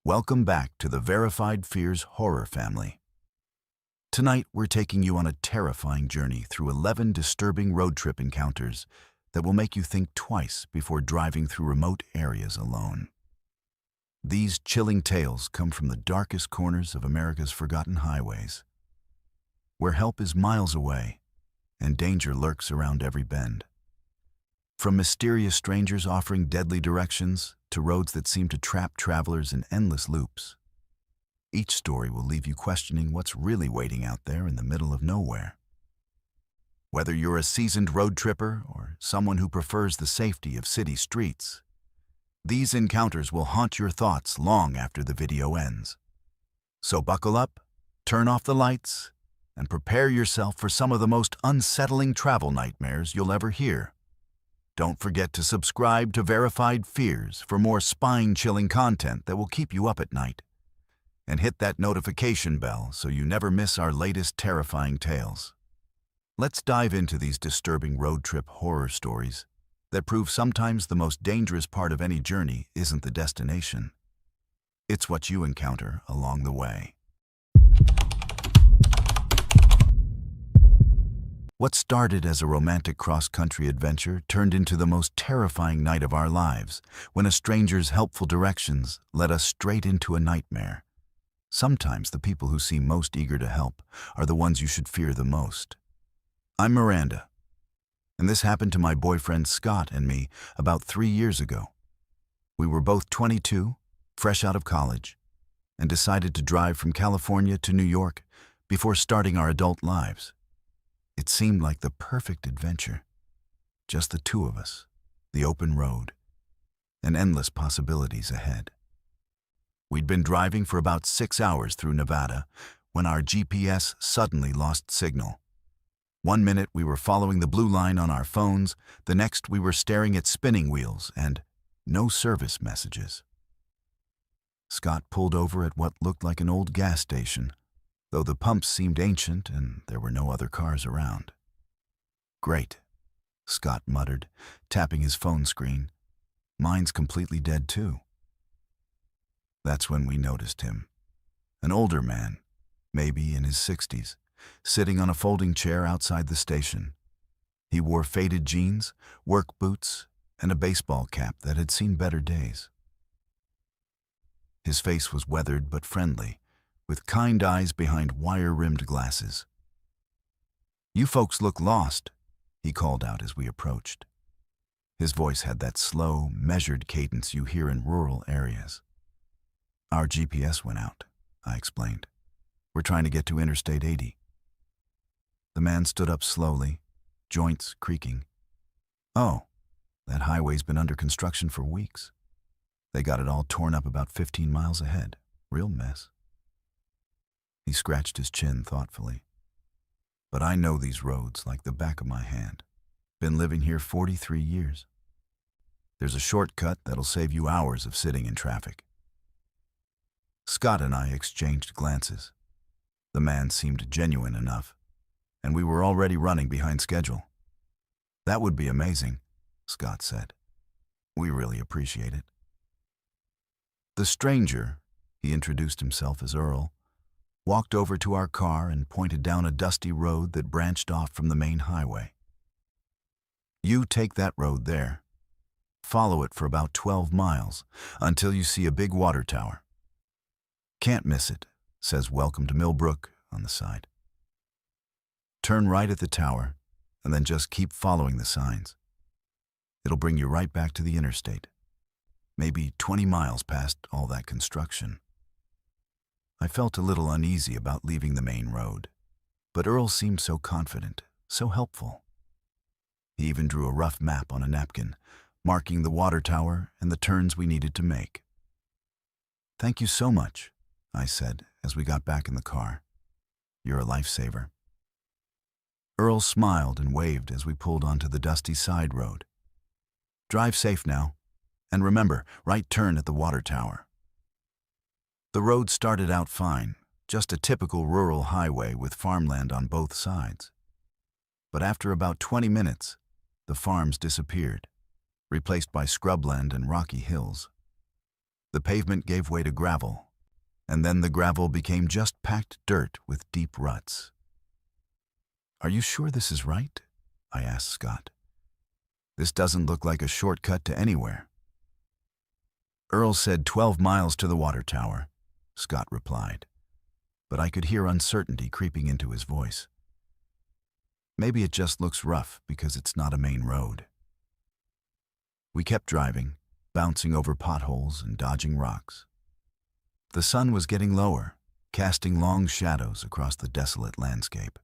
Welcome back to the Verified Fears horror family. Tonight, we're taking you on a terrifying journey through 11 disturbing road trip encounters that will make you think twice before driving through remote areas alone. These chilling tales come from the darkest corners of America's forgotten highways, where help is miles away and danger lurks around every bend. From mysterious strangers offering deadly directions to roads that seem to trap travelers in endless loops, each story will leave you questioning what's really waiting out there in the middle of nowhere. Whether you're a seasoned road tripper or someone who prefers the safety of city streets, these encounters will haunt your thoughts long after the video ends. So buckle up, turn off the lights, and prepare yourself for some of the most unsettling travel nightmares you'll ever hear. Don't forget to subscribe to Verified Fears for more spine-chilling content that will keep you up at night. And hit that notification bell so you never miss our latest terrifying tales. Let's dive into these disturbing road trip horror stories that prove sometimes the most dangerous part of any journey isn't the destination. It's what you encounter along the way. What started as a romantic cross-country adventure turned into the most terrifying night of our lives when a stranger's helpful directions led us straight into a nightmare. Sometimes the people who seem most eager to help are the ones you should fear the most. I'm Miranda, and this happened to my boyfriend Scott and me about 3 years ago. We were both 22, fresh out of college, and decided to drive from California to New York before starting our adult lives. It seemed like the perfect adventure. Just the two of us, the open road, and endless possibilities ahead. We'd been driving for about 6 hours through Nevada when our GPS suddenly lost signal. One minute we were following the blue line on our phones, the next we were staring at spinning wheels and no service messages. Scott pulled over at what looked like an old gas station, though the pumps seemed ancient and there were no other cars around. "Great," Scott muttered, tapping his phone screen. "Mine's completely dead too." That's when we noticed him. An older man, maybe in his 60s, sitting on a folding chair outside the station. He wore faded jeans, work boots, and a baseball cap that had seen better days. His face was weathered but friendly, with kind eyes behind wire-rimmed glasses. "You folks look lost," he called out as we approached. His voice had that slow, measured cadence you hear in rural areas. "Our GPS went out," I explained. "We're trying to get to Interstate 80. The man stood up slowly, joints creaking. "Oh, that highway's been under construction for weeks. They got it all torn up about 15 miles ahead. Real mess." He scratched his chin thoughtfully. "But I know these roads like the back of my hand. Been living here 43 years. There's a shortcut that'll save you hours of sitting in traffic." Scott and I exchanged glances. The man seemed genuine enough, and we were already running behind schedule. "That would be amazing," Scott said. "We really appreciate it." The stranger, he introduced himself as Earl, walked over to our car and pointed down a dusty road that branched off from the main highway. "You take that road there. Follow it for about 12 miles until you see a big water tower. Can't miss it, says 'Welcome to Millbrook' on the side. Turn right at the tower and then just keep following the signs. It'll bring you right back to the interstate, maybe 20 miles past all that construction." I felt a little uneasy about leaving the main road, but Earl seemed so confident, so helpful. He even drew a rough map on a napkin, marking the water tower and the turns we needed to make. "Thank you so much," I said as we got back in the car. "You're a lifesaver." Earl smiled and waved as we pulled onto the dusty side road. "Drive safe now, and remember, right turn at the water tower." The road started out fine, just a typical rural highway with farmland on both sides. But after about 20 minutes, the farms disappeared, replaced by scrubland and rocky hills. The pavement gave way to gravel, and then the gravel became just packed dirt with deep ruts. "Are you sure this is right?" I asked Scott. "This doesn't look like a shortcut to anywhere." "Earl said 12 miles to the water tower," Scott replied, but I could hear uncertainty creeping into his voice. "Maybe it just looks rough because it's not a main road." We kept driving, bouncing over potholes and dodging rocks. The sun was getting lower, casting long shadows across the desolate landscape.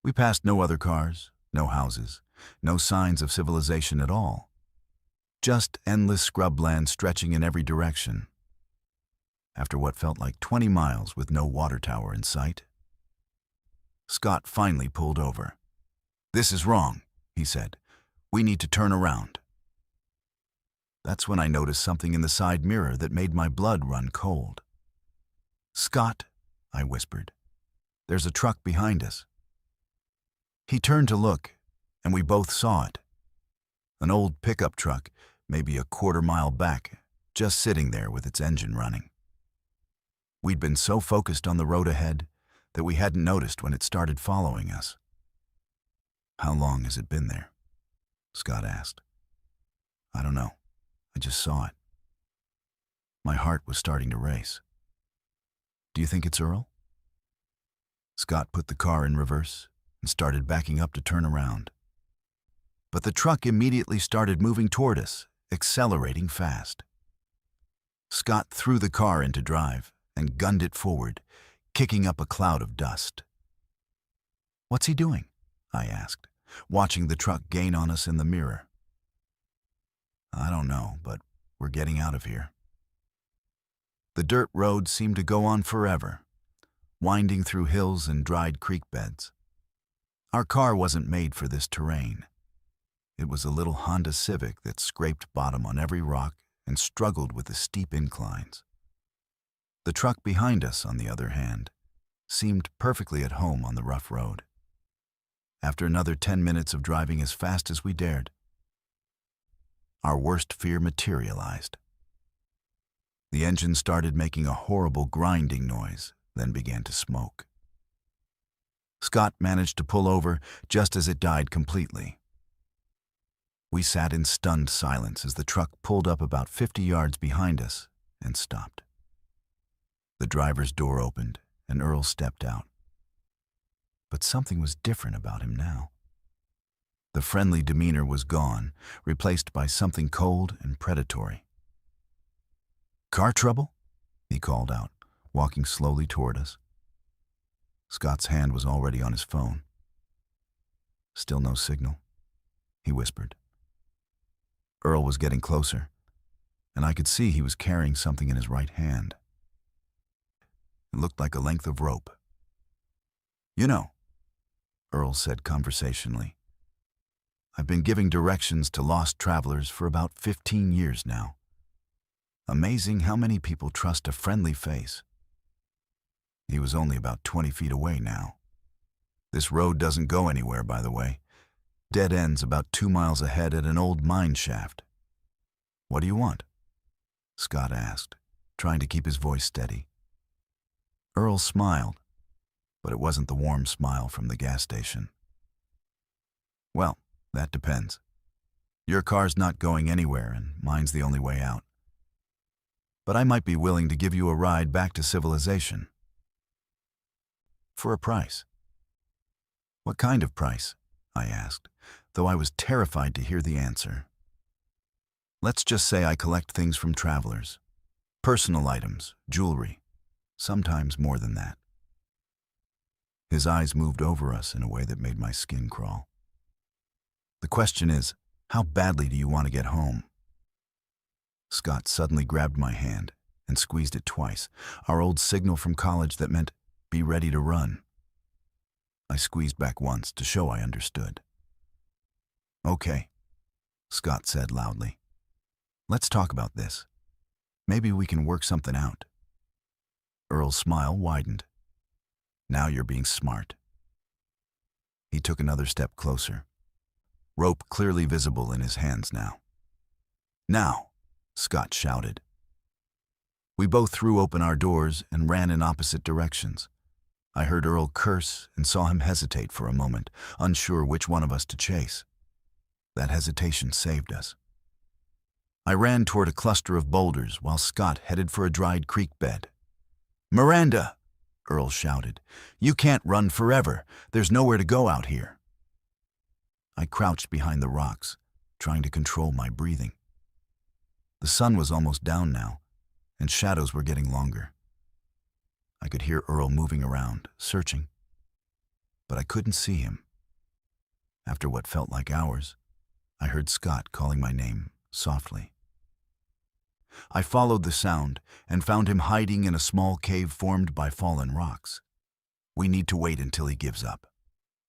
We passed no other cars, no houses, no signs of civilization at all. Just endless scrubland stretching in every direction. After what felt like 20 miles with no water tower in sight, Scott finally pulled over. "This is wrong," he said. "We need to turn around." That's when I noticed something in the side mirror that made my blood run cold. "Scott," I whispered, "there's a truck behind us." He turned to look, and we both saw it. An old pickup truck, maybe a quarter-mile back, just sitting there with its engine running. We'd been so focused on the road ahead that we hadn't noticed when it started following us. "How long has it been there?" Scott asked. "I don't know. I just saw it." My heart was starting to race. "Do you think it's Earl?" Scott put the car in reverse and started backing up to turn around. But the truck immediately started moving toward us, accelerating fast. Scott threw the car into drive and gunned it forward, kicking up a cloud of dust. "What's he doing?" I asked, watching the truck gain on us in the mirror. "I don't know, but we're getting out of here." The dirt road seemed to go on forever, winding through hills and dried creek beds. Our car wasn't made for this terrain. It was a little Honda Civic that scraped bottom on every rock and struggled with the steep inclines. The truck behind us, on the other hand, seemed perfectly at home on the rough road. After another 10 minutes of driving as fast as we dared, our worst fear materialized. The engine started making a horrible grinding noise, then began to smoke. Scott managed to pull over just as it died completely. We sat in stunned silence as the truck pulled up about 50 yards behind us and stopped. The driver's door opened and Earl stepped out. But something was different about him now. The friendly demeanor was gone, replaced by something cold and predatory. "Car trouble?" he called out, walking slowly toward us. Scott's hand was already on his phone. "Still no signal," he whispered. Earl was getting closer, and I could see he was carrying something in his right hand. It looked like a length of rope. "You know," Earl said conversationally, "I've been giving directions to lost travelers for about 15 years now. Amazing how many people trust a friendly face." He was only about 20 feet away now. "This road doesn't go anywhere, by the way. Dead ends about 2 miles ahead at an old mine shaft." "What do you want?" Scott asked, trying to keep his voice steady. Earl smiled, but it wasn't the warm smile from the gas station. "Well, that depends. Your car's not going anywhere, and mine's the only way out. But I might be willing to give you a ride back to civilization." "For a price." "What kind of price?" I asked, though I was terrified to hear the answer. "Let's just say I collect things from travelers. Personal items, jewelry, sometimes more than that." His eyes moved over us in a way that made my skin crawl. "The question is, how badly do you want to get home?" Scott suddenly grabbed my hand and squeezed it twice, our old signal from college that meant, "Be ready to run." I squeezed back once to show I understood. "Okay," Scott said loudly. "Let's talk about this. Maybe we can work something out." Earl's smile widened. "Now you're being smart." He took another step closer, rope clearly visible in his hands now. "Now," Scott shouted, We both threw open our doors and ran in opposite directions. I heard Earl curse and saw him hesitate for a moment, unsure which one of us to chase. That hesitation saved us. I ran toward a cluster of boulders while Scott headed for a dried creek bed. "Miranda!" Earl shouted. "You can't run forever. There's nowhere to go out here." I crouched behind the rocks, trying to control my breathing. The sun was almost down now, and shadows were getting longer. I could hear Earl moving around, searching, but I couldn't see him. After what felt like hours, I heard Scott calling my name softly. I followed the sound and found him hiding in a small cave formed by fallen rocks. "We need to wait until he gives up,"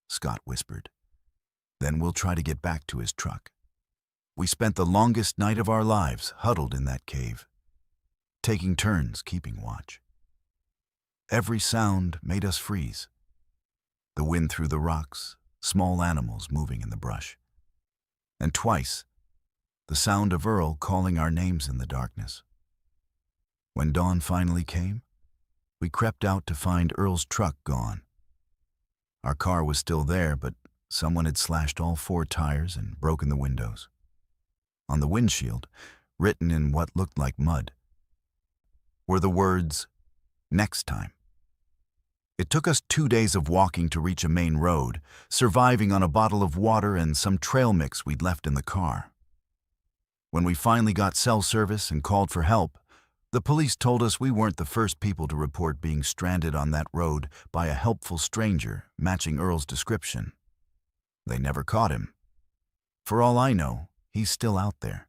Scott whispered. "Then we'll try to get back to his truck." We spent the longest night of our lives huddled in that cave, taking turns keeping watch. Every sound made us freeze. The wind through the rocks, small animals moving in the brush. And twice, the sound of Earl calling our names in the darkness. When dawn finally came, we crept out to find Earl's truck gone. Our car was still there, but someone had slashed all 4 tires and broken the windows. On the windshield, written in what looked like mud, were the words, "Next time." It took us 2 days of walking to reach a main road, surviving on a bottle of water and some trail mix we'd left in the car. When we finally got cell service and called for help, the police told us we weren't the first people to report being stranded on that road by a helpful stranger matching Earl's description. They never caught him. For all I know, he's still out there,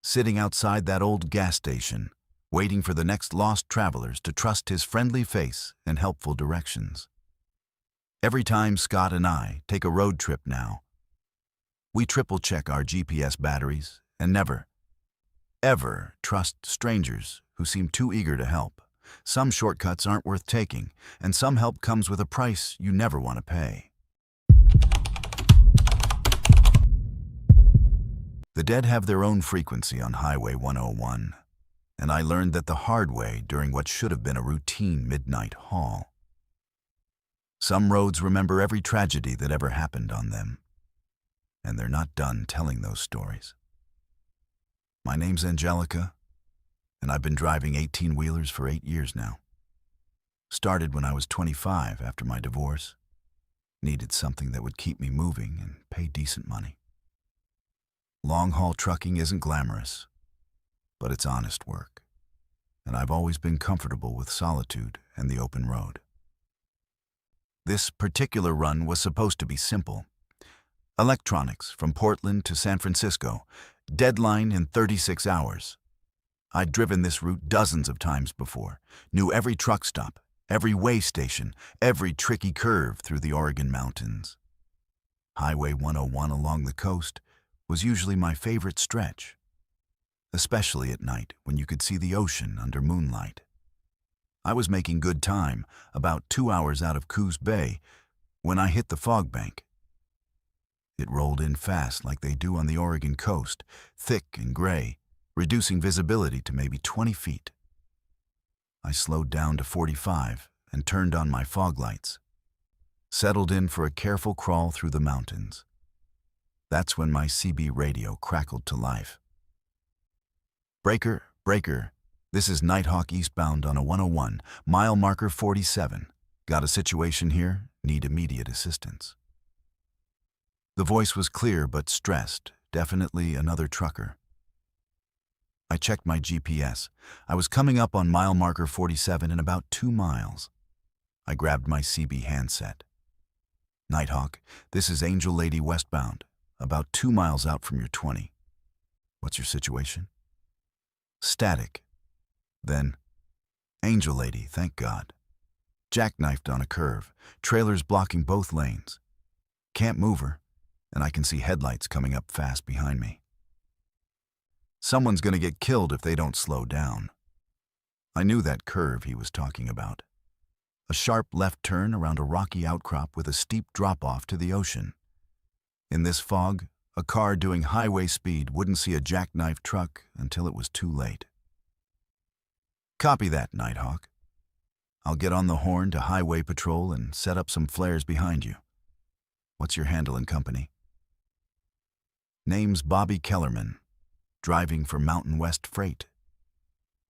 sitting outside that old gas station, waiting for the next lost travelers to trust his friendly face and helpful directions. Every time Scott and I take a road trip now, we triple-check our GPS batteries and never, ever trust strangers who seem too eager to help. Some shortcuts aren't worth taking, and some help comes with a price you never want to pay. The dead have their own frequency on Highway 101, and I learned that the hard way during what should have been a routine midnight haul. Some roads remember every tragedy that ever happened on them, and they're not done telling those stories. My name's Angelica, and I've been driving 18-wheelers for 8 years now. Started when I was 25 after my divorce. Needed something that would keep me moving and pay decent money. Long-haul trucking isn't glamorous, but it's honest work, and I've always been comfortable with solitude and the open road. This particular run was supposed to be simple. Electronics from Portland to San Francisco, deadline in 36 hours. I'd driven this route dozens of times before, knew every truck stop, every way station, every tricky curve through the Oregon mountains. Highway 101 along the coast was usually my favorite stretch, especially at night when you could see the ocean under moonlight. I was making good time, about 2 hours out of Coos Bay, when I hit the fog bank. It rolled in fast like they do on the Oregon coast, thick and gray, reducing visibility to maybe 20 feet. I slowed down to 45 and turned on my fog lights, settled in for a careful crawl through the mountains. That's when my CB radio crackled to life. "Breaker, breaker, this is Nighthawk eastbound on a 101, mile marker 47. Got a situation here, need immediate assistance." The voice was clear but stressed, definitely another trucker. I checked my GPS. I was coming up on mile marker 47 in about 2 miles. I grabbed my CB handset. "Nighthawk, this is Angel Lady westbound, about 2 miles out from your 20. What's your situation?" Static. Then, "Angel Lady, thank God. Jackknifed on a curve, trailers blocking both lanes. Can't move her, and I can see headlights coming up fast behind me. Someone's gonna get killed if they don't slow down." I knew that curve he was talking about. A sharp left turn around a rocky outcrop with a steep drop-off to the ocean. In this fog, a car doing highway speed wouldn't see a jackknife truck until it was too late. Copy that, Nighthawk. I'll get on the horn to highway patrol and set up some flares behind you. What's your handle and company? Name's Bobby Kellerman, driving for Mountain West Freight.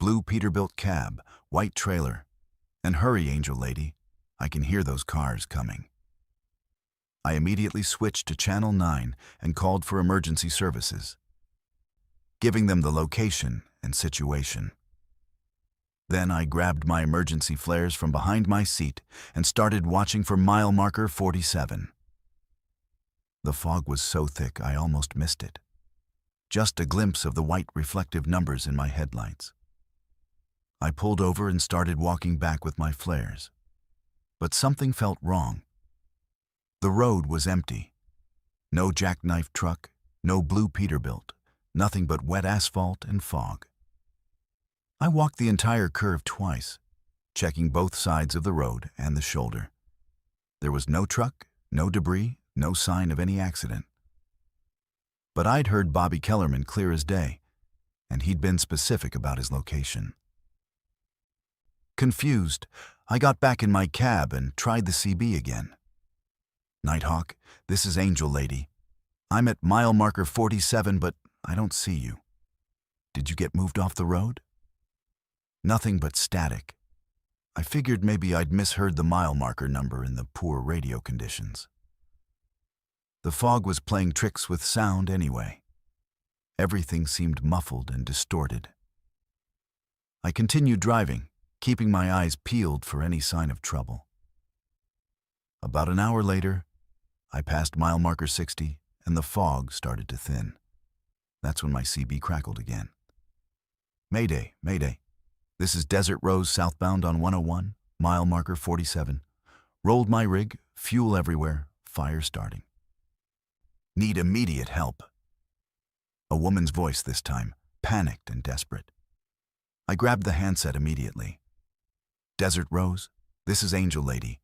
Blue Peterbilt cab, white trailer. And hurry, Angel Lady, I can hear those cars coming. I immediately switched to Channel 9 and called for emergency services, giving them the location and situation. Then I grabbed my emergency flares from behind my seat and started watching for mile marker 47. The fog was so thick I almost missed it. Just a glimpse of the white reflective numbers in my headlights. I pulled over and started walking back with my flares. But something felt wrong. The road was empty. No jackknife truck, no blue Peterbilt, nothing but wet asphalt and fog. I walked the entire curve twice, checking both sides of the road and the shoulder. There was no truck, no debris, no sign of any accident. But I'd heard Bobby Kellerman clear as day, and he'd been specific about his location. Confused, I got back in my cab and tried the CB again. Nighthawk, this is Angel Lady. I'm at mile marker 47, but I don't see you. Did you get moved off the road? Nothing but static. I figured maybe I'd misheard the mile marker number in the poor radio conditions. The fog was playing tricks with sound anyway. Everything seemed muffled and distorted. I continued driving, keeping my eyes peeled for any sign of trouble. About an hour later, I passed mile marker 60 and the fog started to thin. That's when my CB crackled again. Mayday, Mayday. This is Desert Rose southbound on 101, mile marker 47. Rolled my rig, fuel everywhere, fire starting. Need immediate help. A woman's voice this time, panicked and desperate. I grabbed the handset immediately. Desert Rose, this is Angel Lady.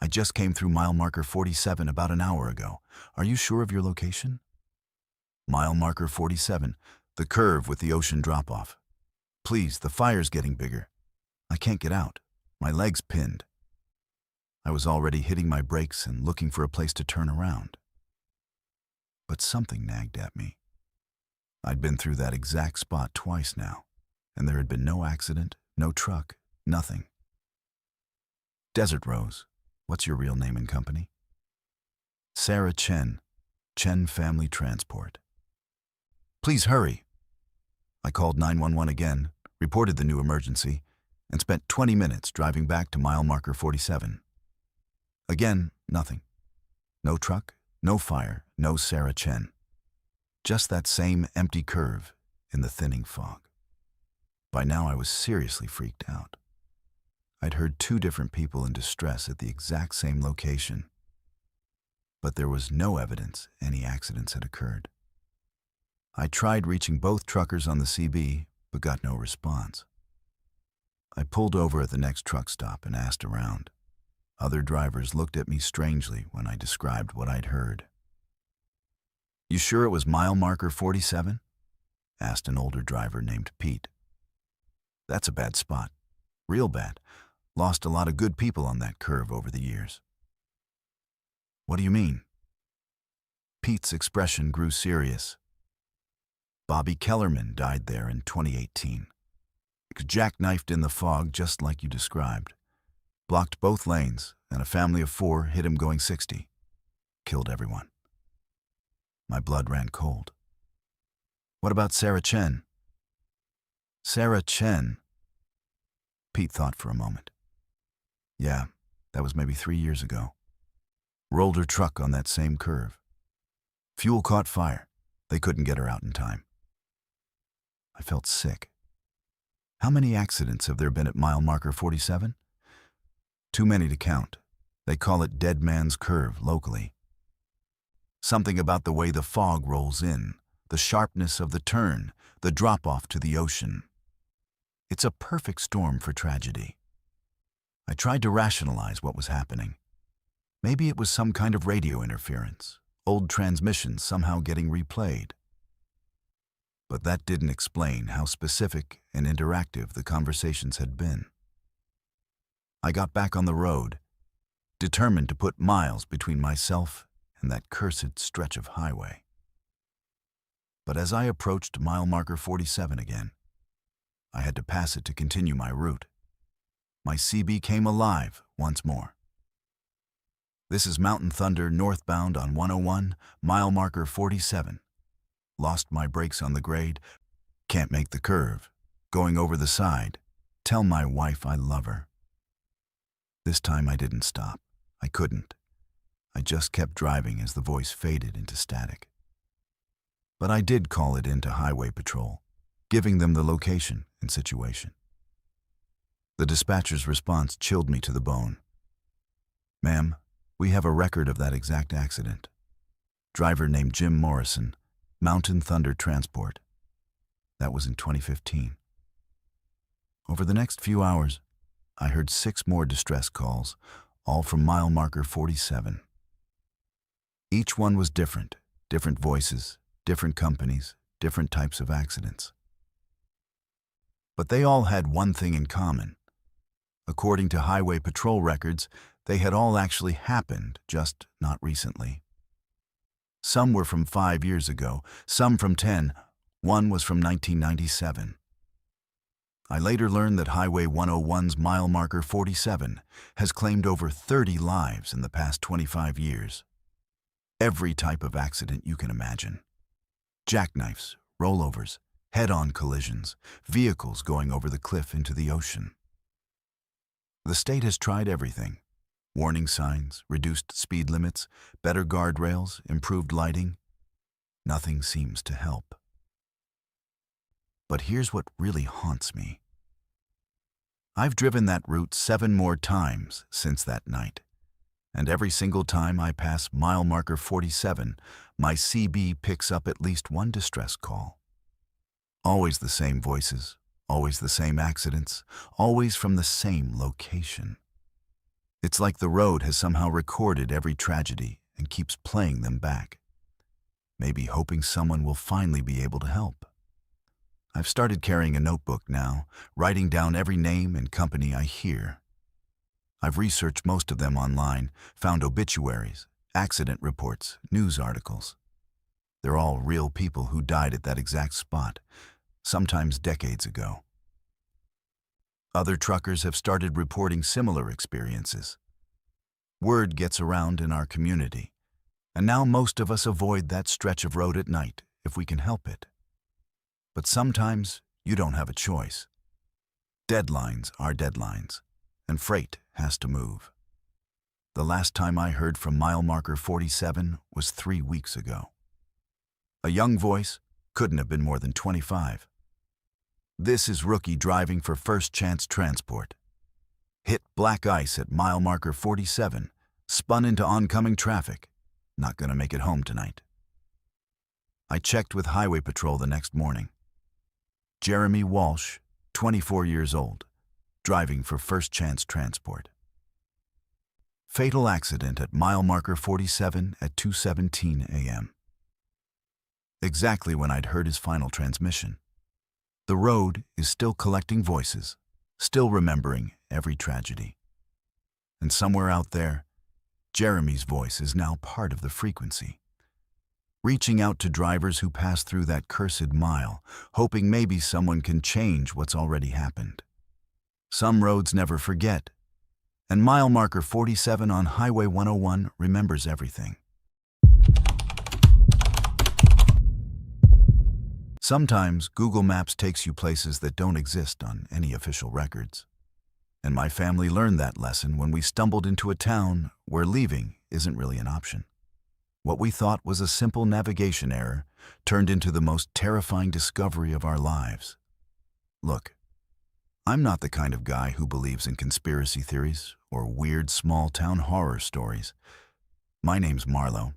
I just came through mile marker 47 about an hour ago. Are you sure of your location? Mile marker 47, the curve with the ocean drop-off. Please, the fire's getting bigger. I can't get out. My leg's pinned. I was already hitting my brakes and looking for a place to turn around. But something nagged at me. I'd been through that exact spot twice now, and there had been no accident, no truck, nothing. Desert Rose, what's your real name and company? Sarah Chen, Chen Family Transport. Please hurry. I called 911 again, reported the new emergency, and spent 20 minutes driving back to mile marker 47. Again, nothing. No truck, no fire, no Sarah Chen. Just that same empty curve in the thinning fog. By now I was seriously freaked out. I'd heard 2 different people in distress at the exact same location, but there was no evidence any accidents had occurred. I tried reaching both truckers on the CB, but got no response. I pulled over at the next truck stop and asked around. Other drivers looked at me strangely when I described what I'd heard. You sure it was mile marker 47? Asked an older driver named Pete. That's a bad spot. Real bad. Lost a lot of good people on that curve over the years. What do you mean? Pete's expression grew serious. Bobby Kellerman died there in 2018. Jackknifed in the fog just like you described. Blocked both lanes, and a family of 4 hit him going 60. Killed everyone. My blood ran cold. What about Sarah Chen? Sarah Chen? Pete thought for a moment. Yeah, that was maybe 3 years ago. Rolled her truck on that same curve. Fuel caught fire. They couldn't get her out in time. I felt sick. How many accidents have there been at mile marker 47? Too many to count. They call it Dead Man's Curve locally. Something about the way the fog rolls in, the sharpness of the turn, the drop-off to the ocean. It's a perfect storm for tragedy. I tried to rationalize what was happening. Maybe it was some kind of radio interference, old transmissions somehow getting replayed. But that didn't explain how specific and interactive the conversations had been. I got back on the road, determined to put miles between myself and that cursed stretch of highway. But as I approached mile marker 47 again, I had to pass it to continue my route. My CB came alive once more. This is Mountain Thunder northbound on 101, mile marker 47. Lost my brakes on the grade, can't make the curve, going over the side. Tell my wife I love her. This time I didn't stop. I couldn't. I just kept driving as the voice faded into static. But I did call it into Highway Patrol, giving them the location and situation. The dispatcher's response chilled me to the bone. Ma'am, we have a record of that exact accident. Driver named Jim Morrison, Mountain Thunder Transport. That was in 2015. Over the next few hours, I heard 6 more distress calls, all from mile marker 47. Each one was different voices, different companies, different types of accidents. But they all had one thing in common. According to Highway Patrol records, they had all actually happened, just not recently. Some were from 5 years ago, some from 10, one was from 1997. I later learned that Highway 101's mile marker 47 has claimed over 30 lives in the past 25 years. Every type of accident you can imagine. Jackknifes, rollovers, head-on collisions, vehicles going over the cliff into the ocean. The state has tried everything. Warning signs, reduced speed limits, better guardrails, improved lighting. Nothing seems to help. But here's what really haunts me. I've driven that route 7 more times since that night, and every single time I pass mile marker 47, my CB picks up at least one distress call. Always the same voices, always the same accidents, always from the same location. It's like the road has somehow recorded every tragedy and keeps playing them back, maybe hoping someone will finally be able to help. I've started carrying a notebook now, writing down every name and company I hear. I've researched most of them online, found obituaries, accident reports, news articles. They're all real people who died at that exact spot, sometimes decades ago. Other truckers have started reporting similar experiences. Word gets around in our community, and now most of us avoid that stretch of road at night if we can help it. But sometimes you don't have a choice. Deadlines are deadlines, and freight has to move. The last time I heard from mile marker 47 was 3 weeks ago. A young voice, couldn't have been more than 25. This is Rookie driving for First Chance Transport. Hit black ice at mile marker 47, spun into oncoming traffic. Not gonna make it home tonight. I checked with Highway Patrol the next morning. Jeremy Walsh, 24 years old, driving for First Chance Transport. Fatal accident at mile marker 47 at 2:17 a.m. Exactly when I'd heard his final transmission. The road is still collecting voices, still remembering every tragedy. And somewhere out there, Jeremy's voice is now part of the frequency. Reaching out to drivers who pass through that cursed mile, hoping maybe someone can change what's already happened. Some roads never forget, and mile marker 47 on Highway 101 remembers everything. Sometimes Google Maps takes you places that don't exist on any official records. And my family learned that lesson when we stumbled into a town where leaving isn't really an option. What we thought was a simple navigation error turned into the most terrifying discovery of our lives. Look, I'm not the kind of guy who believes in conspiracy theories or weird small-town horror stories. My name's Marlo.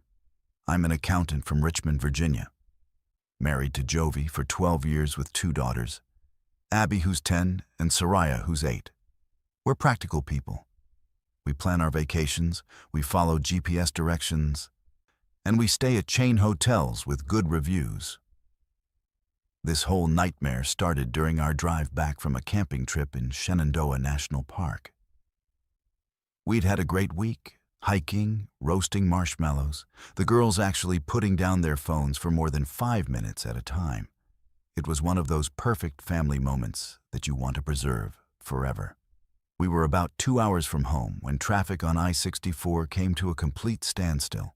I'm an accountant from Richmond, Virginia. Married to Jovi for 12 years with 2 daughters, Abby who's 10 and Soraya who's 8. We're practical people. We plan our vacations, we follow GPS directions, and we stay at chain hotels with good reviews. This whole nightmare started during our drive back from a camping trip in Shenandoah National Park. We'd had a great week, hiking, roasting marshmallows, the girls actually putting down their phones for more than 5 minutes at a time. It was one of those perfect family moments that you want to preserve forever. We were about 2 hours from home when traffic on I-64 came to a complete standstill.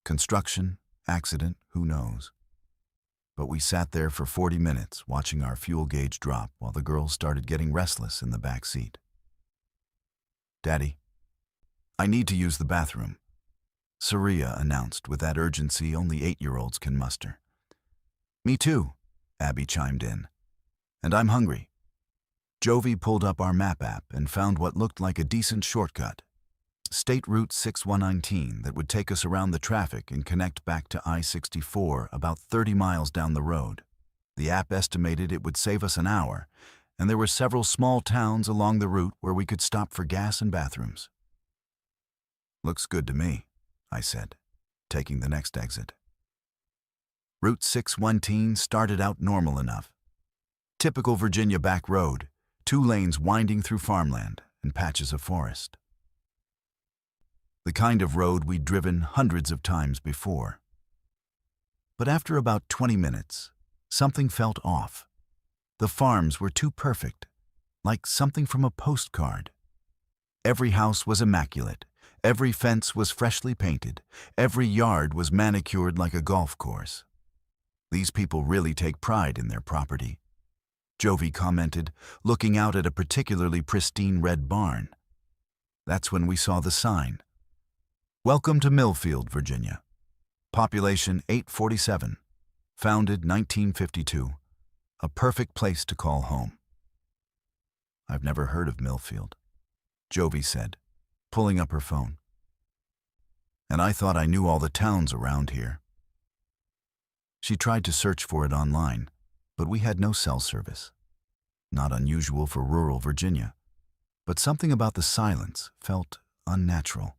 Construction, accident, who knows? But we sat there for 40 minutes watching our fuel gauge drop while the girls started getting restless in the back seat. "Daddy, I need to use the bathroom," Saria announced with that urgency only 8-year-olds can muster. "Me too," Abby chimed in. "And I'm hungry." Jovi pulled up our map app and found what looked like a decent shortcut. State Route 6119 that would take us around the traffic and connect back to I-64 about 30 miles down the road. The app estimated it would save us an hour, and there were several small towns along the route where we could stop for gas and bathrooms. "Looks good to me," I said, taking the next exit. Route 619 started out normal enough. Typical Virginia back road, 2 lanes winding through farmland and patches of forest. The kind of road we'd driven hundreds of times before. But after about 20 minutes, something felt off. The farms were too perfect, like something from a postcard. Every house was immaculate, every fence was freshly painted, every yard was manicured like a golf course. "These people really take pride in their property," Jovi commented, looking out at a particularly pristine red barn. That's when we saw the sign. "Welcome to Millfield, Virginia. Population 847. Founded 1952. A perfect place to call home." "I've never heard of Millfield," Jovi said, pulling up her phone. "And I thought I knew all the towns around here." She tried to search for it online, but we had no cell service. Not unusual for rural Virginia, but something about the silence felt unnatural.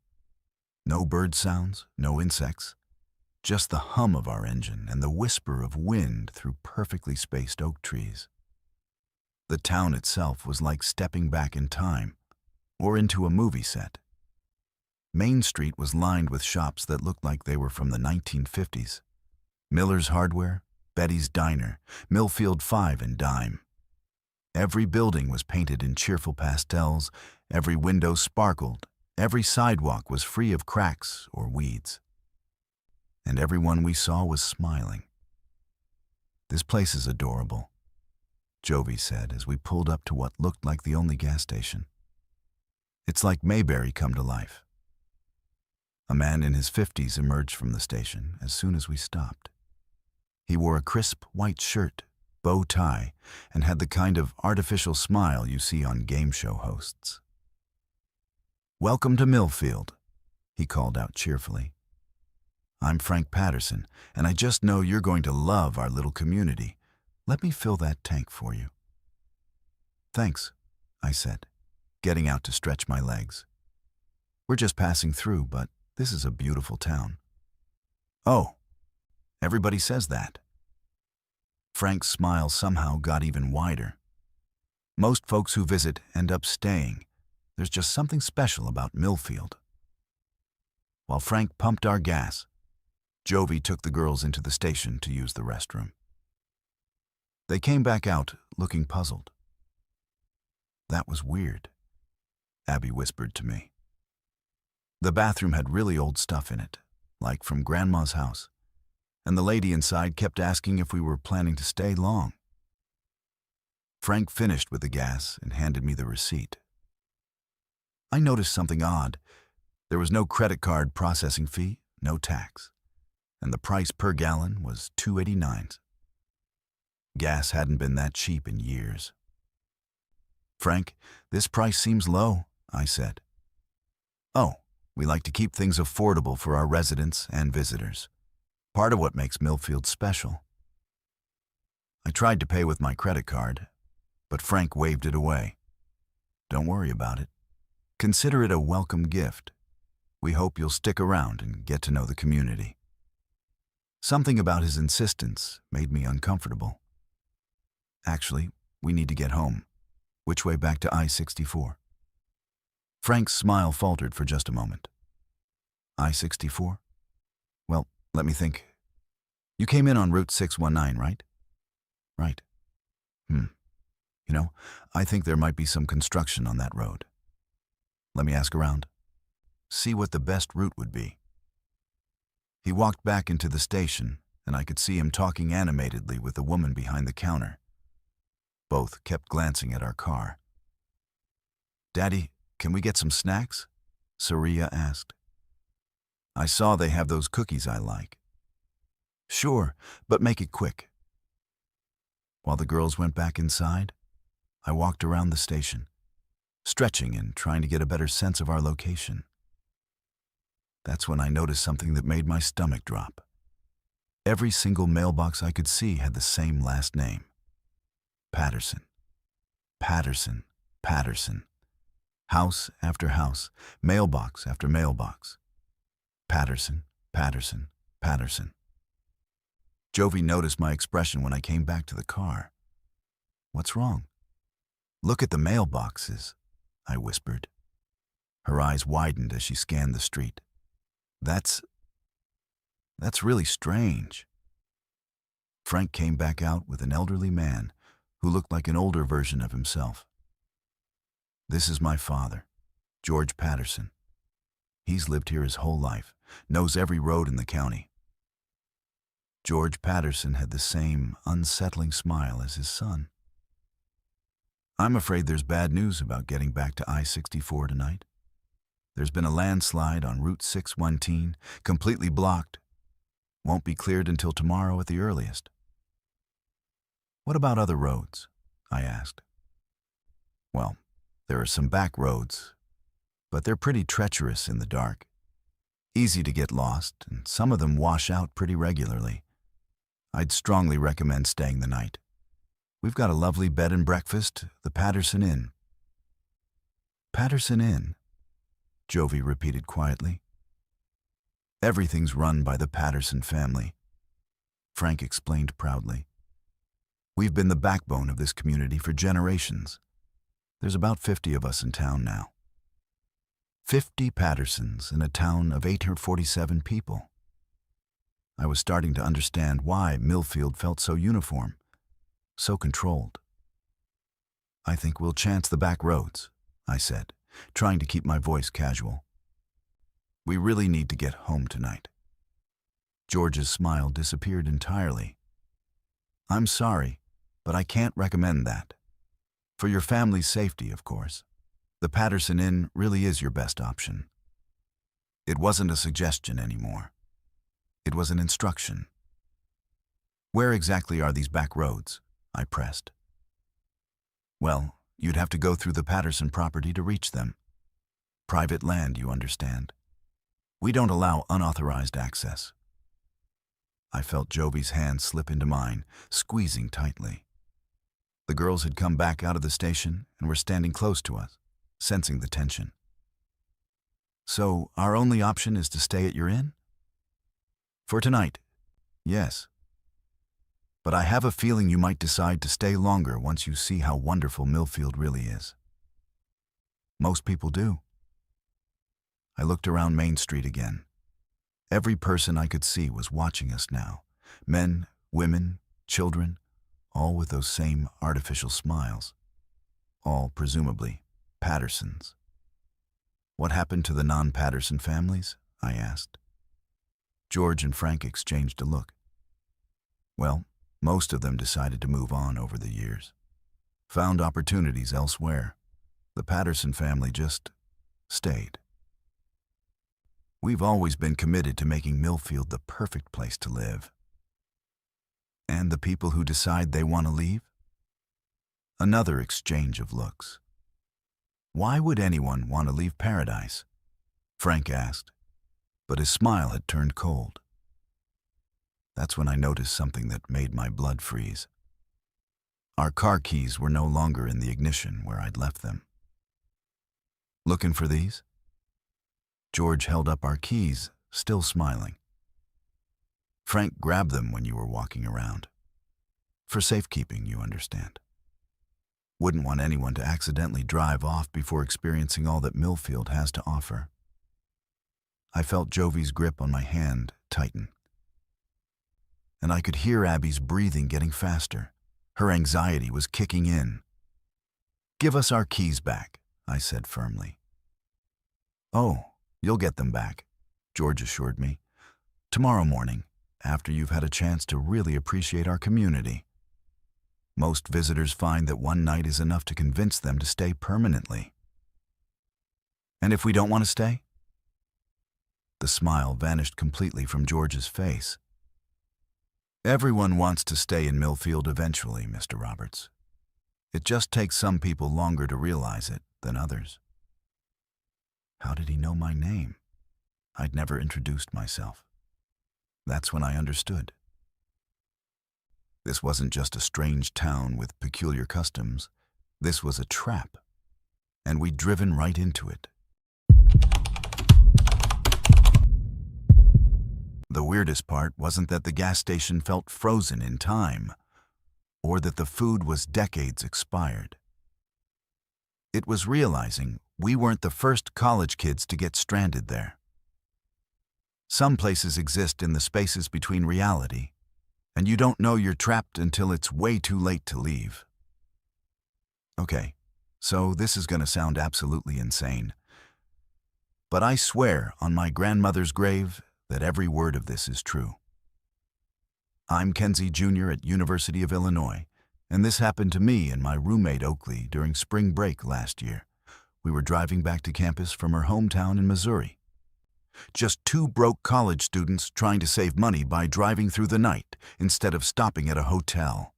No bird sounds, no insects, just the hum of our engine and the whisper of wind through perfectly spaced oak trees. The town itself was like stepping back in time, or into a movie set. Main Street was lined with shops that looked like they were from the 1950s. Miller's Hardware, Betty's Diner, Millfield 5 and Dime. Every building was painted in cheerful pastels, every window sparkled, every sidewalk was free of cracks or weeds. And everyone we saw was smiling. "This place is adorable," Jovi said as we pulled up to what looked like the only gas station. "It's like Mayberry come to life." A man in his 50s emerged from the station as soon as we stopped. He wore a crisp white shirt, bow tie, and had the kind of artificial smile you see on game show hosts. "Welcome to Millfield," he called out cheerfully. "I'm Frank Patterson, and I just know you're going to love our little community. Let me fill that tank for you." "Thanks," I said, getting out to stretch my legs. "We're just passing through, but this is a beautiful town." "Oh, everybody says that." Frank's smile somehow got even wider. "Most folks who visit end up staying. There's just something special about Millfield." While Frank pumped our gas, Jovi took the girls into the station to use the restroom. They came back out looking puzzled. "That was weird," Abby whispered to me. The bathroom had really old stuff in it, like from Grandma's house, and the lady inside kept asking if we were planning to stay long. Frank finished with the gas and handed me the receipt. I noticed something odd. There was no credit card processing fee, no tax, and the price per gallon was $2.89. Gas hadn't been that cheap in years. "Frank, this price seems low," I said. "Oh, we like to keep things affordable for our residents and visitors. Part of what makes Millfield special." I tried to pay with my credit card, but Frank waved it away. "Don't worry about it. Consider it a welcome gift. We hope you'll stick around and get to know the community." Something about his insistence made me uncomfortable. Actually, we need to get home. Which way back to I-64? Frank's smile faltered for just a moment. I-64? Well, let me think. You came in on Route 619, right? Right. You know, I think there might be some construction on that road. Let me ask around. See what the best route would be. He walked back into the station, and I could see him talking animatedly with the woman behind the counter. Both kept glancing at our car. "Daddy, can we get some snacks?" Saria asked. "I saw they have those cookies I like." "Sure, but make it quick." While the girls went back inside, I walked around the station, stretching and trying to get a better sense of our location. That's when I noticed something that made my stomach drop. Every single mailbox I could see had the same last name. Patterson. Patterson. Patterson. House after house, mailbox after mailbox. Patterson. Patterson. Patterson. Jovi noticed my expression when I came back to the car. "What's wrong?" "Look at the mailboxes," I whispered. Her eyes widened as she scanned the street. That's really strange." Frank came back out with an elderly man who looked like an older version of himself. "This is my father, George Patterson. He's lived here his whole life, knows every road in the county." George Patterson had the same unsettling smile as his son. "I'm afraid there's bad news about getting back to I-64 tonight. There's been a landslide on Route 619, completely blocked. Won't be cleared until tomorrow at the earliest." "What about other roads?" I asked. "Well, there are some back roads, but they're pretty treacherous in the dark. Easy to get lost, and some of them wash out pretty regularly. I'd strongly recommend staying the night. We've got a lovely bed and breakfast, the Patterson Inn." "Patterson Inn?" Jovi repeated quietly. "Everything's run by the Patterson family," Frank explained proudly. "We've been the backbone of this community for generations. There's about 50 of us in town now." 50 Pattersons in a town of 847 people. I was starting to understand why Millfield felt so uniform, so controlled. "I think we'll chance the back roads," I said, trying to keep my voice casual. "We really need to get home tonight." George's smile disappeared entirely. "I'm sorry, but I can't recommend that. For your family's safety, of course. The Patterson Inn really is your best option." It wasn't a suggestion anymore. It was an instruction. "Where exactly are these back roads?" I pressed. "Well, you'd have to go through the Patterson property to reach them. Private land, you understand. We don't allow unauthorized access." I felt Jovi's hand slip into mine, squeezing tightly. The girls had come back out of the station and were standing close to us, sensing the tension. "So our only option is to stay at your inn?" "For tonight, yes. But I have a feeling you might decide to stay longer once you see how wonderful Millfield really is." "Most people do." I looked around Main Street again. Every person I could see was watching us now. Men, women, children, all with those same artificial smiles. All, presumably, Pattersons. "What happened to the non-Patterson families?" I asked. George and Frank exchanged a look. "Well, most of them decided to move on over the years. Found opportunities elsewhere. The Patterson family just stayed. We've always been committed to making Millfield the perfect place to live." "And the people who decide they want to leave?" Another exchange of looks. "Why would anyone want to leave paradise?" Frank asked, but his smile had turned cold. That's when I noticed something that made my blood freeze. Our car keys were no longer in the ignition where I'd left them. "Looking for these?" George held up our keys, still smiling. Frank grabbed them when you were walking around. For safekeeping, you understand. Wouldn't want anyone to accidentally drive off before experiencing all that Millfield has to offer. I felt Jovi's grip on my hand tighten. And I could hear Abby's breathing getting faster. Her anxiety was kicking in. "Give us our keys back," I said firmly. "Oh, you'll get them back," George assured me. "Tomorrow morning, after you've had a chance to really appreciate our community. Most visitors find that one night is enough to convince them to stay permanently." "And if we don't want to stay?" The smile vanished completely from George's face. "Everyone wants to stay in Millfield eventually, Mr. Roberts. It just takes some people longer to realize it than others." How did he know my name? I'd never introduced myself. That's when I understood. This wasn't just a strange town with peculiar customs. This was a trap, and we'd driven right into it. The weirdest part wasn't that the gas station felt frozen in time, or that the food was decades expired. It was realizing we weren't the first college kids to get stranded there. Some places exist in the spaces between reality, and you don't know you're trapped until it's way too late to leave. Okay, so this is going to sound absolutely insane, but I swear on my grandmother's grave that every word of this is true. I'm Kenzie Jr. at University of Illinois, and this happened to me and my roommate Oakley during spring break last year. We were driving back to campus from her hometown in Missouri. Just two broke college students trying to save money by driving through the night instead of stopping at a hotel.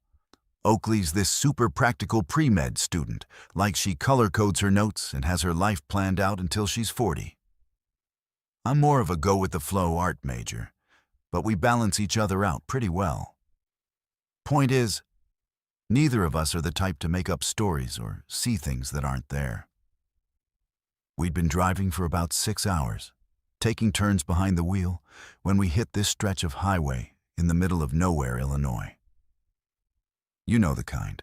Oakley's this super practical pre-med student, like she color codes her notes and has her life planned out until she's 40. I'm more of a go-with-the-flow art major, but we balance each other out pretty well. Point is, neither of us are the type to make up stories or see things that aren't there. We'd been driving for about 6 hours, taking turns behind the wheel, when we hit this stretch of highway in the middle of nowhere, Illinois. You know the kind.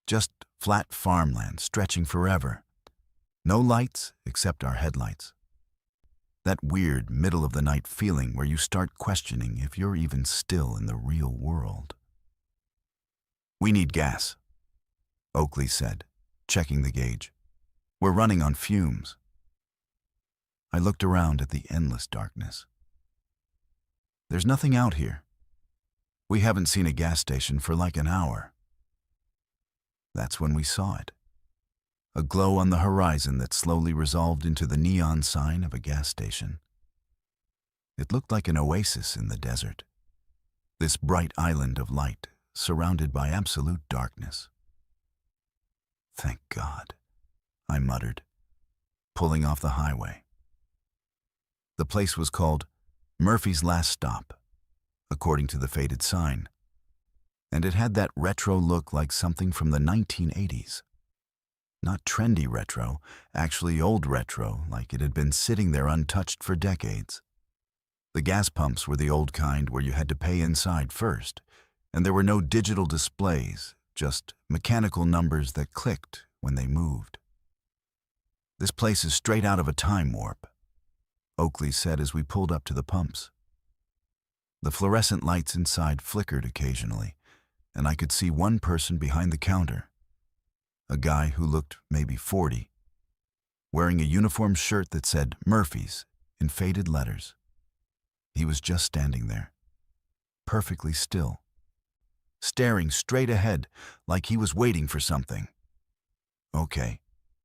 Just flat farmland stretching forever. No lights except our headlights. That weird middle-of-the-night feeling where you start questioning if you're even still in the real world. "We need gas," Oakley said, checking the gauge. "We're running on fumes." I looked around at the endless darkness. There's nothing out here. We haven't seen a gas station for like an hour. That's when we saw it. A glow on the horizon that slowly resolved into the neon sign of a gas station. It looked like an oasis in the desert. This bright island of light, surrounded by absolute darkness. "Thank God," I muttered, pulling off the highway. The place was called Murphy's Last Stop, according to the faded sign, and it had that retro look like something from the 1980s. Not trendy retro, actually old retro, like it had been sitting there untouched for decades. The gas pumps were the old kind where you had to pay inside first, and there were no digital displays, just mechanical numbers that clicked when they moved. "This place is straight out of a time warp," Oakley said as we pulled up to the pumps. The fluorescent lights inside flickered occasionally, and I could see one person behind the counter. A guy who looked maybe 40, wearing a uniform shirt that said Murphy's in faded letters. He was just standing there, perfectly still, staring straight ahead like he was waiting for something. "Okay,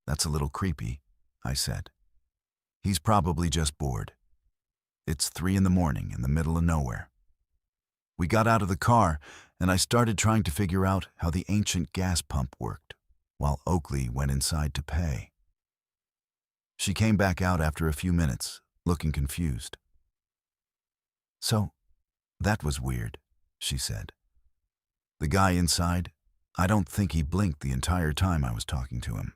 that's a little creepy," I said. "He's probably just bored. It's 3 in the morning in the middle of nowhere." We got out of the car, and I started trying to figure out how the ancient gas pump worked, while Oakley went inside to pay. She came back out after a few minutes, looking confused. "So, that was weird," she said. "The guy inside, I don't think he blinked the entire time I was talking to him.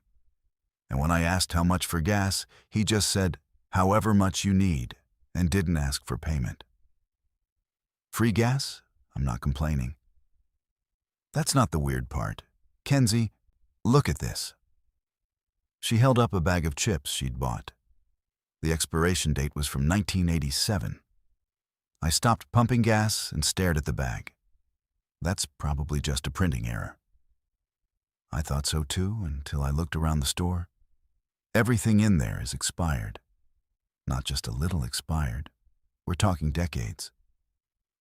And when I asked how much for gas, he just said, 'However much you need,' and didn't ask for payment." Free gas? I'm not complaining. That's not the weird part. Kenzie, look at this. She held up a bag of chips she'd bought. The expiration date was from 1987. I stopped pumping gas and stared at the bag. That's probably just a printing error. I thought so too until I looked around the store. Everything in there is expired. Not just a little expired. We're talking decades.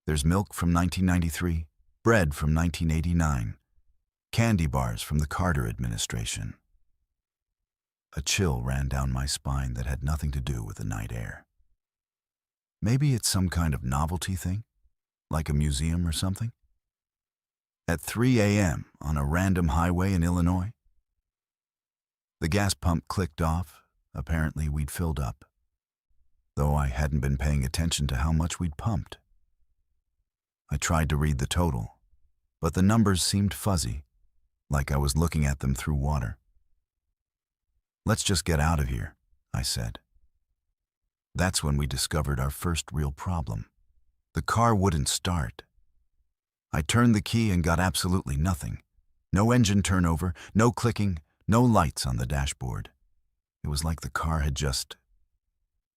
There's milk from 1993, bread from 1989, candy bars from the Carter administration. A chill ran down my spine that had nothing to do with the night air. Maybe it's some kind of novelty thing, like a museum or something? At 3 a.m. on a random highway in Illinois? The gas pump clicked off. Apparently we'd filled up, though I hadn't been paying attention to how much we'd pumped. I tried to read the total, but the numbers seemed fuzzy, like I was looking at them through water. Let's just get out of here, I said. That's when we discovered our first real problem. The car wouldn't start. I turned the key and got absolutely nothing. No engine turnover, no clicking, no lights on the dashboard. It was like the car had just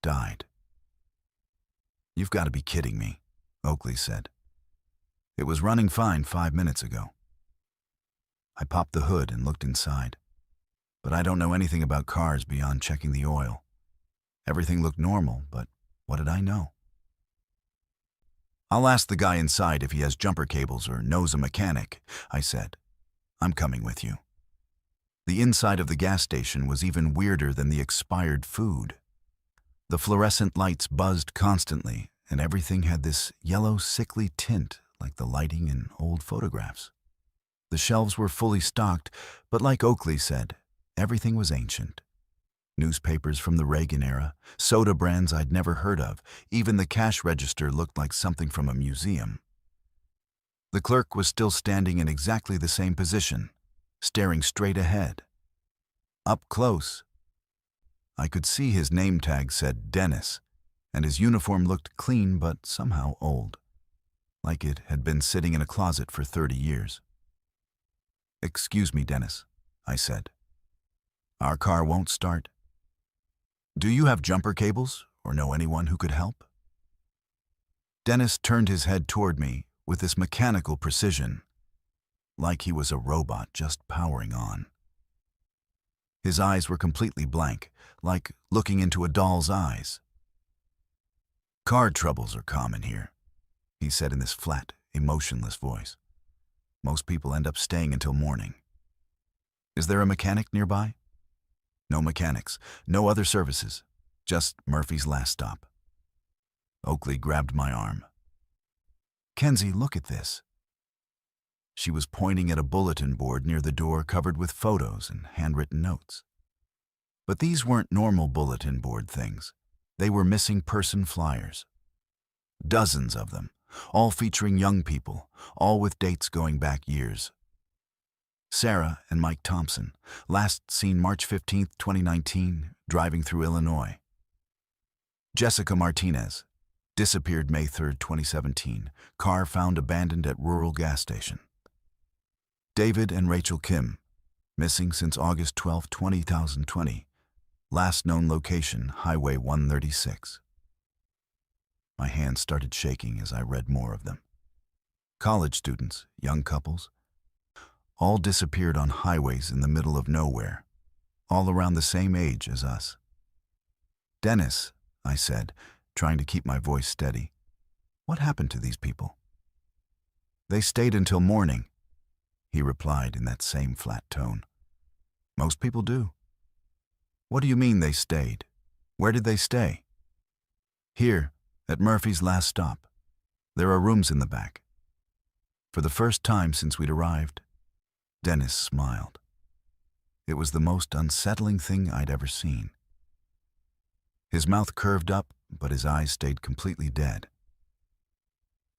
died. You've got to be kidding me, Oakley said. It was running fine 5 minutes ago. I popped the hood and looked inside. But I don't know anything about cars beyond checking the oil. Everything looked normal, but what did I know? I'll ask the guy inside if he has jumper cables or knows a mechanic, I said. I'm coming with you. The inside of the gas station was even weirder than the expired food. The fluorescent lights buzzed constantly, and everything had this yellow, sickly tint like the lighting in old photographs. The shelves were fully stocked, but like Oakley said, everything was ancient. Newspapers from the Reagan era, soda brands I'd never heard of, even the cash register looked like something from a museum. The clerk was still standing in exactly the same position, staring straight ahead. Up close, I could see his name tag said Dennis, and his uniform looked clean but somehow old, like it had been sitting in a closet for 30 years. "Excuse me, Dennis," I said. "Our car won't start. Do you have jumper cables or know anyone who could help?" Dennis turned his head toward me with this mechanical precision, like he was a robot just powering on. His eyes were completely blank, like looking into a doll's eyes. "Car troubles are common here," he said in this flat, emotionless voice. "Most people end up staying until morning. Is there a mechanic nearby?" "No mechanics, no other services, just Murphy's last stop." Oakley grabbed my arm. "Kenzie, look at this." She was pointing at a bulletin board near the door covered with photos and handwritten notes. But these weren't normal bulletin board things. They were missing person flyers. Dozens of them, all featuring young people, all with dates going back years. Sarah and Mike Thompson, last seen March 15, 2019, driving through Illinois. Jessica Martinez, disappeared May 3, 2017, car found abandoned at rural gas station. David and Rachel Kim, missing since August 12, 2020, last known location, Highway 136. My hands started shaking as I read more of them. College students, young couples, all disappeared on highways in the middle of nowhere, all around the same age as us. "Dennis," I said, trying to keep my voice steady, "what happened to these people?" "They stayed until morning," he replied in that same flat tone. "Most people do." "What do you mean they stayed? Where did they stay?" "Here, at Murphy's last stop. There are rooms in the back." For the first time since we'd arrived, Dennis smiled. It was the most unsettling thing I'd ever seen. His mouth curved up, but his eyes stayed completely dead.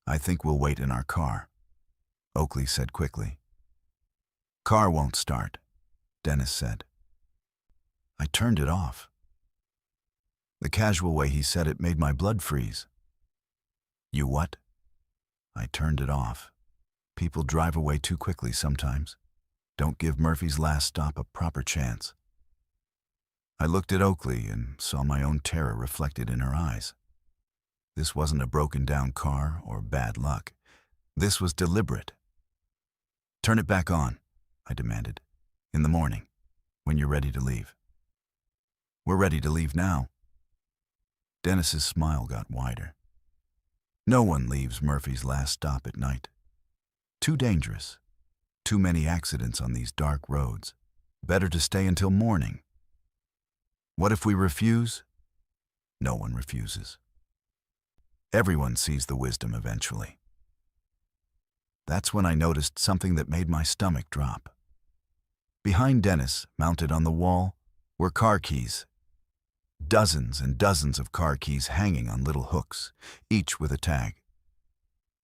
"I think we'll wait in our car," Oakley said quickly. "Car won't start," Dennis said. I turned it off. The casual way he said it made my blood freeze. "You what?" I turned it off. People drive away too quickly sometimes. Don't give Murphy's last stop a proper chance. I looked at Oakley and saw my own terror reflected in her eyes. This wasn't a broken-down car or bad luck. This was deliberate. "Turn it back on," I demanded. "In the morning, when you're ready to leave." "We're ready to leave now." Dennis's smile got wider. "No one leaves Murphy's last stop at night. Too dangerous. Too many accidents on these dark roads. Better to stay until morning." "What if we refuse?" "No one refuses. Everyone sees the wisdom eventually." That's when I noticed something that made my stomach drop. Behind Dennis, mounted on the wall, were car keys. Dozens and dozens of car keys hanging on little hooks, each with a tag.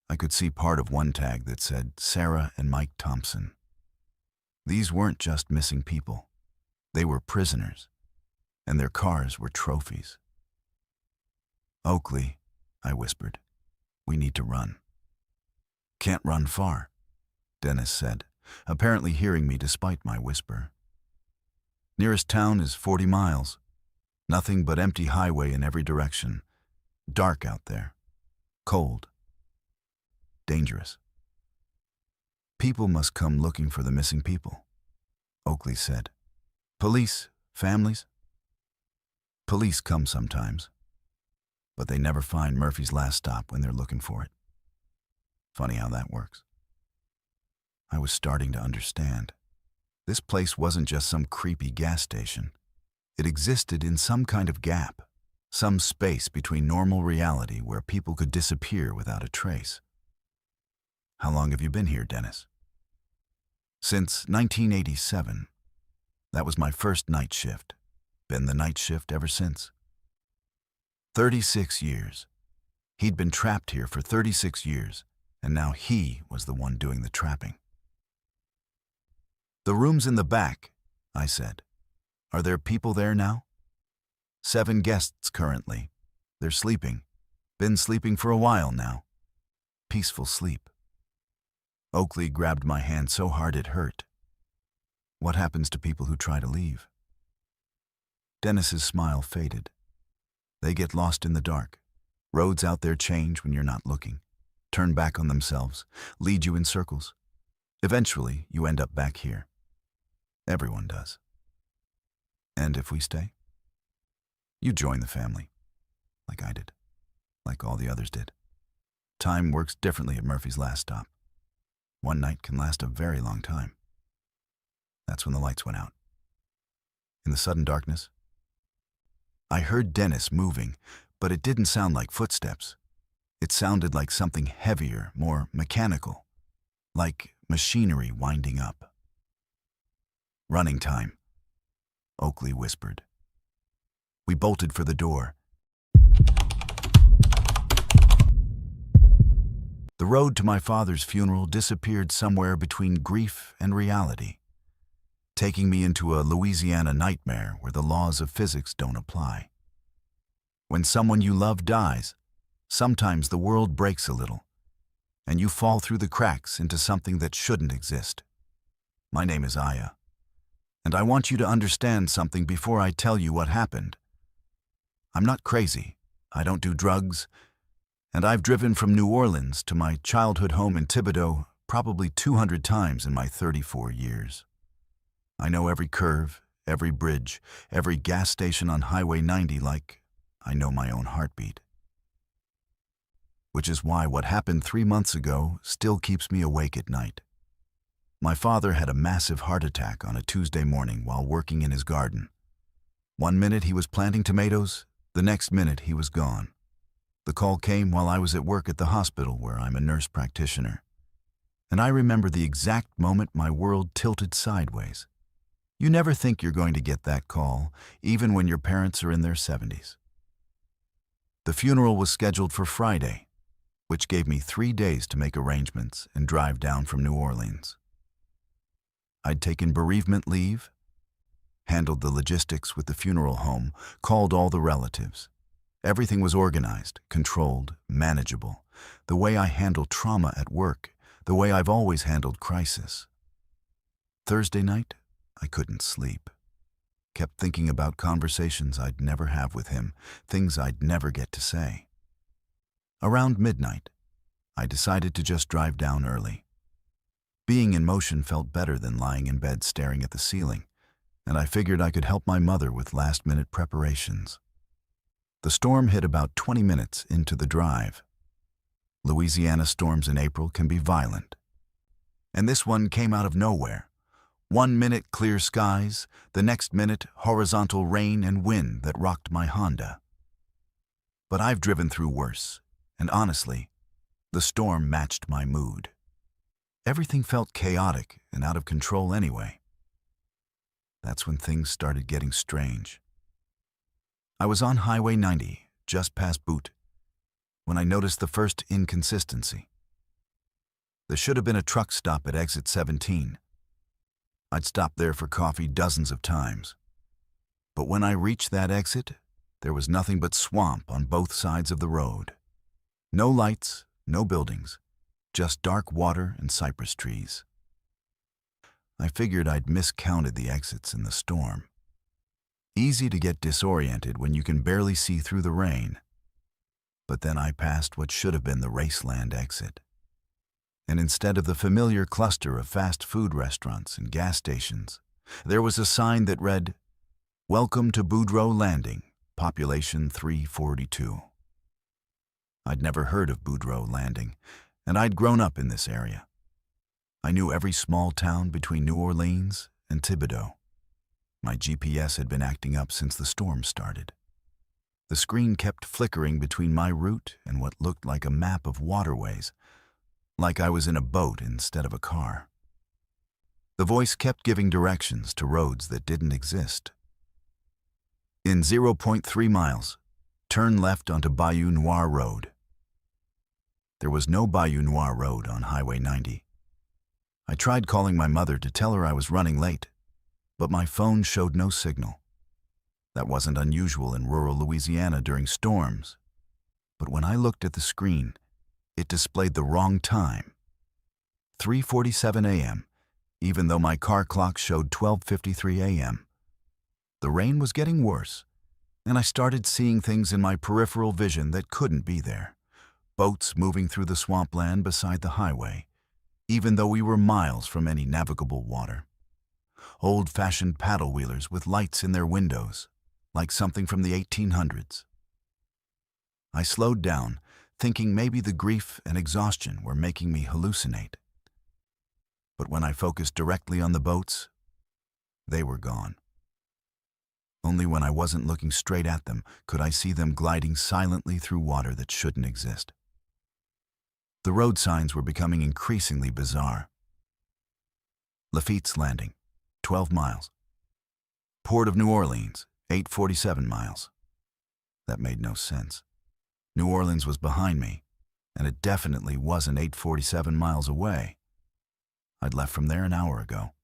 I could see part of one tag that said Sarah and Mike Thompson. These weren't just missing people. They were prisoners, and their cars were trophies. "Oakley," I whispered, "we need to run." "Can't run far," Dennis said, apparently hearing me despite my whisper. "Nearest town is 40 miles. Nothing but empty highway in every direction. Dark out there. Cold. Dangerous. People must come looking for the missing people," Oakley said. "Police, families. Police come sometimes, but they never find Murphy's last stop when they're looking for it. Funny how that works." I was starting to understand. This place wasn't just some creepy gas station. It existed in some kind of gap, some space between normal reality where people could disappear without a trace. "How long have you been here, Dennis?" "Since 1987. That was my first night shift. Been the night shift ever since." 36 years. He'd been trapped here for 36 years, and now he was the one doing the trapping. "The room's in the back," I said. "Are there people there now?" 7 guests currently. They're sleeping. Been sleeping for a while now. Peaceful sleep." Oakley grabbed my hand so hard it hurt. "What happens to people who try to leave?" Dennis's smile faded. "They get lost in the dark. Roads out there change when you're not looking. Turn back on themselves, lead you in circles. Eventually, you end up back here. Everyone does." "And if we stay?" "You join the family, like I did, like all the others did. Time works differently at Murphy's last stop. One night can last a very long time." That's when the lights went out. In the sudden darkness, I heard Dennis moving, but it didn't sound like footsteps. It sounded like something heavier, more mechanical, like machinery winding up. "Running time," Oakley whispered. We bolted for the door. The road to my father's funeral disappeared somewhere between grief and reality, taking me into a Louisiana nightmare where the laws of physics don't apply. When someone you love dies, sometimes the world breaks a little, and you fall through the cracks into something that shouldn't exist. My name is Aya, and I want you to understand something before I tell you what happened. I'm not crazy. I don't do drugs, and I've driven from New Orleans to my childhood home in Thibodaux probably 200 times in my 34 years. I know every curve, every bridge, every gas station on Highway 90 like I know my own heartbeat. Which is why what happened 3 months ago still keeps me awake at night. My father had a massive heart attack on a Tuesday morning while working in his garden. One minute he was planting tomatoes, the next minute he was gone. The call came while I was at work at the hospital where I'm a nurse practitioner. And I remember the exact moment my world tilted sideways. You never think you're going to get that call, even when your parents are in their 70s. The funeral was scheduled for Friday, which gave me 3 days to make arrangements and drive down from New Orleans. I'd taken bereavement leave, handled the logistics with the funeral home, called all the relatives. Everything was organized, controlled, manageable. The way I handle trauma at work, the way I've always handled crisis. Thursday night, I couldn't sleep. Kept thinking about conversations I'd never have with him, things I'd never get to say. Around midnight, I decided to just drive down early. Being in motion felt better than lying in bed staring at the ceiling, and I figured I could help my mother with last-minute preparations. The storm hit about 20 minutes into the drive. Louisiana storms in April can be violent. And this one came out of nowhere. 1 minute clear skies, the next minute horizontal rain and wind that rocked my Honda. But I've driven through worse, and honestly, the storm matched my mood. Everything felt chaotic and out of control anyway. That's when things started getting strange. I was on Highway 90, just past Butte, when I noticed the first inconsistency. There should have been a truck stop at exit 17. I'd stopped there for coffee dozens of times. But when I reached that exit, there was nothing but swamp on both sides of the road. No lights, no buildings, just dark water and cypress trees. I figured I'd miscounted the exits in the storm. Easy to get disoriented when you can barely see through the rain. But then I passed what should have been the Raceland exit. And instead of the familiar cluster of fast food restaurants and gas stations, there was a sign that read, "Welcome to Boudreaux Landing, population 342. I'd never heard of Boudreaux Landing, and I'd grown up in this area. I knew every small town between New Orleans and Thibodaux. My GPS had been acting up since the storm started. The screen kept flickering between my route and what looked like a map of waterways, like I was in a boat instead of a car. The voice kept giving directions to roads that didn't exist. In 0.3 miles, turn left onto Bayou Noir Road. There was no Bayou Noir Road on Highway 90. I tried calling my mother to tell her I was running late, but my phone showed no signal. That wasn't unusual in rural Louisiana during storms. But when I looked at the screen, it displayed the wrong time. 3:47 a.m., even though my car clock showed 12:53 a.m. The rain was getting worse, and I started seeing things in my peripheral vision that couldn't be there. Boats moving through the swampland beside the highway, even though we were miles from any navigable water. Old-fashioned paddle-wheelers with lights in their windows, like something from the 1800s. I slowed down, thinking maybe the grief and exhaustion were making me hallucinate. But when I focused directly on the boats, they were gone. Only when I wasn't looking straight at them could I see them gliding silently through water that shouldn't exist. The road signs were becoming increasingly bizarre. Lafitte's Landing, 12 miles. Port of New Orleans, 8:47 miles. That made no sense. New Orleans was behind me, and it definitely wasn't 8:47 miles away. I'd left from there an hour ago.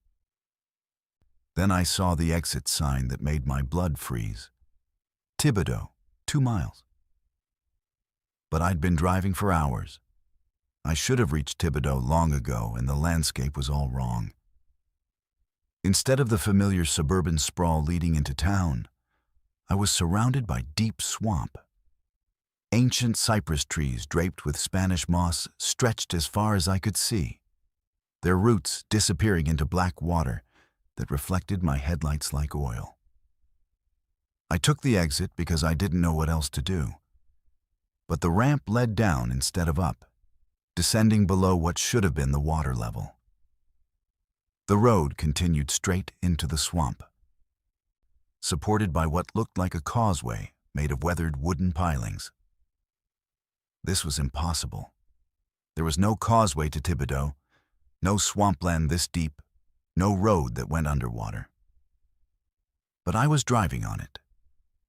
Then I saw the exit sign that made my blood freeze. Thibodaux, 2 miles. But I'd been driving for hours. I should have reached Thibodaux long ago, and the landscape was all wrong. Instead of the familiar suburban sprawl leading into town, I was surrounded by deep swamp. Ancient cypress trees draped with Spanish moss stretched as far as I could see, their roots disappearing into black water that reflected my headlights like oil. I took the exit because I didn't know what else to do. But the ramp led down instead of up, descending below what should have been the water level. The road continued straight into the swamp, supported by what looked like a causeway made of weathered wooden pilings. This was impossible. There was no causeway to Thibodaux, no swampland this deep, no road that went underwater. But I was driving on it,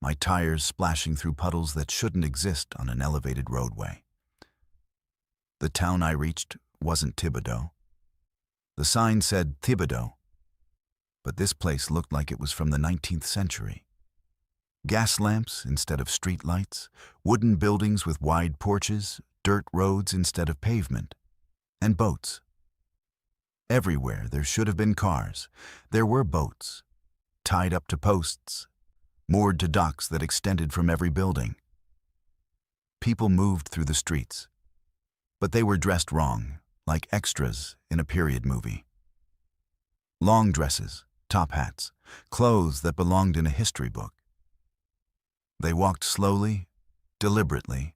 my tires splashing through puddles that shouldn't exist on an elevated roadway. The town I reached wasn't Thibodaux. The sign said Thibodaux, but this place looked like it was from the 19th century. Gas lamps instead of street lights, wooden buildings with wide porches, dirt roads instead of pavement, and boats. Everywhere there should have been cars, there were boats, tied up to posts, moored to docks that extended from every building. People moved through the streets, but they were dressed wrong, like extras in a period movie. Long dresses, top hats, clothes that belonged in a history book. They walked slowly, deliberately,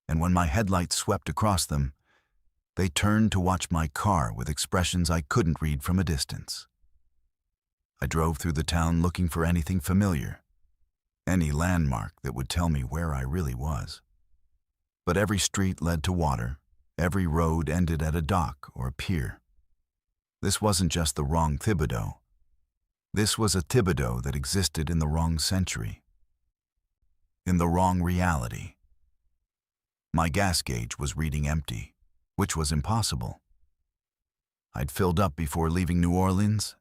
and when my headlights swept across them, they turned to watch my car with expressions I couldn't read from a distance. I drove through the town looking for anything familiar, any landmark that would tell me where I really was. But every street led to water, every road ended at a dock or a pier. This wasn't just the wrong Thibodeau. This was a Thibodeau that existed in the wrong century, in the wrong reality. My gas gauge was reading empty, which was impossible. I'd filled up before leaving New Orleans,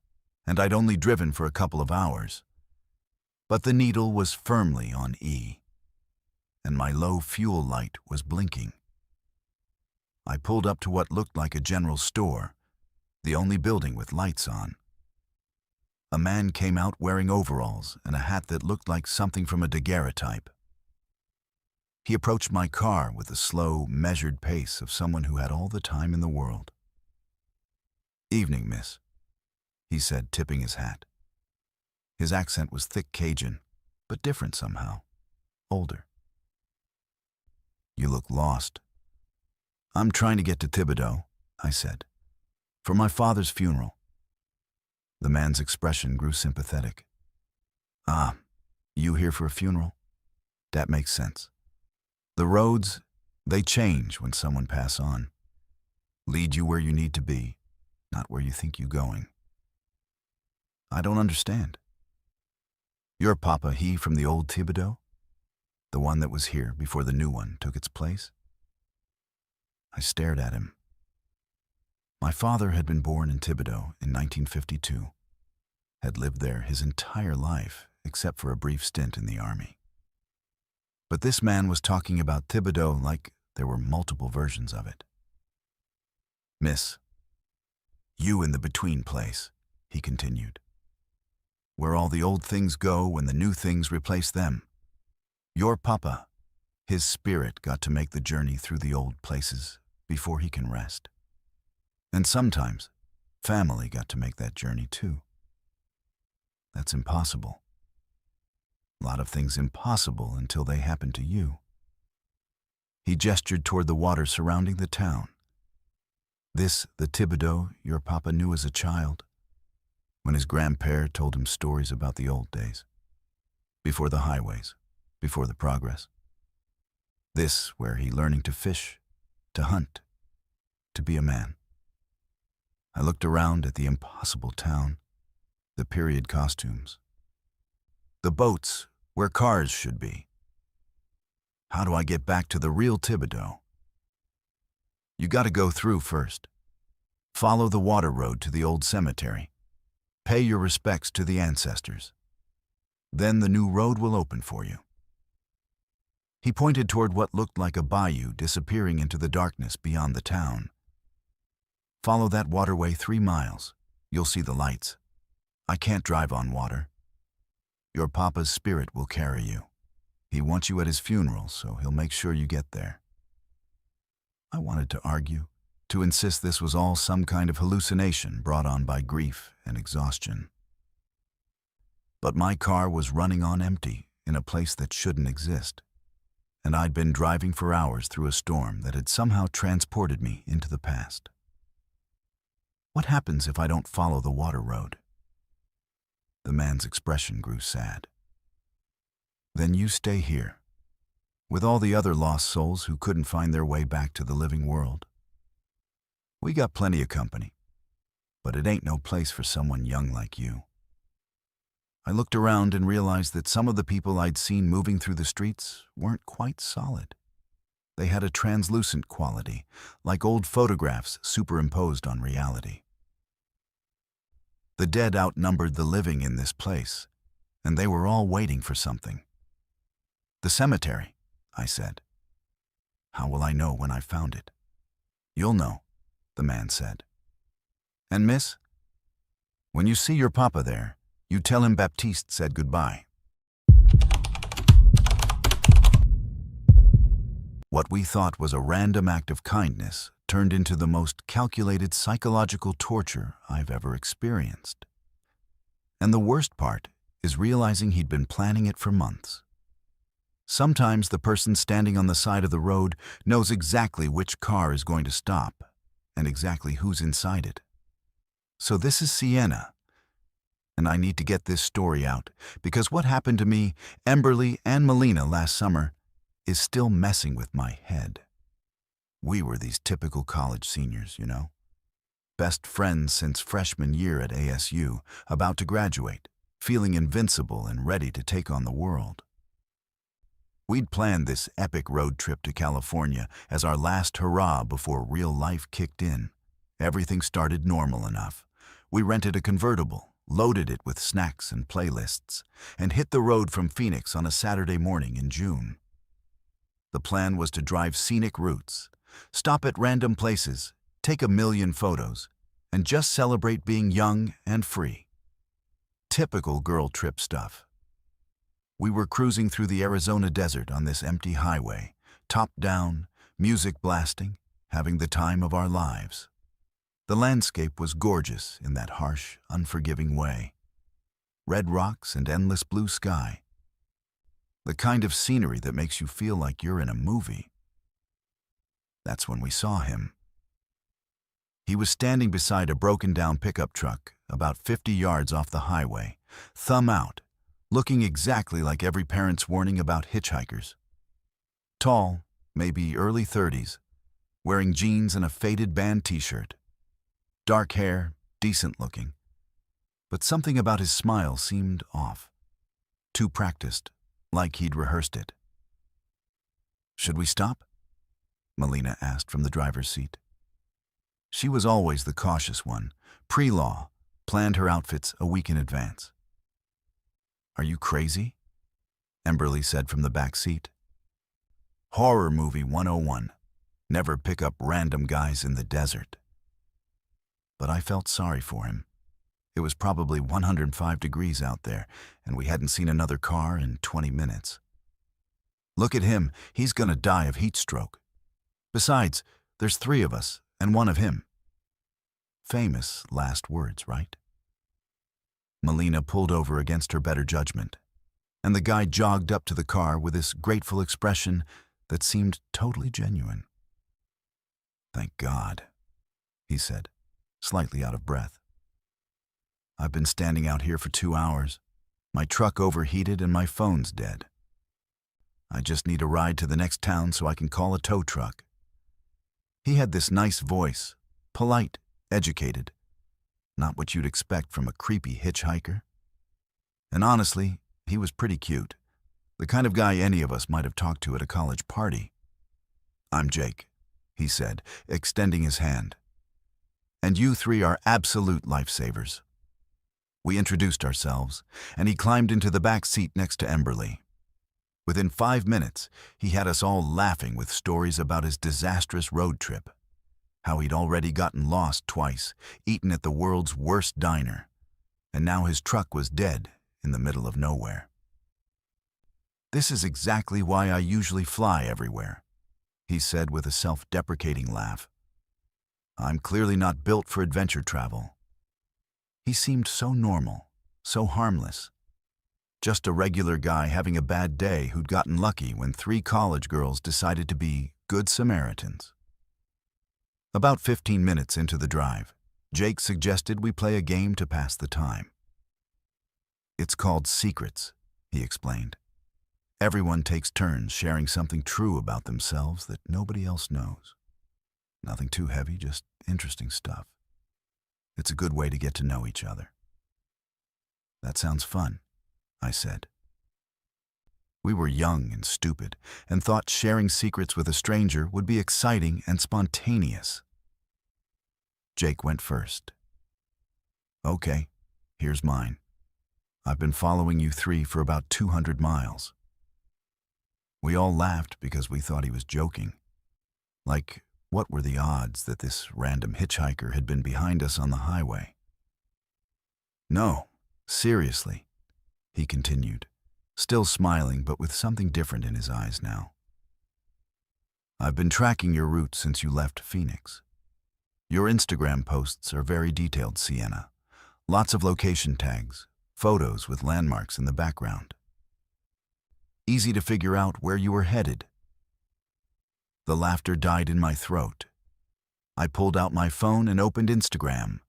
and I'd only driven for a couple of hours. But the needle was firmly on E, and my low fuel light was blinking. I pulled up to what looked like a general store, the only building with lights on. A man came out wearing overalls and a hat that looked like something from a daguerreotype. He approached my car with the slow, measured pace of someone who had all the time in the world. "Evening, miss," he said, tipping his hat. His accent was thick Cajun, but different somehow, older. "You look lost." "I'm trying to get to Thibodeau," I said, "for my father's funeral." The man's expression grew sympathetic. "Ah, you here for a funeral? That makes sense. The roads, they change when someone pass on. Lead you where you need to be, not where you think you're going." "I don't understand." "Your papa, he from the old Thibodeau? The one that was here before the new one took its place?" I stared at him. My father had been born in Thibodeau in 1952, had lived there his entire life except for a brief stint in the army. But this man was talking about Thibodeau like there were multiple versions of it. "Miss, you in the between place," he continued, "where all the old things go when the new things replace them. Your papa, his spirit got to make the journey through the old places before he can rest. And sometimes, family got to make that journey too. That's impossible. A lot of things impossible until they happen to you." He gestured toward the water surrounding the town. "This, the Thibodeau your papa knew as a child, when his grandpère told him stories about the old days, before the highways, before the progress. This, where he learning to fish, to hunt, to be a man." I looked around at the impossible town, the period costumes, the boats where cars should be. How do I get back to the real Thibodeau? "You got to go through first. Follow the water road to the old cemetery. Pay your respects to the ancestors. Then the new road will open for you." He pointed toward what looked like a bayou disappearing into the darkness beyond the town. "Follow that waterway 3 miles. You'll see the lights. I can't drive on water. Your papa's spirit will carry you. He wants you at his funeral, so he'll make sure you get there." I wanted to argue, to insist this was all some kind of hallucination brought on by grief and exhaustion. But my car was running on empty in a place that shouldn't exist, and I'd been driving for hours through a storm that had somehow transported me into the past. What happens if I don't follow the water road? The man's expression grew sad. "Then you stay here, with all the other lost souls who couldn't find their way back to the living world. We got plenty of company, but it ain't no place for someone young like you." I looked around and realized that some of the people I'd seen moving through the streets weren't quite solid. They had a translucent quality, like old photographs superimposed on reality. The dead outnumbered the living in this place, and they were all waiting for something. "The cemetery," I said. "How will I know when I've found it?" "You'll know," the man said. "And miss, when you see your papa there, you tell him Baptiste said goodbye." What we thought was a random act of kindness turned into the most calculated psychological torture I've ever experienced. And the worst part is realizing he'd been planning it for months. Sometimes the person standing on the side of the road knows exactly which car is going to stop and exactly who's inside it. So this is Sienna, and I need to get this story out because what happened to me, Emberly, and Melina last summer is still messing with my head. We were these typical college seniors, you know. Best friends since freshman year at ASU, about to graduate, feeling invincible and ready to take on the world. We'd planned this epic road trip to California as our last hurrah before real life kicked in. Everything started normal enough. We rented a convertible, loaded it with snacks and playlists, and hit the road from Phoenix on a Saturday morning in June. The plan was to drive scenic routes, stop at random places, take a million photos, and just celebrate being young and free. Typical girl trip stuff. We were cruising through the Arizona desert on this empty highway, top down, music blasting, having the time of our lives. The landscape was gorgeous in that harsh, unforgiving way. Red rocks and endless blue sky. The kind of scenery that makes you feel like you're in a movie. That's when we saw him. He was standing beside a broken-down pickup truck about 50 yards off the highway, thumb out, looking exactly like every parent's warning about hitchhikers. Tall, maybe early 30s, wearing jeans and a faded band t-shirt. Dark hair, decent looking. But something about his smile seemed off. Too practiced, like he'd rehearsed it. "Should we stop?" Melina asked from the driver's seat. She was always the cautious one, pre-law, planned her outfits a week in advance. "Are you crazy?" Emberly said from the back seat. "Horror movie 101. Never pick up random guys in the desert." But I felt sorry for him. It was probably 105 degrees out there, and we hadn't seen another car in 20 minutes. "Look at him, he's gonna die of heat stroke. Besides, there's 3 of us, and 1 of him." Famous last words, right? Melina pulled over against her better judgment, and the guy jogged up to the car with this grateful expression that seemed totally genuine. "Thank God," he said, slightly out of breath. "I've been standing out here for 2 hours. My truck overheated and my phone's dead. I just need a ride to the next town so I can call a tow truck." He had this nice voice, polite, educated, not what you'd expect from a creepy hitchhiker. And honestly, he was pretty cute, the kind of guy any of us might have talked to at a college party. "I'm Jake," he said, extending his hand. "And you 3 are absolute lifesavers." We introduced ourselves, and he climbed into the back seat next to Emberly. Within 5 minutes, he had us all laughing with stories about his disastrous road trip, how he'd already gotten lost twice, eaten at the world's worst diner, and now his truck was dead in the middle of nowhere. "This is exactly why I usually fly everywhere," he said with a self-deprecating laugh. "I'm clearly not built for adventure travel." He seemed so normal, so harmless. Just a regular guy having a bad day who'd gotten lucky when 3 college girls decided to be good Samaritans. About 15 minutes into the drive, Jake suggested we play a game to pass the time. "It's called Secrets," he explained. "Everyone takes turns sharing something true about themselves that nobody else knows. Nothing too heavy, just interesting stuff. It's a good way to get to know each other." "That sounds fun," I said. We were young and stupid, and thought sharing secrets with a stranger would be exciting and spontaneous. Jake went first. "Okay, here's mine. I've been following you three for about 200 miles. We all laughed because we thought he was joking. Like, what were the odds that this random hitchhiker had been behind us on the highway? No, seriously, he continued, still smiling but with something different in his eyes now. I've been tracking your route since you left Phoenix. Your Instagram posts are very detailed, Sienna. Lots of location tags, photos with landmarks in the background. Easy to figure out where you were headed. The laughter died in my throat. I pulled out my phone and opened Instagram,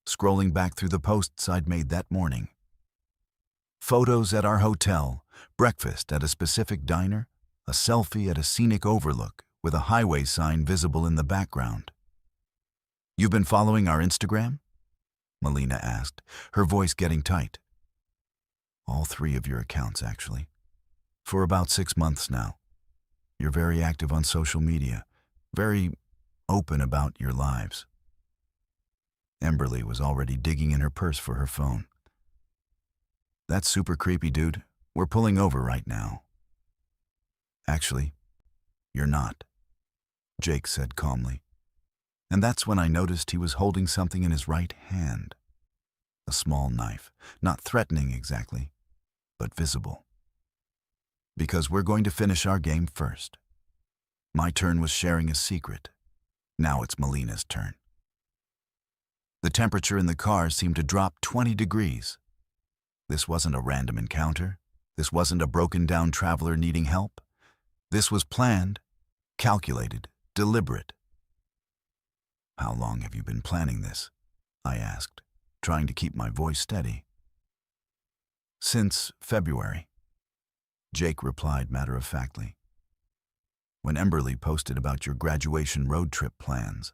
scrolling back through the posts I'd made that morning. Photos at our hotel, breakfast at a specific diner, a selfie at a scenic overlook with a highway sign visible in the background. You've been following our Instagram? Melina asked, her voice getting tight. All three of your accounts, actually. For about 6 months now. You're very active on social media, very open about your lives. Emberly was already digging in her purse for her phone. That's super creepy, dude. We're pulling over right now. Actually, you're not, Jake said calmly. And that's when I noticed he was holding something in his right hand. A small knife, not threatening exactly, but visible. Because we're going to finish our game first. My turn was sharing a secret. Now it's Melina's turn. The temperature in the car seemed to drop 20 degrees. This wasn't a random encounter. This wasn't a broken-down traveler needing help. This was planned, calculated, deliberate. How long have you been planning this? I asked, trying to keep my voice steady. Since February, Jake replied matter-of-factly. When Emberly posted about your graduation road trip plans.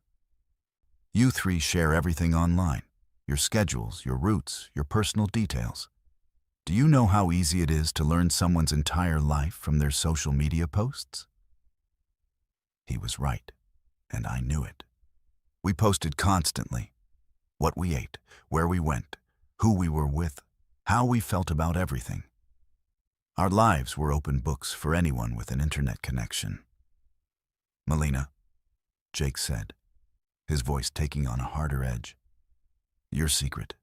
You three share everything online, your schedules, your routes, your personal details. Do you know how easy it is to learn someone's entire life from their social media posts? He was right, and I knew it. We posted constantly. What we ate, where we went, who we were with, how we felt about everything. Our lives were open books for anyone with an internet connection. Melina, Jake said, his voice taking on a harder edge. Your secret.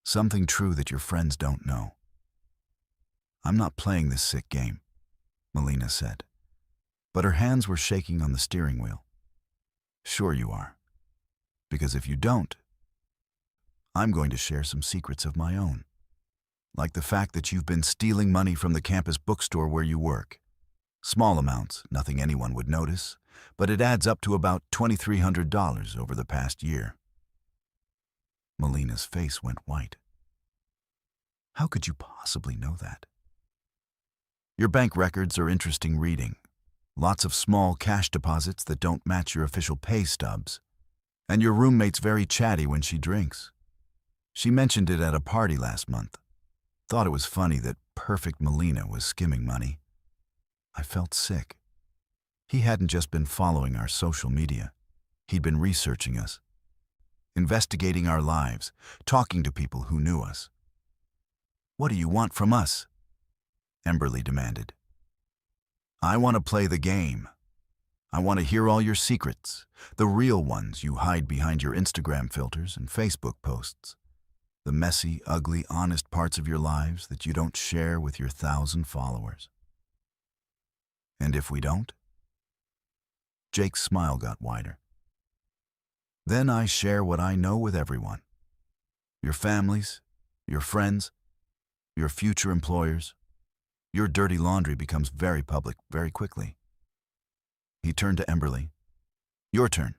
Something true that your friends don't know. I'm not playing this sick game, Melina said, but her hands were shaking on the steering wheel. Sure you are. Because if you don't, I'm going to share some secrets of my own. Like the fact that you've been stealing money from the campus bookstore where you work. Small amounts, nothing anyone would notice, but it adds up to about $2,300 over the past year. Melina's face went white. How could you possibly know that? Your bank records are interesting reading. Lots of small cash deposits that don't match your official pay stubs. And your roommate's very chatty when she drinks. She mentioned it at a party last month. Thought it was funny that perfect Melina was skimming money. I felt sick. He hadn't just been following our social media. He'd been researching us, investigating our lives, talking to people who knew us. What do you want from us? Emberly demanded. I want to play the game. I want to hear all your secrets, the real ones you hide behind your Instagram filters and Facebook posts. The messy, ugly, honest parts of your lives that you don't share with your 1,000 followers. And if we don't? Jake's smile got wider. Then I share what I know with everyone. Your families, your friends, your future employers. Your dirty laundry becomes very public very quickly. He turned to Emberly. Your turn.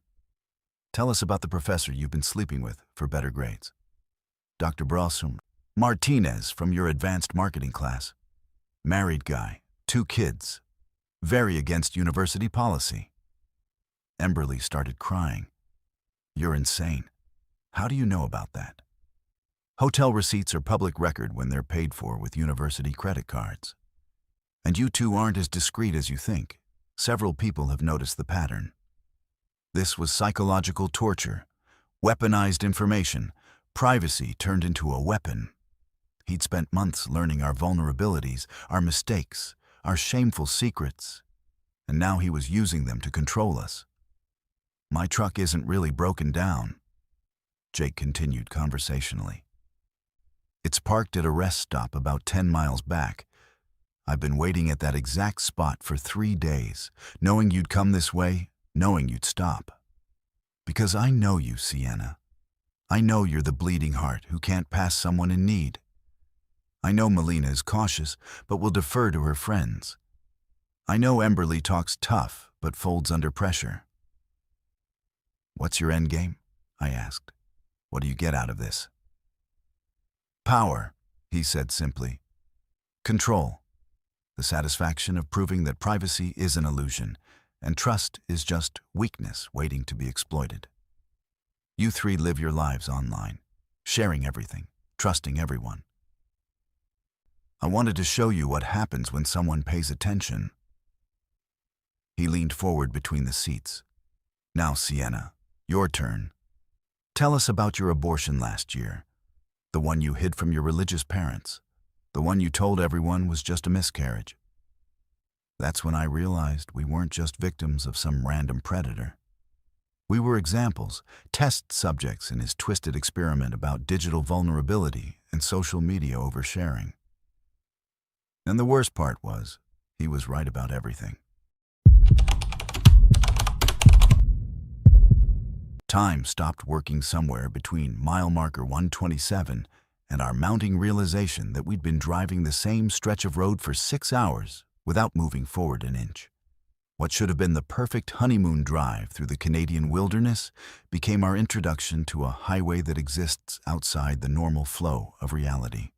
Tell us about the professor you've been sleeping with for better grades. Dr. Brosum Martinez from your advanced marketing class. Married guy, 2 kids. Very against university policy. Emberly started crying. You're insane. How do you know about that? Hotel receipts are public record when they're paid for with university credit cards. And you two aren't as discreet as you think. Several people have noticed the pattern. This was psychological torture, weaponized information, privacy turned into a weapon. He'd spent months learning our vulnerabilities, our mistakes, our shameful secrets, and now he was using them to control us. My truck isn't really broken down, Jake continued conversationally. It's parked at a rest stop about 10 miles back. I've been waiting at that exact spot for 3 days, knowing you'd come this way, knowing you'd stop. Because I know you, Sienna. I know you're the bleeding heart who can't pass someone in need. I know Melina is cautious, but will defer to her friends. I know Emberly talks tough, but folds under pressure. What's your endgame? I asked. What do you get out of this? Power, he said simply. Control. The satisfaction of proving that privacy is an illusion, and trust is just weakness waiting to be exploited. You three live your lives online, sharing everything, trusting everyone. I wanted to show you what happens when someone pays attention. He leaned forward between the seats. Now, Sienna, your turn. Tell us about your abortion last year, the one you hid from your religious parents, the one you told everyone was just a miscarriage. That's when I realized we weren't just victims of some random predator. We were examples, test subjects in his twisted experiment about digital vulnerability and social media oversharing. And the worst part was, he was right about everything. Time stopped working somewhere between mile marker 127 and our mounting realization that we'd been driving the same stretch of road for 6 hours without moving forward an inch. What should have been the perfect honeymoon drive through the Canadian wilderness became our introduction to a highway that exists outside the normal flow of reality.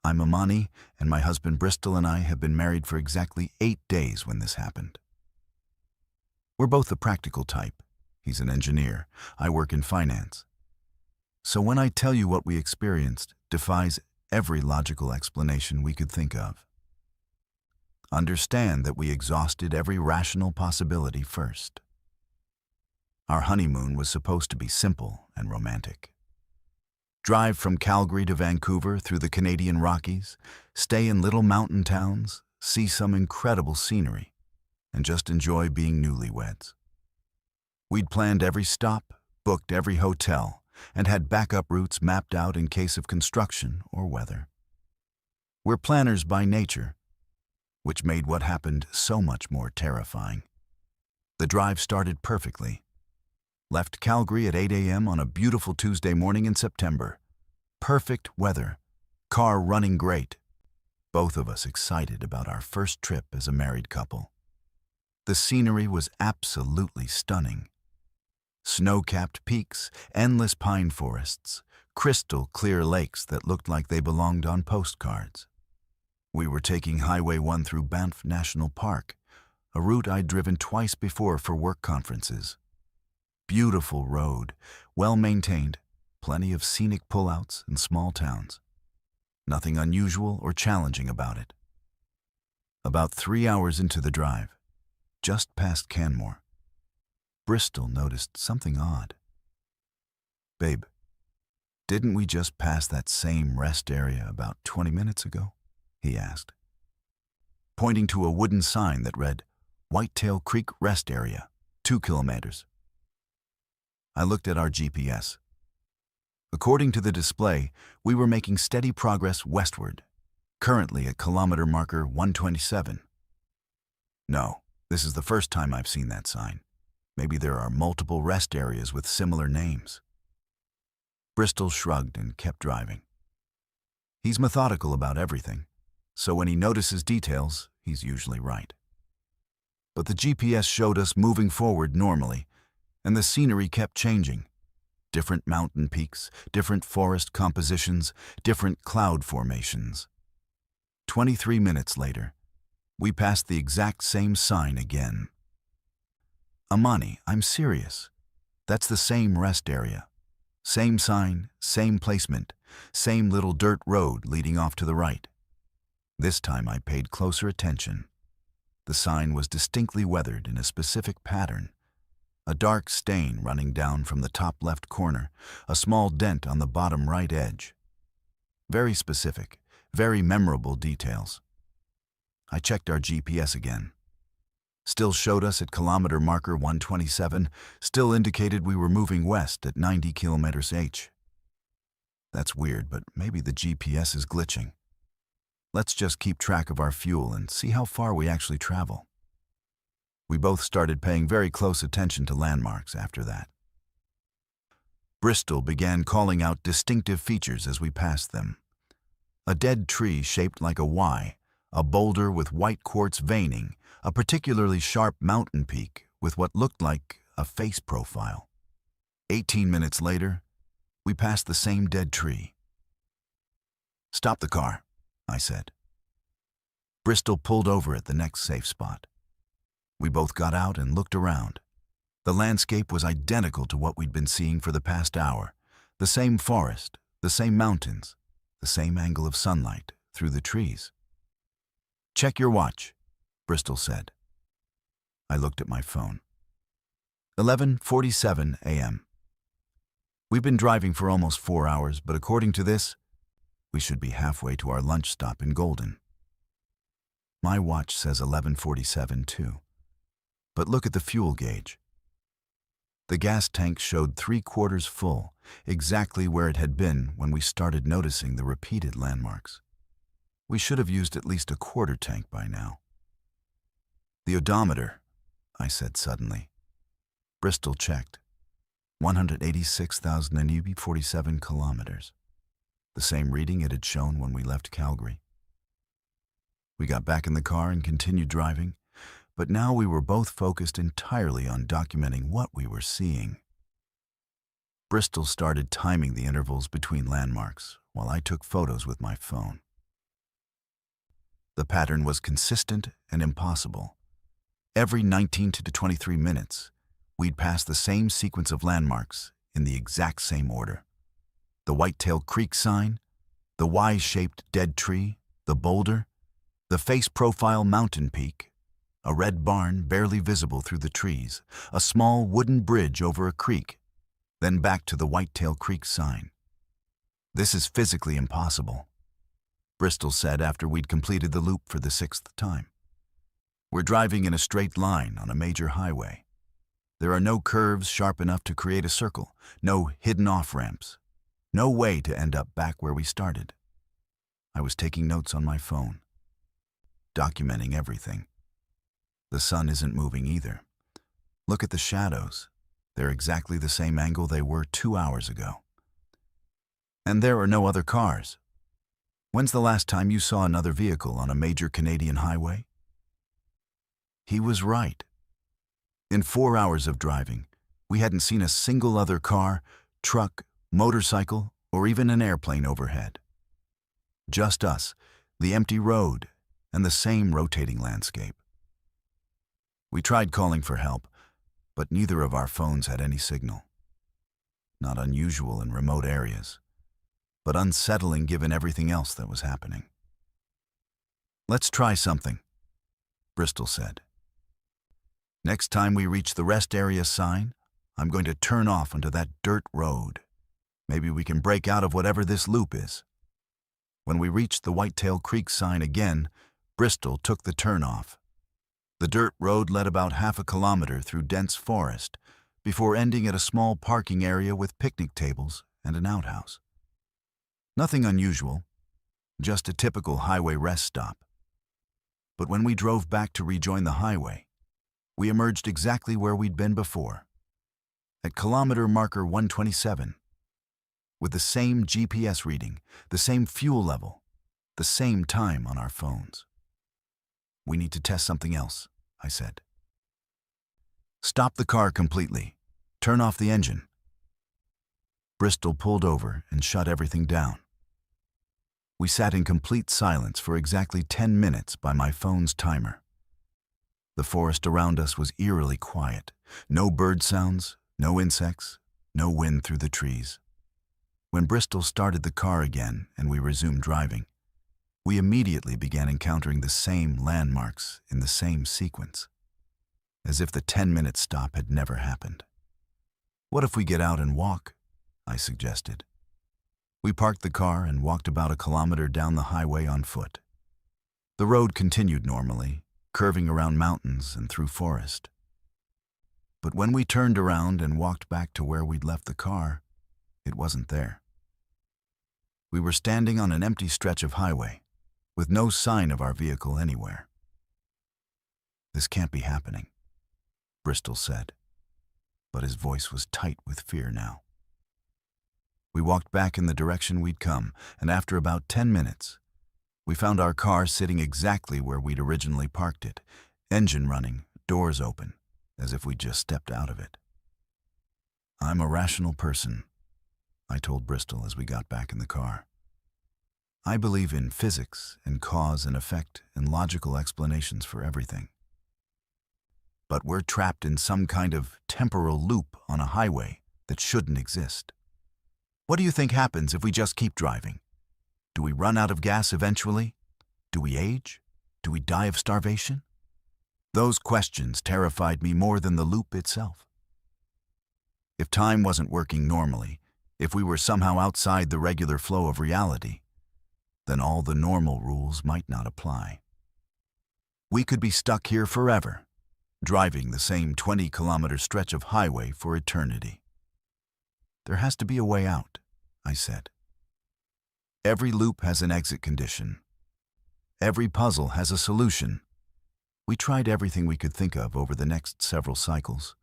I'm Amani, and my husband Bristol and I have been married for exactly 8 days when this happened. We're both the practical type. He's an engineer. I work in finance. So when I tell you what we experienced defies every logical explanation we could think of. Understand that we exhausted every rational possibility first. Our honeymoon was supposed to be simple and romantic. Drive from Calgary to Vancouver through the Canadian Rockies, stay in little mountain towns, see some incredible scenery, and just enjoy being newlyweds. We'd planned every stop, booked every hotel, and had backup routes mapped out in case of construction or weather. We're planners by nature, which made what happened so much more terrifying. The drive started perfectly. Left Calgary at 8 a.m. on a beautiful Tuesday morning in September. Perfect weather, car running great. Both of us excited about our first trip as a married couple. The scenery was absolutely stunning. Snow-capped peaks, endless pine forests, crystal clear lakes that looked like they belonged on postcards. We were taking Highway 1 through Banff National Park, a route I'd driven twice before for work conferences. Beautiful road, well-maintained, plenty of scenic pullouts and small towns. Nothing unusual or challenging about it. About 3 hours into the drive, just past Canmore, Bristol noticed something odd. Babe, didn't we just pass that same rest area about 20 minutes ago? He asked, pointing to a wooden sign that read, Whitetail Creek Rest Area, 2 kilometers. I looked at our GPS. According to the display, we were making steady progress westward, currently at kilometer marker 127. No, this is the first time I've seen that sign. Maybe there are multiple rest areas with similar names. Bristol shrugged and kept driving. He's methodical about everything, so when he notices details, he's usually right. But the GPS showed us moving forward normally, and the scenery kept changing. Different mountain peaks, different forest compositions, different cloud formations. 23 minutes later, we passed the exact same sign again. Amani, I'm serious. That's the same rest area. Same sign, same placement, same little dirt road leading off to the right. This time I paid closer attention. The sign was distinctly weathered in a specific pattern. A dark stain running down from the top left corner, a small dent on the bottom right edge. Very specific, very memorable details. I checked our GPS again. Still showed us at kilometer marker 127, still indicated we were moving west at 90 kilometers h. That's weird, but maybe the GPS is glitching. Let's just keep track of our fuel and see how far we actually travel. We both started paying very close attention to landmarks after that. Bristol began calling out distinctive features as we passed them. A dead tree shaped like a Y, a boulder with white quartz veining, a particularly sharp mountain peak with what looked like a face profile. 18 minutes later, we passed the same dead tree. "Stop the car," I said. Bristol pulled over at the next safe spot. We both got out and looked around. The landscape was identical to what we'd been seeing for the past hour. The same forest, the same mountains, the same angle of sunlight through the trees. "Check your watch," Bristol said. I looked at my phone. 11:47 a.m. We've been driving for almost 4 hours, but according to this, we should be halfway to our lunch stop in Golden. My watch says 11:47 too. But look at the fuel gauge. The gas tank showed 3/4 full, exactly where it had been when we started noticing the repeated landmarks. We should have used at least a quarter tank by now. "The odometer," I said suddenly. Bristol checked. 186,047 kilometers. The same reading it had shown when we left Calgary. We got back in the car and continued driving, but now we were both focused entirely on documenting what we were seeing. Bristol started timing the intervals between landmarks, while I took photos with my phone. The pattern was consistent and impossible. Every 19 to 23 minutes, we'd pass the same sequence of landmarks in the exact same order. The Whitetail Creek sign, the Y-shaped dead tree, the boulder, the face profile mountain peak, a red barn barely visible through the trees, a small wooden bridge over a creek, then back to the Whitetail Creek sign. "This is physically impossible," Bristol said after we'd completed the loop for the 6th time. "We're driving in a straight line on a major highway. There are no curves sharp enough to create a circle, no hidden off-ramps, no way to end up back where we started." I was taking notes on my phone, documenting everything. The sun isn't moving either. Look at the shadows. They're exactly the same angle they were 2 hours ago. And there are no other cars. When's the last time you saw another vehicle on a major Canadian highway? He was right. In 4 hours of driving, we hadn't seen a single other car, truck, motorcycle, or even an airplane overhead. Just us, the empty road, and the same rotating landscape. We tried calling for help, but neither of our phones had any signal. Not unusual in remote areas, but unsettling given everything else that was happening. "Let's try something," Bristol said. "Next time we reach the rest area sign, I'm going to turn off onto that dirt road. Maybe we can break out of whatever this loop is." When we reached the Whitetail Creek sign again, Bristol took the turn off. The dirt road led about half a kilometer through dense forest before ending at a small parking area with picnic tables and an outhouse. Nothing unusual, just a typical highway rest stop. But when we drove back to rejoin the highway, we emerged exactly where we'd been before, at kilometer marker 127, with the same GPS reading, the same fuel level, the same time on our phones. "We need to test something else," I said. "Stop the car completely. Turn off the engine." Bristol pulled over and shut everything down. We sat in complete silence for exactly 10 minutes by my phone's timer. The forest around us was eerily quiet. No bird sounds, no insects, no wind through the trees. When Bristol started the car again and we resumed driving, we immediately began encountering the same landmarks in the same sequence, as if the 10-minute stop had never happened. "What if we get out and walk?" I suggested. We parked the car and walked about a kilometer down the highway on foot. The road continued normally, curving around mountains and through forest. But when we turned around and walked back to where we'd left the car, it wasn't there. We were standing on an empty stretch of highway, with no sign of our vehicle anywhere. "This can't be happening," Bristol said, but his voice was tight with fear now. We walked back in the direction we'd come, and after about 10 minutes, we found our car sitting exactly where we'd originally parked it, engine running, doors open, as if we'd just stepped out of it. "I'm a rational person," I told Bristol as we got back in the car. "I believe in physics and cause and effect and logical explanations for everything. But we're trapped in some kind of temporal loop on a highway that shouldn't exist. What do you think happens if we just keep driving? Do we run out of gas eventually? Do we age? Do we die of starvation?" Those questions terrified me more than the loop itself. If time wasn't working normally, if we were somehow outside the regular flow of reality, then all the normal rules might not apply. We could be stuck here forever, driving the same 20-kilometer stretch of highway for eternity. "There has to be a way out," I said. "Every loop has an exit condition. Every puzzle has a solution." We tried everything we could think of over the next several cycles.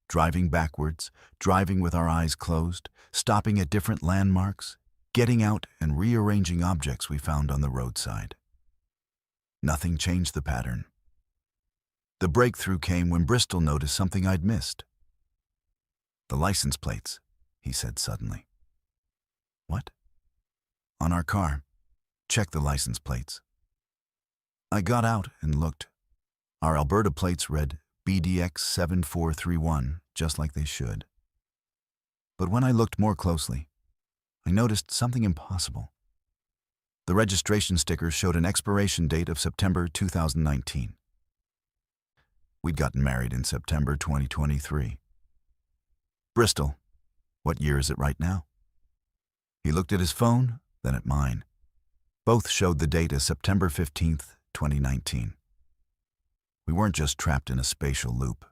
Driving backwards, driving with our eyes closed, stopping at different landmarks, getting out and rearranging objects we found on the roadside. Nothing changed the pattern. The breakthrough came when Bristol noticed something I'd missed. "The license plates," he said suddenly. "What?" "On our car. Check the license plates." I got out and looked. Our Alberta plates read BDX 7431, just like they should. But when I looked more closely, I noticed something impossible. The registration sticker showed an expiration date of September 2019. We'd gotten married in September 2023. "Bristol, what year is it right now?" He looked at his phone, then at mine. Both showed the date as September 15th, 2019. We weren't just trapped in a spatial loop.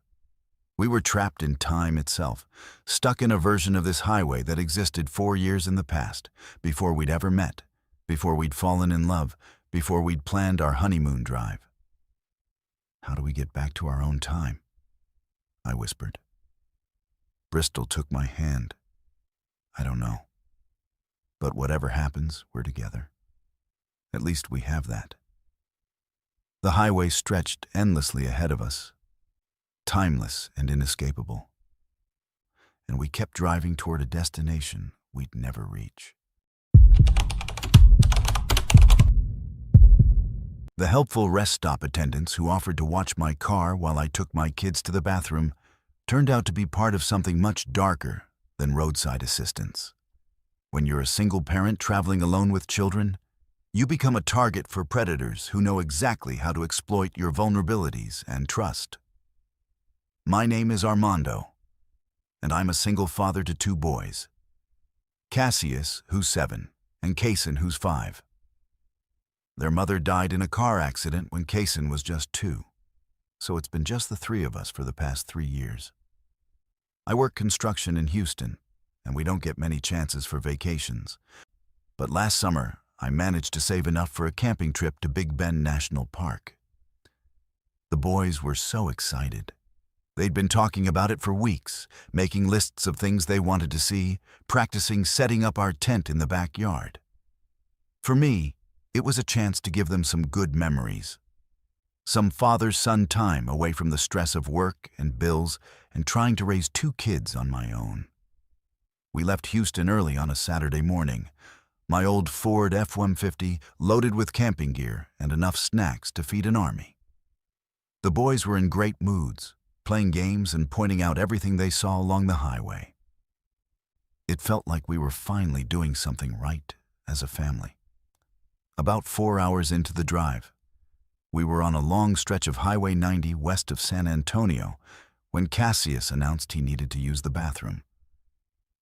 We were trapped in time itself, stuck in a version of this highway that existed 4 years in the past, before we'd ever met, before we'd fallen in love, before we'd planned our honeymoon drive. "How do we get back to our own time?" I whispered. Bristol took my hand. "I don't know. But whatever happens, we're together. At least we have that." The highway stretched endlessly ahead of us, timeless and inescapable. And we kept driving toward a destination we'd never reach. The helpful rest stop attendants who offered to watch my car while I took my kids to the bathroom turned out to be part of something much darker than roadside assistance. When you're a single parent traveling alone with children, you become a target for predators who know exactly how to exploit your vulnerabilities and trust. My name is Armando, and I'm a single father to 2 boys. Cassius, who's 7, and Kaysen, who's 5. Their mother died in a car accident when Kaysen was just 2, so it's been just the 3 of us for the past 3 years. I work construction in Houston, and we don't get many chances for vacations. But last summer, I managed to save enough for a camping trip to Big Bend National Park. The boys were so excited. They'd been talking about it for weeks, making lists of things they wanted to see, practicing setting up our tent in the backyard. For me, it was a chance to give them some good memories. Some father-son time away from the stress of work and bills and trying to raise 2 kids on my own. We left Houston early on a Saturday morning, my old Ford F-150 loaded with camping gear and enough snacks to feed an army. The boys were in great moods, playing games and pointing out everything they saw along the highway. It felt like we were finally doing something right as a family. About 4 hours into the drive, we were on a long stretch of Highway 90 west of San Antonio when Cassius announced he needed to use the bathroom.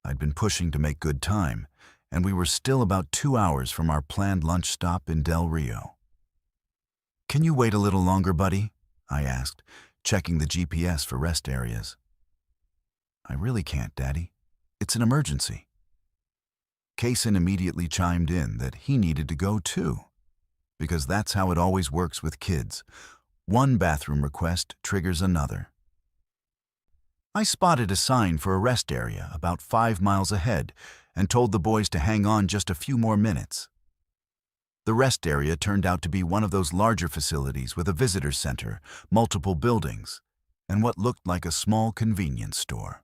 I'd been pushing to make good time, and we were still about 2 hours from our planned lunch stop in Del Rio. "Can you wait a little longer, buddy?" I asked, checking the GPS for rest areas. "I really can't, Daddy. It's an emergency." Kaysen immediately chimed in that he needed to go too, because that's how it always works with kids. One bathroom request triggers another. I spotted a sign for a rest area about 5 miles ahead and told the boys to hang on just a few more minutes. The rest area turned out to be one of those larger facilities with a visitor center, multiple buildings, and what looked like a small convenience store.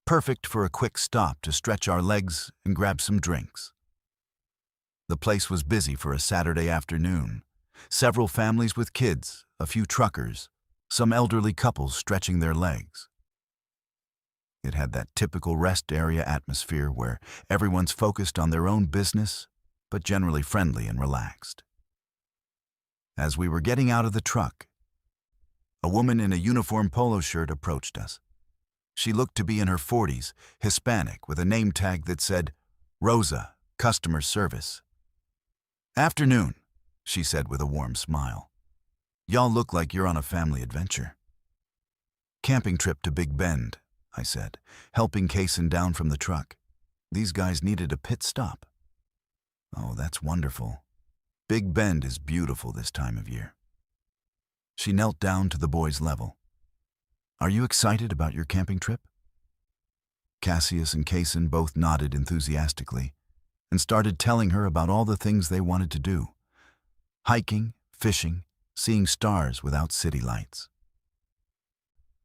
Perfect for a quick stop to stretch our legs and grab some drinks. The place was busy for a Saturday afternoon. Several families with kids, a few truckers, some elderly couples stretching their legs. It had that typical rest area atmosphere where everyone's focused on their own business, but generally friendly and relaxed. As we were getting out of the truck, a woman in a uniform polo shirt approached us. She looked to be in her 40s, Hispanic, with a name tag that said, "Rosa, Customer Service." "Afternoon," she said with a warm smile. "Y'all look like you're on a family adventure." "Camping trip to Big Bend," I said, helping Kaysen down from the truck. "These guys needed a pit stop." "Oh, that's wonderful. Big Bend is beautiful this time of year." She knelt down to the boys' level. "Are you excited about your camping trip?" Cassius and Kaysen both nodded enthusiastically and started telling her about all the things they wanted to do. Hiking, fishing, seeing stars without city lights.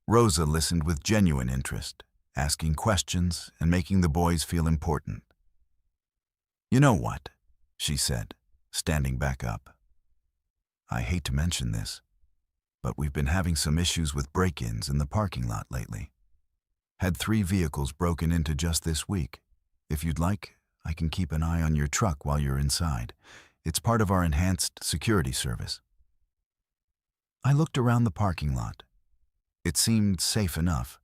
Rosa listened with genuine interest, asking questions and making the boys feel important. "You know what?" she said, standing back up. "I hate to mention this, but we've been having some issues with break-ins in the parking lot lately. Had 3 vehicles broken into just this week. If you'd like, I can keep an eye on your truck while you're inside. It's part of our enhanced security service." I looked around the parking lot. It seemed safe enough,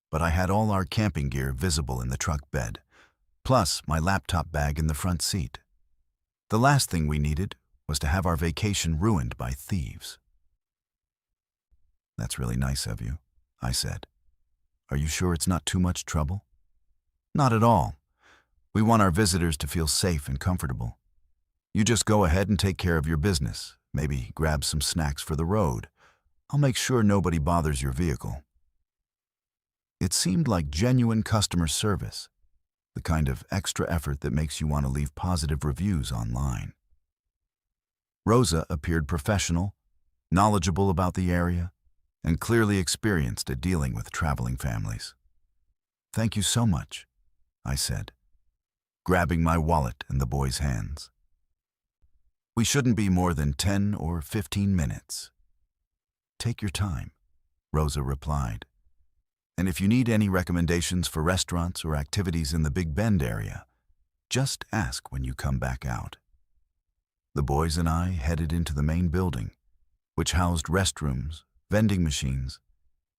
but I had all our camping gear visible in the truck bed, plus my laptop bag in the front seat. The last thing we needed was to have our vacation ruined by thieves. "That's really nice of you," I said. "Are you sure it's not too much trouble?" "Not at all. We want our visitors to feel safe and comfortable. You just go ahead and take care of your business, maybe grab some snacks for the road. I'll make sure nobody bothers your vehicle." It seemed like genuine customer service, the kind of extra effort that makes you want to leave positive reviews online. Rosa appeared professional, knowledgeable about the area, and clearly experienced at dealing with traveling families. "Thank you so much," I said, grabbing my wallet in the boys' hands. "We shouldn't be more than 10 or 15 minutes. "Take your time," Rosa replied. "And if you need any recommendations for restaurants or activities in the Big Bend area, just ask when you come back out." The boys and I headed into the main building, which housed restrooms, vending machines,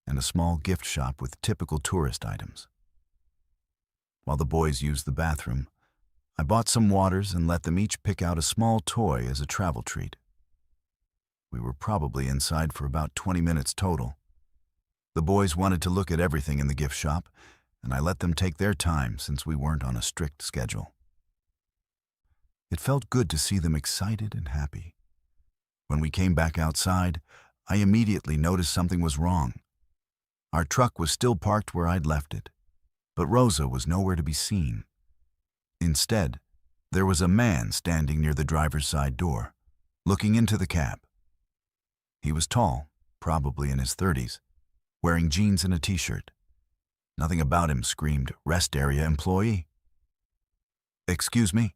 and a small gift shop with typical tourist items. While the boys used the bathroom, I bought some waters and let them each pick out a small toy as a travel treat. We were probably inside for about 20 minutes total. The boys wanted to look at everything in the gift shop, and I let them take their time since we weren't on a strict schedule. It felt good to see them excited and happy. When we came back outside, I immediately noticed something was wrong. Our truck was still parked where I'd left it, but Rosa was nowhere to be seen. Instead, there was a man standing near the driver's side door, looking into the cab. He was tall, probably in his 30s, wearing jeans and a t-shirt. Nothing about him screamed rest area employee. "Excuse me,"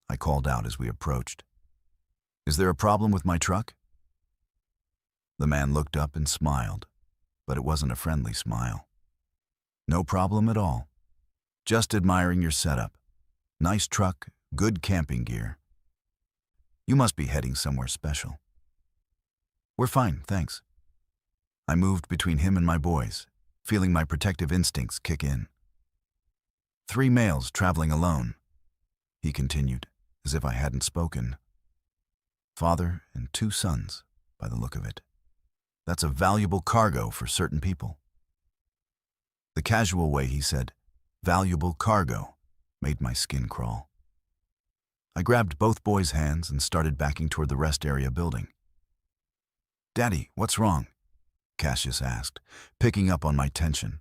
I called out as we approached. "Is there a problem with my truck?" The man looked up and smiled, but it wasn't a friendly smile. "No problem at all. Just admiring your setup. Nice truck, good camping gear. You must be heading somewhere special." "We're fine, thanks." I moved between him and my boys, feeling my protective instincts kick in. 3 males traveling alone, he continued, as if I hadn't spoken. Father and 2 sons, by the look of it. That's a valuable cargo for certain people. The casual way he said, valuable cargo, made my skin crawl. I grabbed both boys' hands and started backing toward the rest area building. Daddy, what's wrong? Cassius asked, picking up on my tension.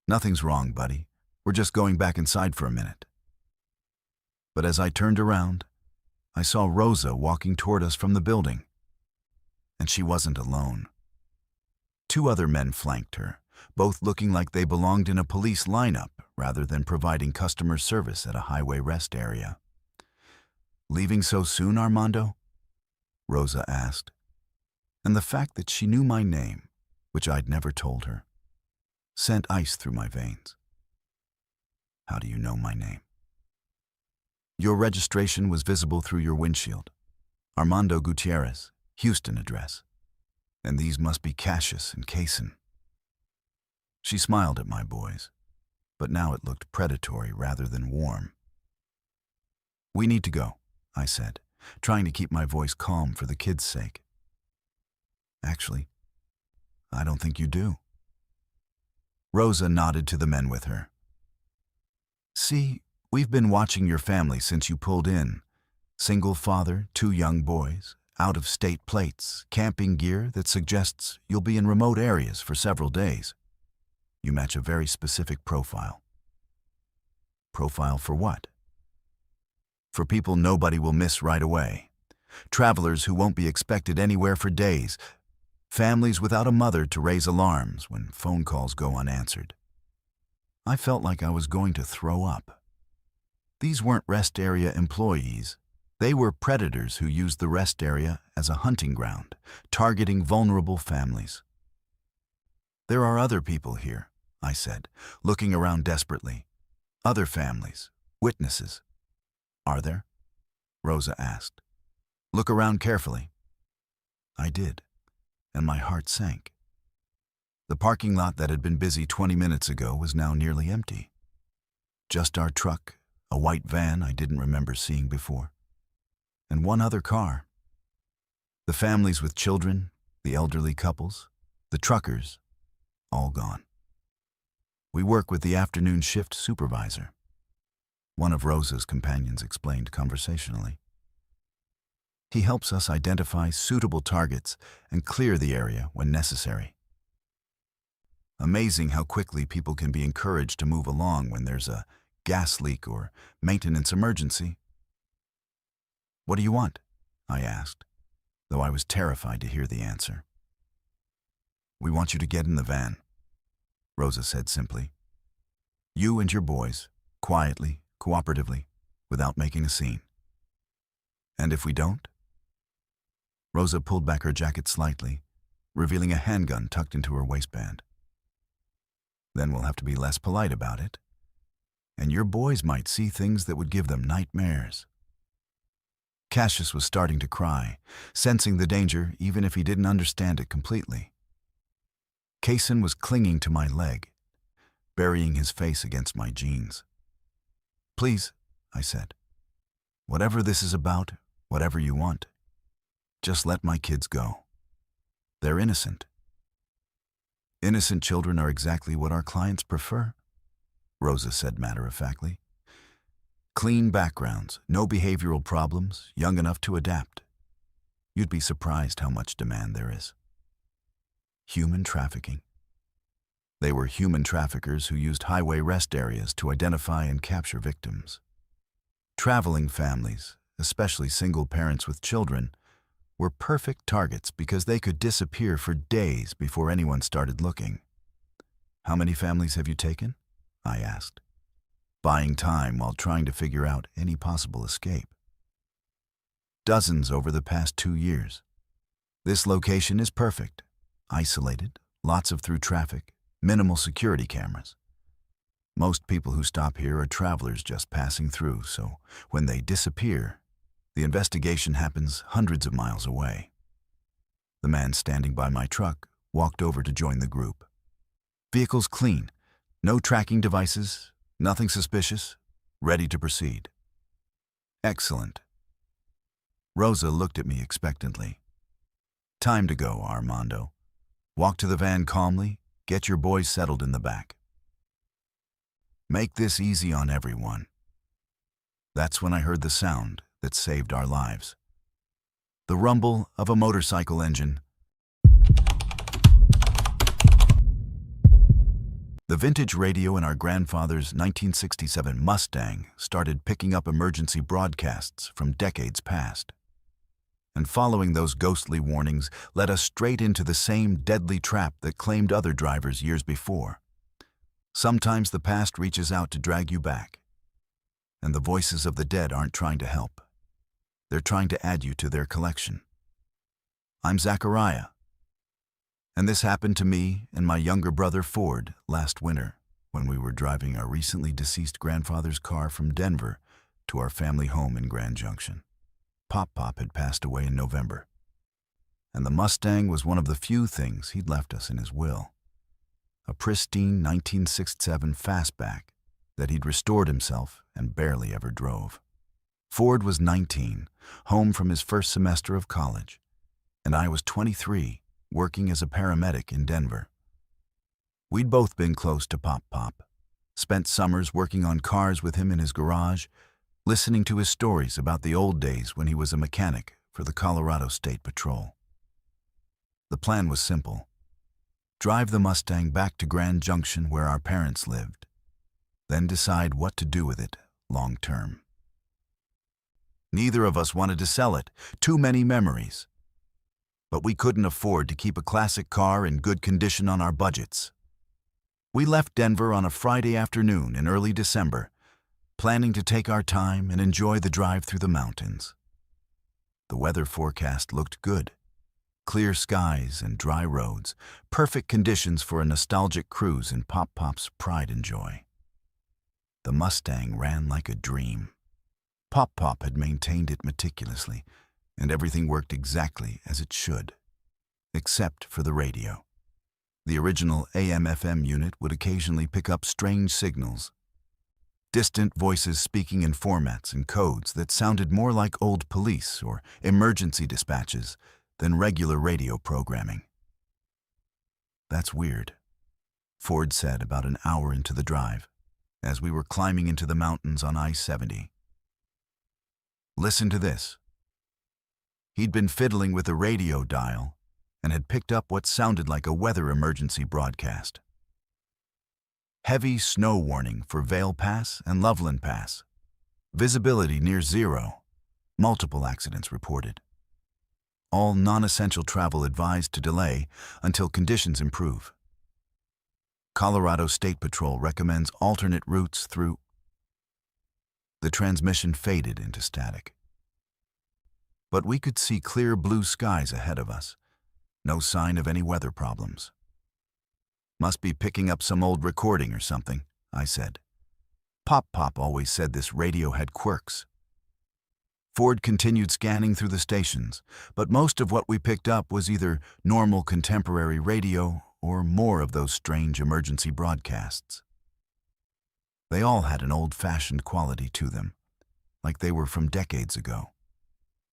Nothing's wrong, buddy. We're just going back inside for a minute. But as I turned around, I saw Rosa walking toward us from the building. And she wasn't alone. 2 other men flanked her, both looking like they belonged in a police lineup rather than providing customer service at a highway rest area. Leaving so soon, Armando? Rosa asked. And the fact that she knew my name, which I'd never told her, sent ice through my veins. How do you know my name? Your registration was visible through your windshield. Armando Gutierrez, Houston address. And these must be Cassius and Kaysen. She smiled at my boys, but now it looked predatory rather than warm. We need to go, I said, trying to keep my voice calm for the kids' sake. Actually, I don't think you do. Rosa nodded to the men with her. See, we've been watching your family since you pulled in. Single father, 2 young boys, out-of-state plates, camping gear that suggests you'll be in remote areas for several days. You match a very specific profile. Profile for what? For people nobody will miss right away. Travelers who won't be expected anywhere for days. Families without a mother to raise alarms when phone calls go unanswered. I felt like I was going to throw up. These weren't rest area employees. They were predators who used the rest area as a hunting ground, targeting vulnerable families. There are other people here, I said, looking around desperately. Other families, witnesses. Are there? Rosa asked. Look around carefully. I did, and my heart sank. The parking lot that had been busy 20 minutes ago was now nearly empty. Just our truck, a white van I didn't remember seeing before, and 1 other car. The families with children, the elderly couples, the truckers, all gone. We work with the afternoon shift supervisor. One of Rosa's companions explained conversationally. He helps us identify suitable targets and clear the area when necessary. Amazing how quickly people can be encouraged to move along when there's a gas leak or maintenance emergency. What do you want? I asked, though I was terrified to hear the answer. We want you to get in the van, Rosa said simply. You and your boys, quietly, cooperatively, without making a scene. And if we don't? Rosa pulled back her jacket slightly, revealing a handgun tucked into her waistband. Then we'll have to be less polite about it. And your boys might see things that would give them nightmares. Cassius was starting to cry, sensing the danger even if he didn't understand it completely. Kaysen was clinging to my leg, burying his face against my jeans. Please, I said. Whatever this is about, whatever you want, just let my kids go. They're innocent. Innocent children are exactly what our clients prefer, Rosa said matter-of-factly. Clean backgrounds, no behavioral problems, young enough to adapt. You'd be surprised how much demand there is. Human trafficking. They were human traffickers who used highway rest areas to identify and capture victims. Traveling families, especially single parents with children, were perfect targets because they could disappear for days before anyone started looking. How many families have you taken? I asked, buying time while trying to figure out any possible escape. Dozens over the past 2 years. This location is perfect. Isolated, lots of through traffic, minimal security cameras. Most people who stop here are travelers just passing through, so when they disappear, the investigation happens hundreds of miles away. The man standing by my truck walked over to join the group. Vehicle's clean, no tracking devices, Nothing suspicious? Ready to proceed. Excellent. Rosa looked at me expectantly. Time to go, Armando. Walk to the van calmly, get your boys settled in the back. Make this easy on everyone. That's when I heard the sound that saved our lives. The rumble of a motorcycle engine. The vintage radio in our grandfather's 1967 Mustang started picking up emergency broadcasts from decades past. And following those ghostly warnings led us straight into the same deadly trap that claimed other drivers years before. Sometimes the past reaches out to drag you back, and the voices of the dead aren't trying to help. They're trying to add you to their collection. I'm Zachariah, and this happened to me and my younger brother Ford last winter when we were driving our recently deceased grandfather's car from Denver to our family home in Grand Junction. Pop had passed away in November, and the Mustang was one of the few things he'd left us in his will. A pristine 1967 fastback that he'd restored himself and barely ever drove. Ford was 19, home from his first semester of college, and I was 23, working as a paramedic in Denver. We'd both been close to Pop, spent summers working on cars with him in his garage, listening to his stories about the old days when he was a mechanic for the Colorado State Patrol. The plan was simple. Drive the Mustang back to Grand Junction where our parents lived, then decide what to do with it long term. Neither of us wanted to sell it, too many memories. But we couldn't afford to keep a classic car in good condition on our budgets. We left Denver on a Friday afternoon in early December, planning to take our time and enjoy the drive through the mountains. The weather forecast looked good. Clear skies and dry roads, perfect conditions for a nostalgic cruise in Pop's pride and joy. The Mustang ran like a dream. Pop had maintained it meticulously, and everything worked exactly as it should, except for the radio. The original AM/FM unit would occasionally pick up strange signals, distant voices speaking in formats and codes that sounded more like old police or emergency dispatches than regular radio programming. That's weird, Ford said about an hour into the drive, as we were climbing into the mountains on I-70. Listen to this. He'd been fiddling with the radio dial and had picked up what sounded like a weather emergency broadcast. Heavy snow warning for Vail Pass and Loveland Pass. Visibility near zero. Multiple accidents reported. All non-essential travel advised to delay until conditions improve. Colorado State Patrol recommends alternate routes through. The transmission faded into static. But we could see clear blue skies ahead of us. No sign of any weather problems. Must be picking up some old recording or something, I said. Pop always said this radio had quirks. Ford continued scanning through the stations, but most of what we picked up was either normal contemporary radio or more of those strange emergency broadcasts. They all had an old-fashioned quality to them, like they were from decades ago.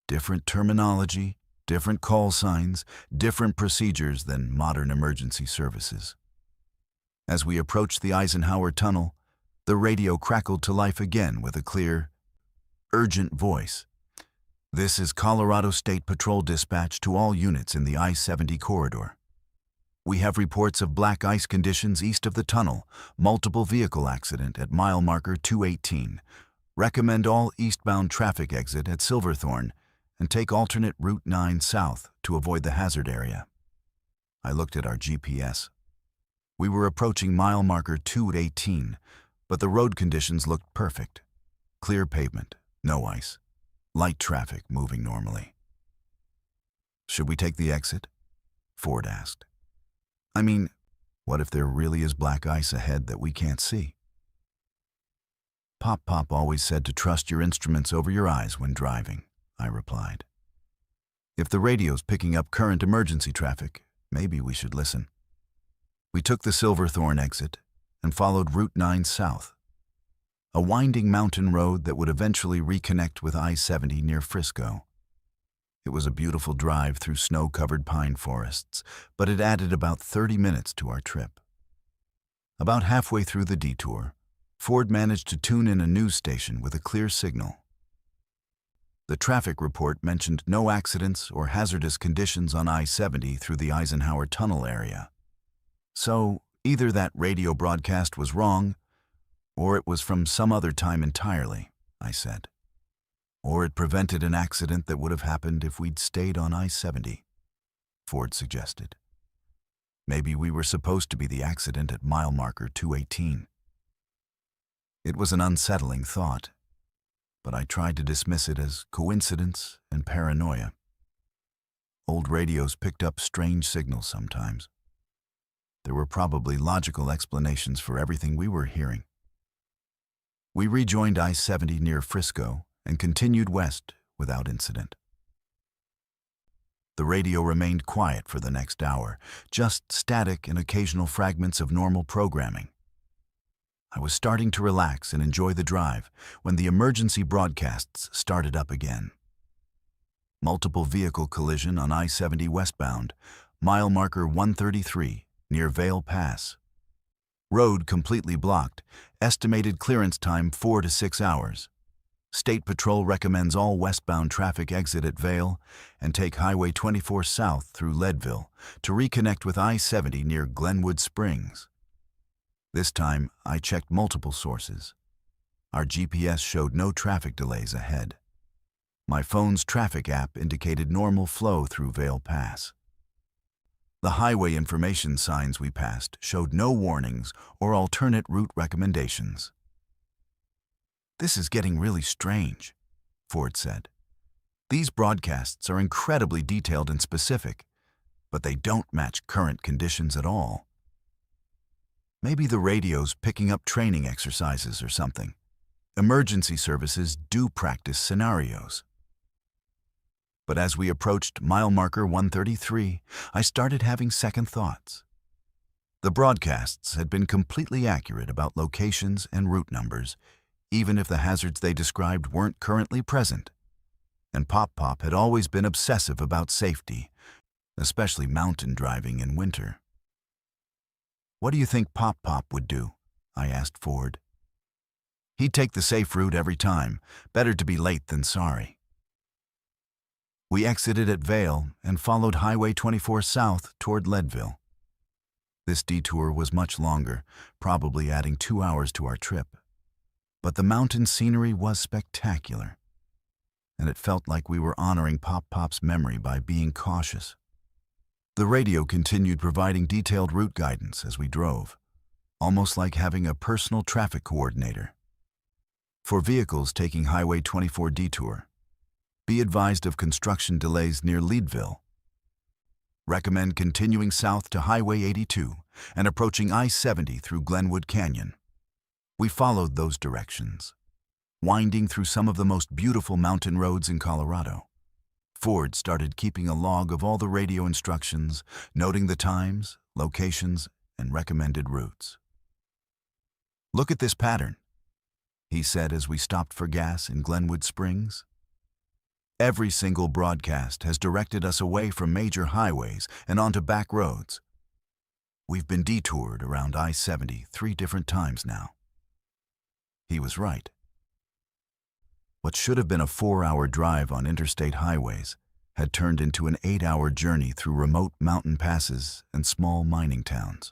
Different terminology, different call signs, different procedures than modern emergency services. As we approached the Eisenhower Tunnel, the radio crackled to life again with a clear, urgent voice. This is Colorado State Patrol dispatch to all units in the I-70 corridor. We have reports of black ice conditions east of the tunnel, multiple vehicle accident at mile marker 218. Recommend all eastbound traffic exit at Silverthorne and take alternate Route 9 south to avoid the hazard area. I looked at our GPS. We were approaching mile marker 218, but the road conditions looked perfect. Clear pavement, no ice, light traffic moving normally. Should we take the exit? Ford asked. I mean, what if there really is black ice ahead that we can't see? Pop always said to trust your instruments over your eyes when driving, I replied. If the radio's picking up current emergency traffic, maybe we should listen. We took the Silverthorne exit and followed Route 9 south. a winding mountain road that would eventually reconnect with I-70 near Frisco. It was a beautiful drive through snow-covered pine forests, but it added about 30 minutes to our trip. About halfway through the detour, Ford managed to tune in a news station with a clear signal. The traffic report mentioned no accidents or hazardous conditions on I-70 through the Eisenhower Tunnel area. So, either that radio broadcast was wrong, or it was from some other time entirely, I said. Or it prevented an accident that would have happened if we'd stayed on I-70, Ford suggested. Maybe we were supposed to be the accident at mile marker 218. It was an unsettling thought, but I tried to dismiss it as coincidence and paranoia. Old radios picked up strange signals sometimes. There were probably logical explanations for everything we were hearing. We rejoined I-70 near Frisco and continued west without incident. The radio remained quiet for the next hour, just static and occasional fragments of normal programming. I was starting to relax and enjoy the drive when the emergency broadcasts started up again. Multiple vehicle collision on I-70 westbound, mile marker 133, near Vail Pass. Road completely blocked, estimated clearance time 4 to 6 hours. State Patrol recommends all westbound traffic exit at Vail and take Highway 24 south through Leadville to reconnect with I-70 near Glenwood Springs. This time, I checked multiple sources. Our GPS showed no traffic delays ahead. My phone's traffic app indicated normal flow through Vail Pass. The highway information signs we passed showed no warnings or alternate route recommendations. "This is getting really strange," Ford said. "These broadcasts are incredibly detailed and specific, but they don't match current conditions at all. Maybe the radio's picking up training exercises or something. Emergency services do practice scenarios." But as we approached mile marker 133, I started having second thoughts. The broadcasts had been completely accurate about locations and route numbers, even if the hazards they described weren't currently present. And Pop had always been obsessive about safety, especially mountain driving in winter. "What do you think Pop would do?" I asked Ford. "He'd take the safe route every time. Better to be late than sorry." We exited at Vail and followed Highway 24 south toward Leadville. This detour was much longer, probably adding 2 hours to our trip. But the mountain scenery was spectacular, and it felt like we were honoring Pop's memory by being cautious. The radio continued providing detailed route guidance as we drove, almost like having a personal traffic coordinator. For vehicles taking Highway 24 detour, be advised of construction delays near Leadville. Recommend continuing south to Highway 82 and approaching I-70 through Glenwood Canyon. We followed those directions, winding through some of the most beautiful mountain roads in Colorado. Ford started keeping a log of all the radio instructions, noting the times, locations, and recommended routes. "Look at this pattern," he said as we stopped for gas in Glenwood Springs. "Every single broadcast has directed us away from major highways and onto back roads. We've been detoured around I-70 3 different times now." He was right. What should have been a 4-hour drive on interstate highways had turned into an 8-hour journey through remote mountain passes and small mining towns.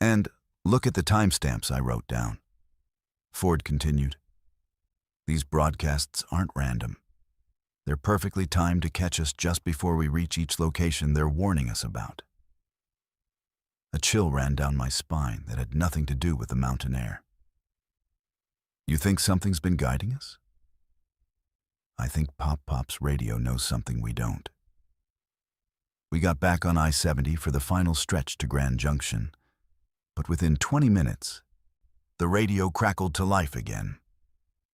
"And look at the timestamps I wrote down," Ford continued. "These broadcasts aren't random. They're perfectly timed to catch us just before we reach each location they're warning us about." A chill ran down my spine that had nothing to do with the mountain air. "You think something's been guiding us?" "I think Pop's radio knows something we don't." We got back on I-70 for the final stretch to Grand Junction, but within 20 minutes, the radio crackled to life again.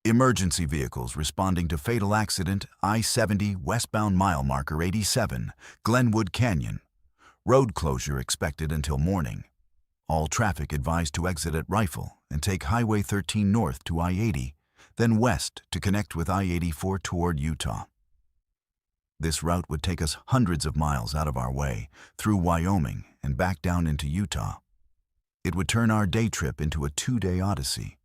"Emergency vehicles responding to fatal accident, I-70 westbound mile marker 87, Glenwood Canyon. Road closure expected until morning. All traffic advised to exit at Rifle and take Highway 13 north to I-80, then west to connect with I-84 toward Utah. This route would take us hundreds of miles out of our way, through Wyoming and back down into Utah. It would turn our day trip into a 2-day odyssey.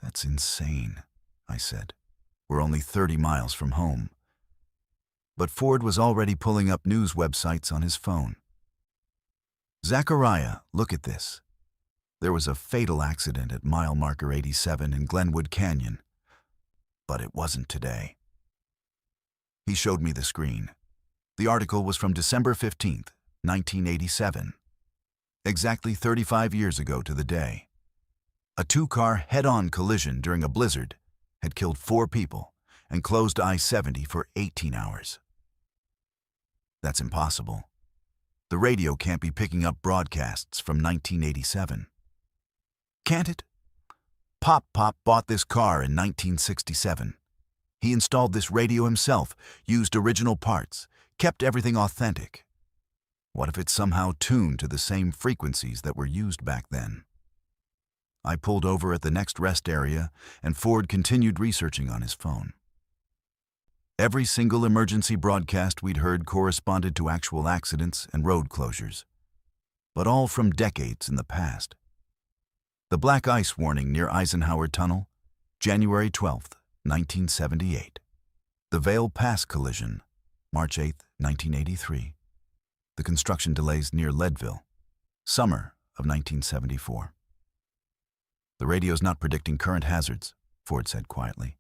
"That's insane," I said. "We're only 30 miles from home." But Ford was already pulling up news websites on his phone. "Zachariah, look at this. There was a fatal accident at mile marker 87 in Glenwood Canyon. But it wasn't today." He showed me the screen. The article was from December 15th, 1987. Exactly 35 years ago to the day. A 2-car head-on collision during a blizzard had killed 4 people and closed I-70 for 18 hours. That's impossible. The radio can't be picking up broadcasts from 1987. Can't it? Pop bought this car in 1967. He installed this radio himself, used original parts, kept everything authentic. What if it's somehow tuned to the same frequencies that were used back then? I pulled over at the next rest area, and Ford continued researching on his phone. Every single emergency broadcast we'd heard corresponded to actual accidents and road closures, but all from decades in the past. The black ice warning near Eisenhower Tunnel, January 12th, 1978. The Vail Pass collision, March 8th, 1983. The construction delays near Leadville, summer of 1974. "The radio's not predicting current hazards," Ford said quietly.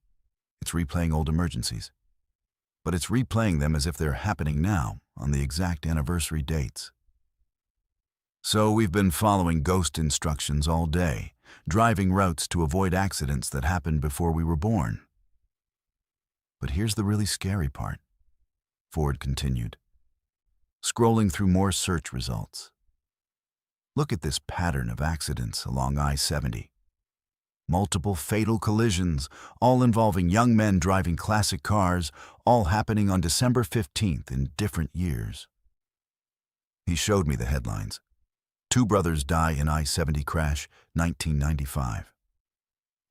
"It's replaying old emergencies. But it's replaying them as if they're happening now, on the exact anniversary dates. So we've been following ghost instructions all day, driving routes to avoid accidents that happened before we were born." "But here's the really scary part," Ford continued, scrolling through more search results. "Look at this pattern of accidents along I-70. Multiple fatal collisions, all involving young men driving classic cars, all happening on December 15th in different years." He showed me the headlines. 2 brothers die in I-70 crash, 1995.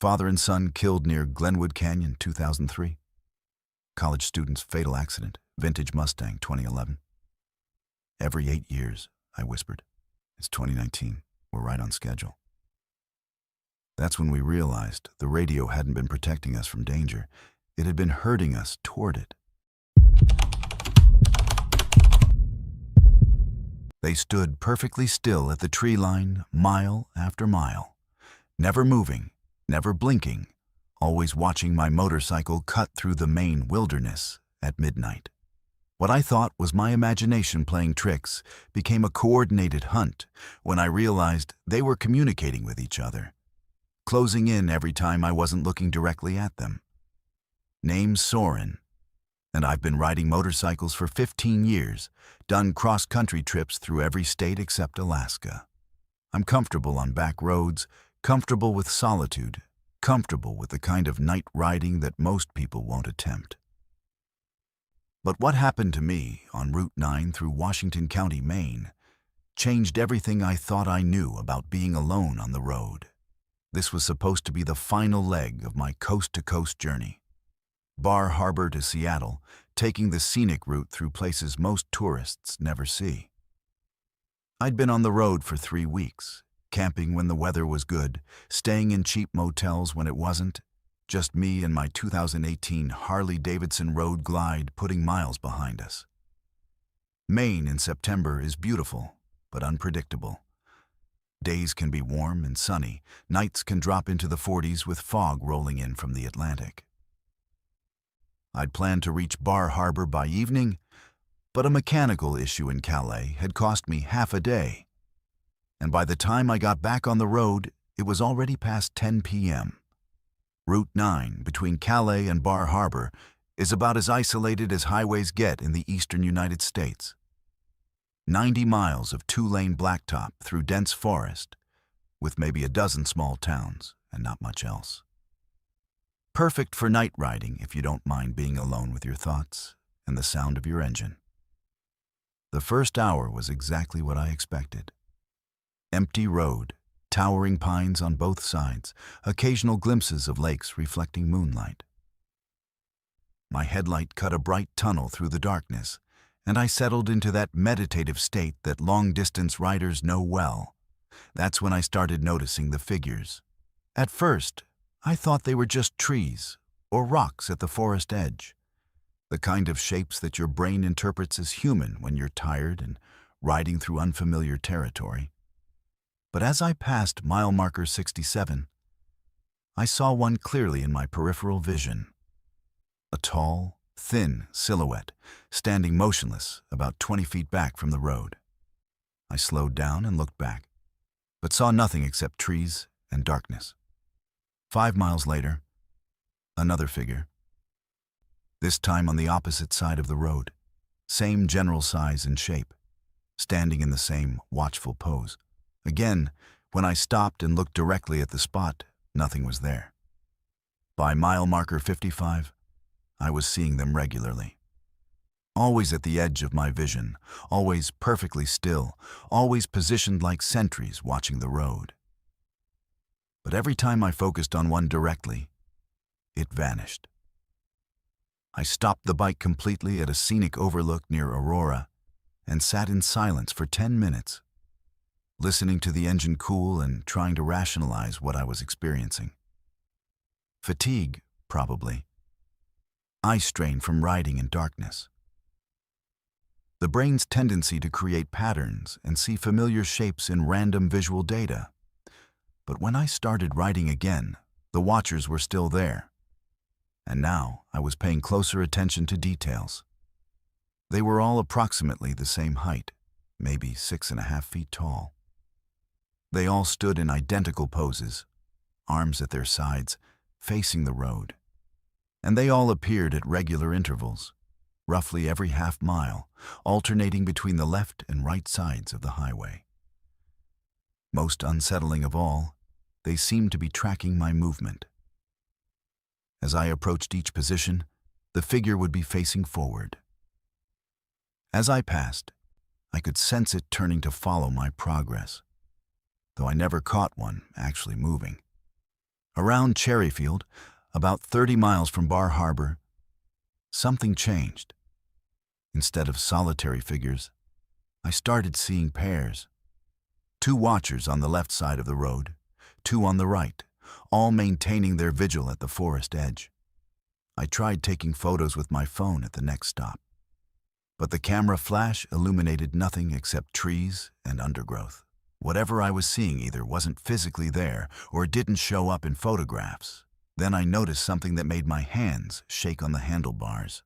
Father and son killed near Glenwood Canyon, 2003. College student's fatal accident, vintage Mustang, 2011. "Every 8 years, I whispered. "It's 2019. We're right on schedule." That's when we realized the radio hadn't been protecting us from danger. It had been herding us toward it. They stood perfectly still at the tree line, mile after mile, never moving, never blinking, always watching my motorcycle cut through the Maine wilderness at midnight. What I thought was my imagination playing tricks became a coordinated hunt when I realized they were communicating with each other, closing in every time I wasn't looking directly at them. Name's Soren, and I've been riding motorcycles for 15 years, done cross-country trips through every state except Alaska. I'm comfortable on back roads, comfortable with solitude, comfortable with the kind of night riding that most people won't attempt. But what happened to me on Route 9 through Washington County, Maine, changed everything I thought I knew about being alone on the road. This was supposed to be the final leg of my coast-to-coast journey. Bar Harbor to Seattle, taking the scenic route through places most tourists never see. I'd been on the road for 3 weeks, camping when the weather was good, staying in cheap motels when it wasn't, just me and my 2018 Harley-Davidson Road Glide putting miles behind us. Maine in September is beautiful, but unpredictable. Days can be warm and sunny, nights can drop into the 40s with fog rolling in from the Atlantic. I'd planned to reach Bar Harbor by evening, but a mechanical issue in Calais had cost me half a day. And by the time I got back on the road, it was already past 10 p.m. Route 9 between Calais and Bar Harbor is about as isolated as highways get in the eastern United States. 90 miles of 2-lane blacktop through dense forest, with maybe a dozen small towns and not much else. Perfect for night riding if you don't mind being alone with your thoughts and the sound of your engine. The first hour was exactly what I expected. Empty road, towering pines on both sides, occasional glimpses of lakes reflecting moonlight. My headlight cut a bright tunnel through the darkness, and I settled into that meditative state that long-distance riders know well. That's when I started noticing the figures. At first, I thought they were just trees or rocks at the forest edge, the kind of shapes that your brain interprets as human when you're tired and riding through unfamiliar territory. But as I passed mile marker 67, I saw one clearly in my peripheral vision. A tall, thin silhouette, standing motionless about 20 feet back from the road. I slowed down and looked back, but saw nothing except trees and darkness. 5 miles later, another figure. This time on the opposite side of the road, same general size and shape, standing in the same watchful pose. Again, when I stopped and looked directly at the spot, nothing was there. By mile marker 55, I was seeing them regularly. Always at the edge of my vision, always perfectly still, always positioned like sentries watching the road. But every time I focused on one directly, it vanished. I stopped the bike completely at a scenic overlook near Aurora and sat in silence for 10 minutes, listening to the engine cool and trying to rationalize what I was experiencing. Fatigue, probably. Eye strain from riding in darkness. The brain's tendency to create patterns and see familiar shapes in random visual data. But when I started riding again, the watchers were still there. And now I was paying closer attention to details. They were all approximately the same height, maybe 6.5 feet tall. They all stood in identical poses, arms at their sides, facing the road. And they all appeared at regular intervals, roughly every half mile, alternating between the left and right sides of the highway. Most unsettling of all, they seemed to be tracking my movement. As I approached each position, the figure would be facing forward. As I passed, I could sense it turning to follow my progress, though I never caught one actually moving. Around Cherryfield, about 30 miles from Bar Harbor, something changed. Instead of solitary figures, I started seeing pairs. 2 watchers on the left side of the road, 2 on the right, all maintaining their vigil at the forest edge. I tried taking photos with my phone at the next stop, but the camera flash illuminated nothing except trees and undergrowth. Whatever I was seeing either wasn't physically there or didn't show up in photographs. Then I noticed something that made my hands shake on the handlebars.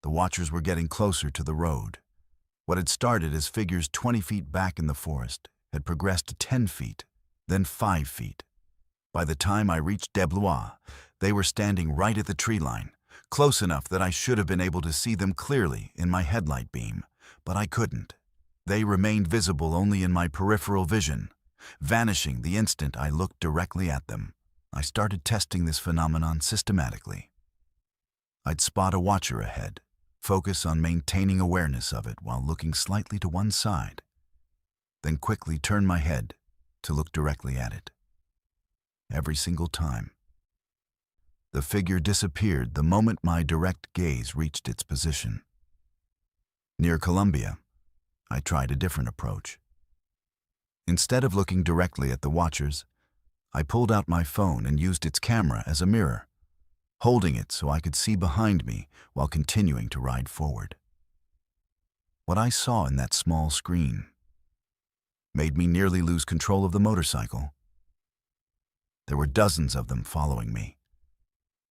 The watchers were getting closer to the road. What had started as figures 20 feet back in the forest had progressed to 10 feet, then 5 feet. By the time I reached Deblois, they were standing right at the tree line, close enough that I should have been able to see them clearly in my headlight beam, but I couldn't. They remained visible only in my peripheral vision, vanishing the instant I looked directly at them. I started testing this phenomenon systematically. I'd spot a watcher ahead, focus on maintaining awareness of it while looking slightly to one side, then quickly turn my head to look directly at it. Every single time. The figure disappeared the moment my direct gaze reached its position. Near Columbia, I tried a different approach. Instead of looking directly at the watchers, I pulled out my phone and used its camera as a mirror, holding it so I could see behind me while continuing to ride forward. What I saw in that small screen made me nearly lose control of the motorcycle. There were dozens of them following me,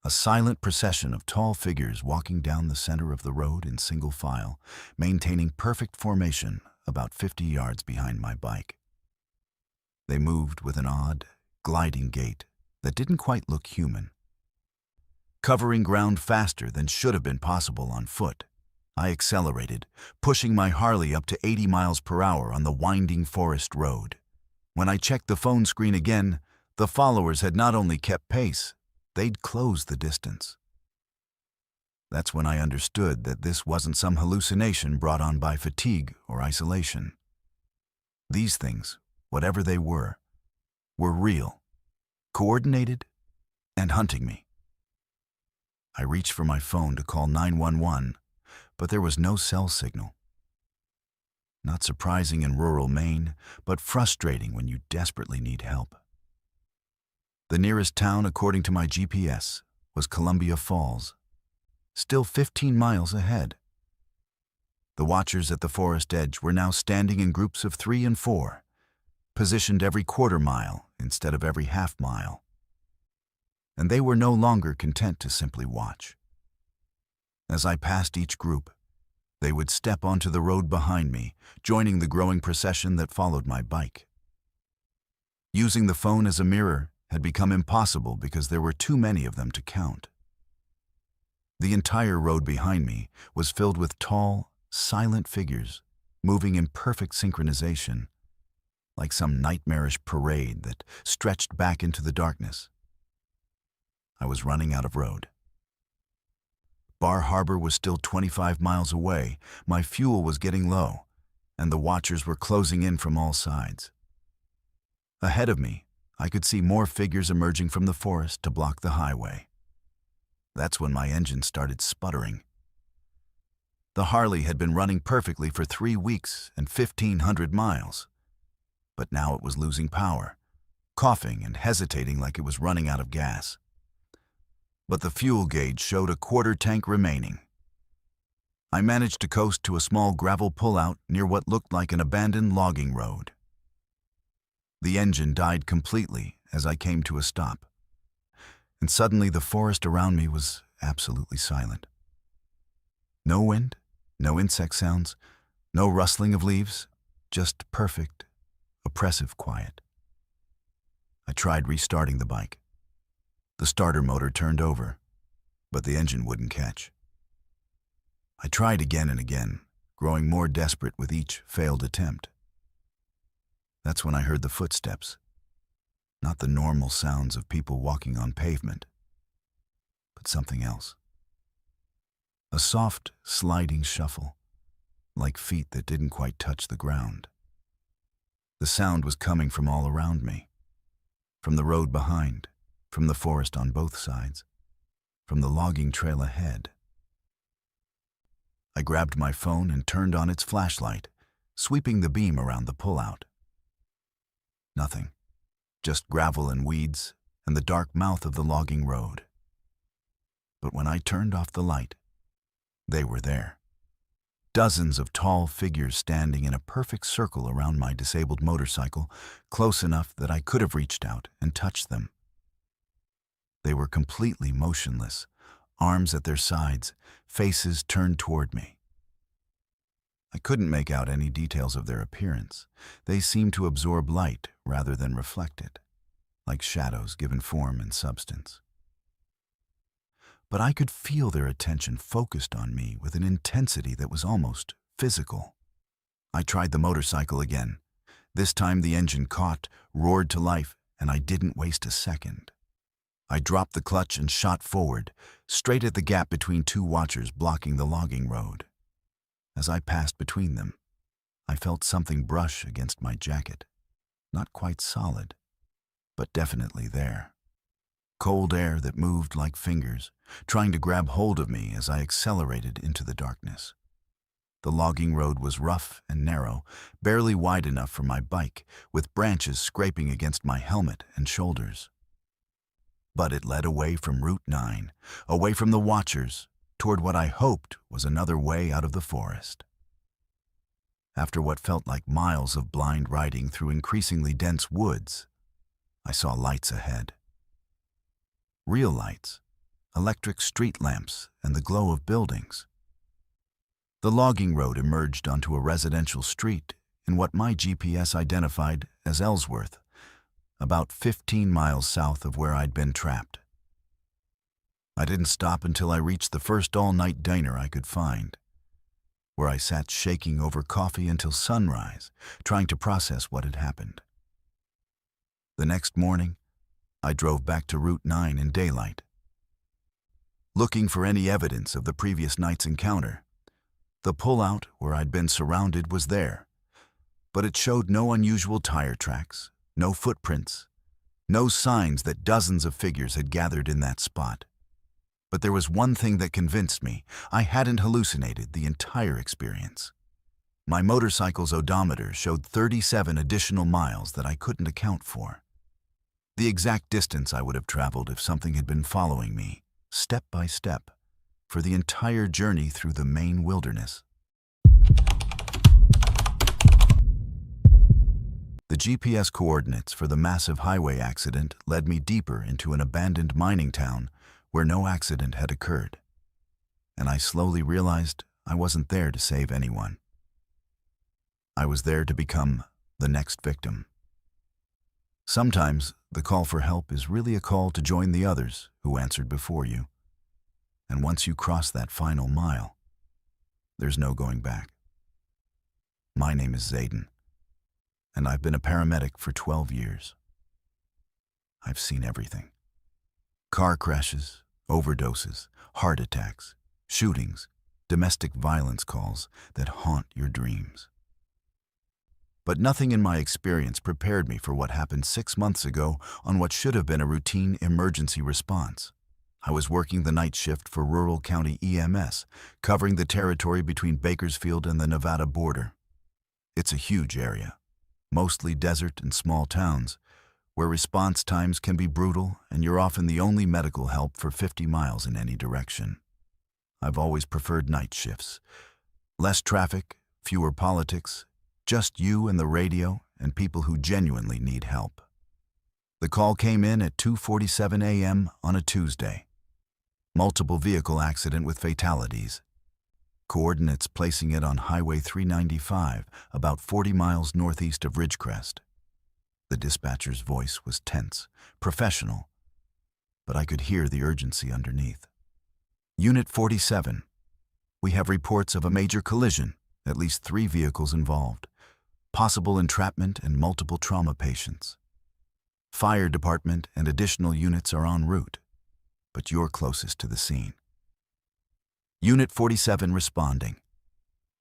a silent procession of tall figures walking down the center of the road in single file, maintaining perfect formation about 50 yards behind my bike. They moved with an odd, gliding gait that didn't quite look human. Covering ground faster than should have been possible on foot, I accelerated, pushing my Harley up to 80 miles per hour on the winding forest road. When I checked the phone screen again, the followers had not only kept pace, they'd closed the distance. That's when I understood that this wasn't some hallucination brought on by fatigue or isolation. These things whatever they were real, coordinated, and hunting me. I reached for my phone to call 911, but there was no cell signal. Not surprising in rural Maine, but frustrating when you desperately need help. The nearest town, according to my GPS, was Columbia Falls, still 15 miles ahead. The watchers at the forest edge were now standing in groups of 3 and 4, positioned every quarter mile instead of every half mile. And they were no longer content to simply watch. As I passed each group, they would step onto the road behind me, joining the growing procession that followed my bike. Using the phone as a mirror had become impossible because there were too many of them to count. The entire road behind me was filled with tall, silent figures moving in perfect synchronization, like some nightmarish parade that stretched back into the darkness. I was running out of road. Bar Harbor was still 25 miles away, my fuel was getting low, and the watchers were closing in from all sides. Ahead of me, I could see more figures emerging from the forest to block the highway. That's when my engine started sputtering. The Harley had been running perfectly for 3 weeks and 1,500 miles, but now it was losing power, coughing and hesitating like it was running out of gas. But the fuel gauge showed a quarter tank remaining. I managed to coast to a small gravel pullout near what looked like an abandoned logging road. The engine died completely as I came to a stop, and suddenly the forest around me was absolutely silent. No wind, no insect sounds, no rustling of leaves, just perfect, oppressive quiet. I tried restarting the bike. The starter motor turned over, but the engine wouldn't catch. I tried again and again, growing more desperate with each failed attempt. That's when I heard the footsteps, not the normal sounds of people walking on pavement, but something else. A soft, sliding shuffle, like feet that didn't quite touch the ground. The sound was coming from all around me, from the road behind, from the forest on both sides, from the logging trail ahead. I grabbed my phone and turned on its flashlight, sweeping the beam around the pullout. Nothing, just gravel and weeds and the dark mouth of the logging road. But when I turned off the light, they were there. Dozens of tall figures standing in a perfect circle around my disabled motorcycle, close enough that I could have reached out and touched them. They were completely motionless, arms at their sides, faces turned toward me. I couldn't make out any details of their appearance. They seemed to absorb light rather than reflect it, like shadows given form and substance. But I could feel their attention focused on me with an intensity that was almost physical. I tried the motorcycle again. This time the engine caught, roared to life, and I didn't waste a second. I dropped the clutch and shot forward, straight at the gap between 2 watchers blocking the logging road. As I passed between them, I felt something brush against my jacket. Not quite solid, but definitely there. Cold air that moved like fingers, trying to grab hold of me as I accelerated into the darkness. The logging road was rough and narrow, barely wide enough for my bike, with branches scraping against my helmet and shoulders. But it led away from Route 9, away from the watchers, toward what I hoped was another way out of the forest. After what felt like miles of blind riding through increasingly dense woods, I saw lights ahead. Real lights, electric street lamps, and the glow of buildings. The logging road emerged onto a residential street in what my GPS identified as Ellsworth, about 15 miles south of where I'd been trapped. I didn't stop until I reached the first all-night diner I could find, where I sat shaking over coffee until sunrise, trying to process what had happened. The next morning, I drove back to Route 9 in daylight, looking for any evidence of the previous night's encounter. The pullout where I'd been surrounded was there, but it showed no unusual tire tracks, no footprints, no signs that dozens of figures had gathered in that spot. But there was one thing that convinced me I hadn't hallucinated the entire experience. My motorcycle's odometer showed 37 additional miles that I couldn't account for. The exact distance I would have traveled if something had been following me, step by step, for the entire journey through the Maine wilderness. The GPS coordinates for the massive highway accident led me deeper into an abandoned mining town where no accident had occurred, and I slowly realized I wasn't there to save anyone. I was there to become the next victim. Sometimes the call for help is really a call to join the others who answered before you. And once you cross that final mile, there's no going back. My name is Zayden, and I've been a paramedic for 12 years. I've seen everything. Car crashes, overdoses, heart attacks, shootings, domestic violence calls that haunt your dreams. But nothing in my experience prepared me for what happened 6 months ago on what should have been a routine emergency response. I was working the night shift for rural county EMS, covering the territory between Bakersfield and the Nevada border. It's a huge area, mostly desert and small towns, where response times can be brutal and you're often the only medical help for 50 miles in any direction. I've always preferred night shifts. Less traffic, fewer politics, just you and the radio and people who genuinely need help. The call came in at 2:47 a.m. on a Tuesday. Multiple vehicle accident with fatalities. Coordinates placing it on Highway 395, about 40 miles northeast of Ridgecrest. The dispatcher's voice was tense, professional, but I could hear the urgency underneath. Unit 47. We have reports of a major collision, at least 3 vehicles involved. Possible entrapment and multiple trauma patients. Fire department and additional units are en route, but you're closest to the scene. Unit 47 responding.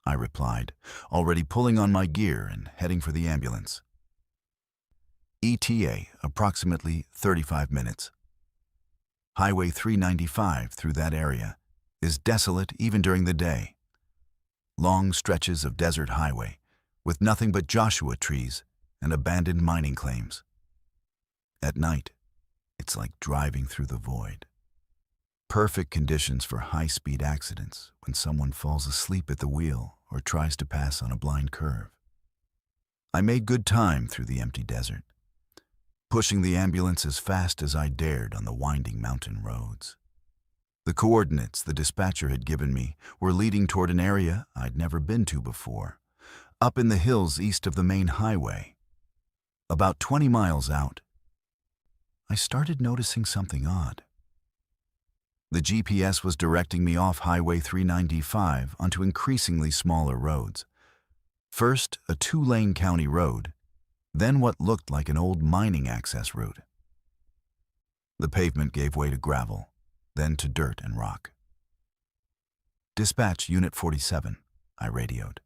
I replied, already pulling on my gear and heading for the ambulance. ETA, approximately 35 minutes. Highway 395 through that area is desolate even during the day. Long stretches of desert highway, with nothing but Joshua trees and abandoned mining claims. At night, it's like driving through the void. Perfect conditions for high-speed accidents when someone falls asleep at the wheel or tries to pass on a blind curve. I made good time through the empty desert, pushing the ambulance as fast as I dared on the winding mountain roads. The coordinates the dispatcher had given me were leading toward an area I'd never been to before, up in the hills east of the main highway. About 20 miles out, I started noticing something odd. The GPS was directing me off Highway 395 onto increasingly smaller roads. First, a 2-lane county road, then what looked like an old mining access route. The pavement gave way to gravel, then to dirt and rock. Dispatch Unit 47, I radioed.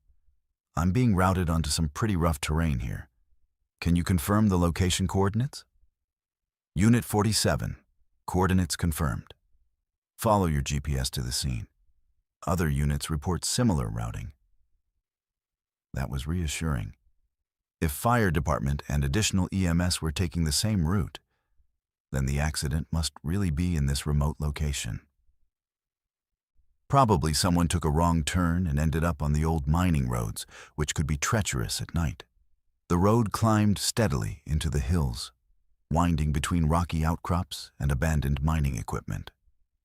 I'm being routed onto some pretty rough terrain here. Can you confirm the location coordinates? Unit 47, coordinates confirmed. Follow your GPS to the scene. Other units report similar routing. That was reassuring. If fire department and additional EMS were taking the same route, then the accident must really be in this remote location. Probably someone took a wrong turn and ended up on the old mining roads, which could be treacherous at night. The road climbed steadily into the hills, winding between rocky outcrops and abandoned mining equipment.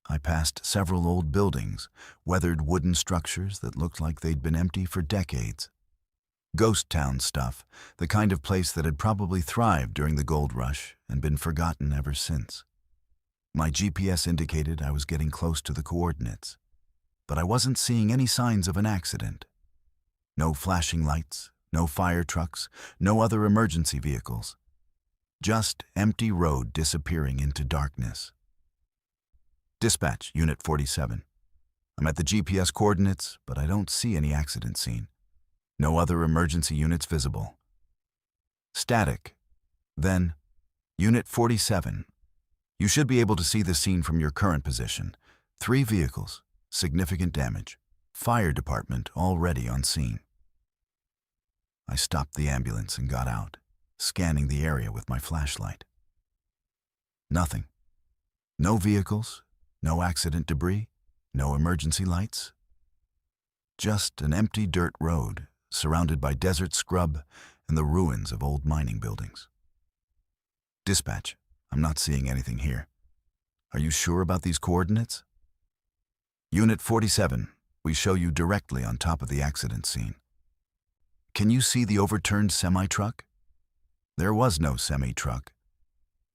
I passed several old buildings, weathered wooden structures that looked like they'd been empty for decades. Ghost town stuff, the kind of place that had probably thrived during the gold rush and been forgotten ever since. My GPS indicated I was getting close to the coordinates, but I wasn't seeing any signs of an accident. No flashing lights, no fire trucks, no other emergency vehicles. Just empty road disappearing into darkness. Dispatch, Unit 47. I'm at the GPS coordinates, but I don't see any accident scene. No other emergency units visible. Static. Then, Unit 47. You should be able to see the scene from your current position. 3 vehicles, significant damage. Fire department already on scene. I stopped the ambulance and got out, scanning the area with my flashlight. Nothing. No vehicles, no accident debris, no emergency lights. Just an empty dirt road, surrounded by desert scrub and the ruins of old mining buildings. Dispatch, I'm not seeing anything here. Are you sure about these coordinates? Unit 47, we show you directly on top of the accident scene. Can you see the overturned semi-truck? There was no semi-truck.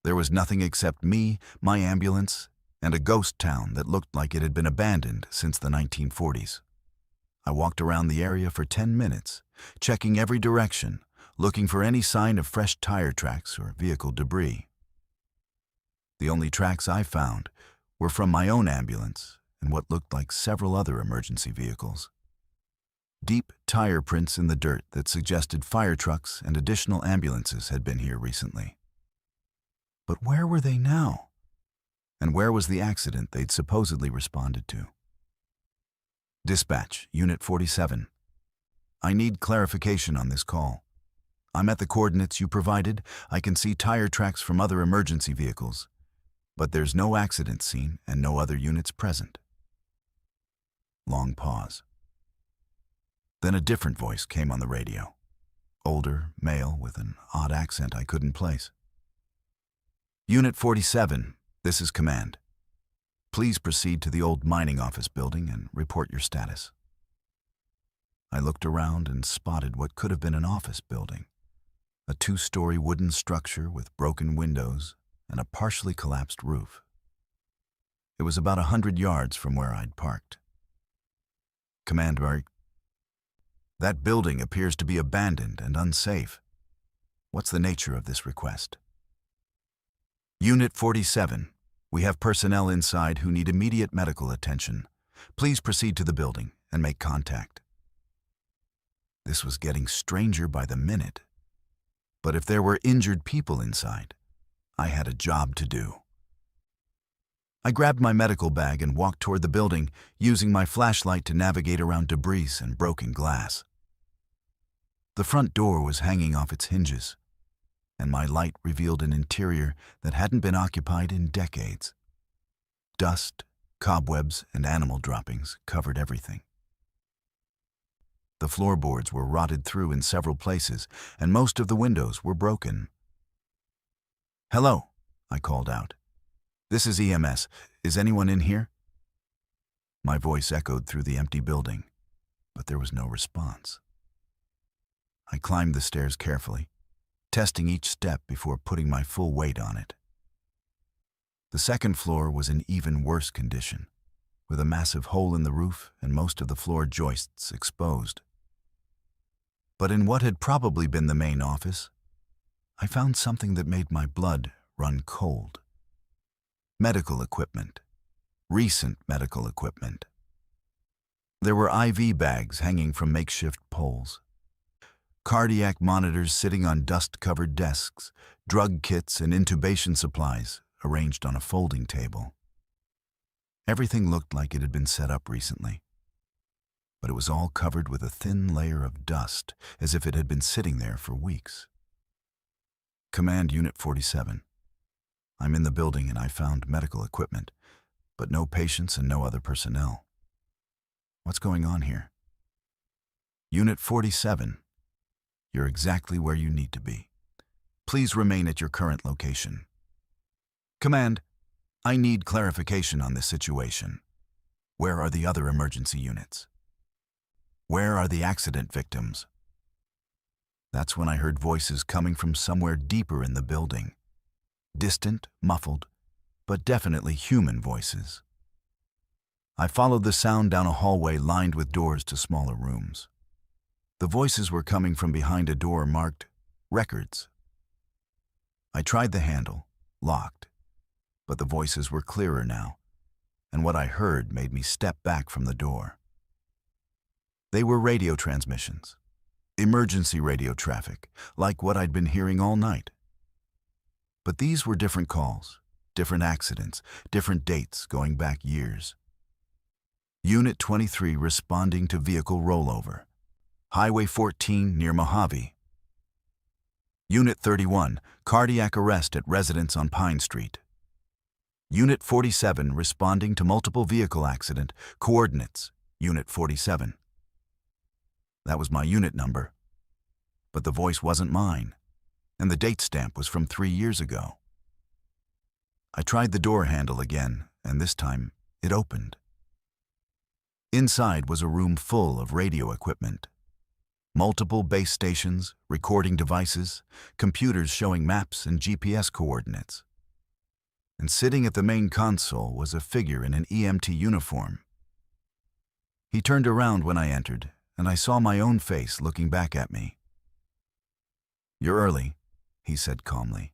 There was nothing except me, my ambulance, and a ghost town that looked like it had been abandoned since the 1940s. I walked around the area for 10 minutes, checking every direction, looking for any sign of fresh tire tracks or vehicle debris. The only tracks I found were from my own ambulance and what looked like several other emergency vehicles. Deep tire prints in the dirt that suggested fire trucks and additional ambulances had been here recently. But where were they now? And where was the accident they'd supposedly responded to? Dispatch, Unit 47. I need clarification on this call. I'm at the coordinates you provided. I can see tire tracks from other emergency vehicles, but there's no accident scene and no other units present. Long pause. Then a different voice came on the radio. Older, male, with an odd accent I couldn't place. Unit 47, this is command. Please proceed to the old mining office building and report your status. I looked around and spotted what could have been an office building. A 2-story wooden structure with broken windows and a partially collapsed roof. It was about 100 yards from where I'd parked. Command Barry, that building appears to be abandoned and unsafe. What's the nature of this request? Unit 47, we have personnel inside who need immediate medical attention. Please proceed to the building and make contact. This was getting stranger by the minute. But if there were injured people inside, I had a job to do. I grabbed my medical bag and walked toward the building, using my flashlight to navigate around debris and broken glass. The front door was hanging off its hinges, and my light revealed an interior that hadn't been occupied in decades. Dust, cobwebs, and animal droppings covered everything. The floorboards were rotted through in several places, and most of the windows were broken. "Hello," I called out. "This is EMS. Is anyone in here?" My voice echoed through the empty building, but there was no response. I climbed the stairs carefully, testing each step before putting my full weight on it. The second floor was in even worse condition, with a massive hole in the roof and most of the floor joists exposed. But in what had probably been the main office, I found something that made my blood run cold. Medical equipment. Recent medical equipment. There were IV bags hanging from makeshift poles. Cardiac monitors sitting on dust-covered desks, drug kits and intubation supplies arranged on a folding table. Everything looked like it had been set up recently, but it was all covered with a thin layer of dust, as if it had been sitting there for weeks. Command Unit 47. I'm in the building and I found medical equipment, but no patients and no other personnel. What's going on here? Unit 47. You're exactly where you need to be. Please remain at your current location. Command, I need clarification on this situation. Where are the other emergency units? Where are the accident victims? That's when I heard voices coming from somewhere deeper in the building. Distant, muffled, but definitely human voices. I followed the sound down a hallway lined with doors to smaller rooms. The voices were coming from behind a door marked Records. I tried the handle, locked, but the voices were clearer now, and what I heard made me step back from the door. They were radio transmissions, Emergency radio traffic, like what I'd been hearing all night. But these were different calls, different accidents, different dates going back years. Unit 23 responding to vehicle rollover. Highway 14 near Mojave. Unit 31, cardiac arrest at residence on Pine Street. Unit 47 responding to multiple vehicle accident, coordinates, Unit 47. That was my unit number. But the voice wasn't mine, and the date stamp was from 3 years ago. I tried the door handle again, and this time it opened. Inside was a room full of radio equipment. Multiple base stations, recording devices, computers showing maps and GPS coordinates. And sitting at the main console was a figure in an EMT uniform. He turned around when I entered, and I saw my own face looking back at me. "You're early," he said calmly.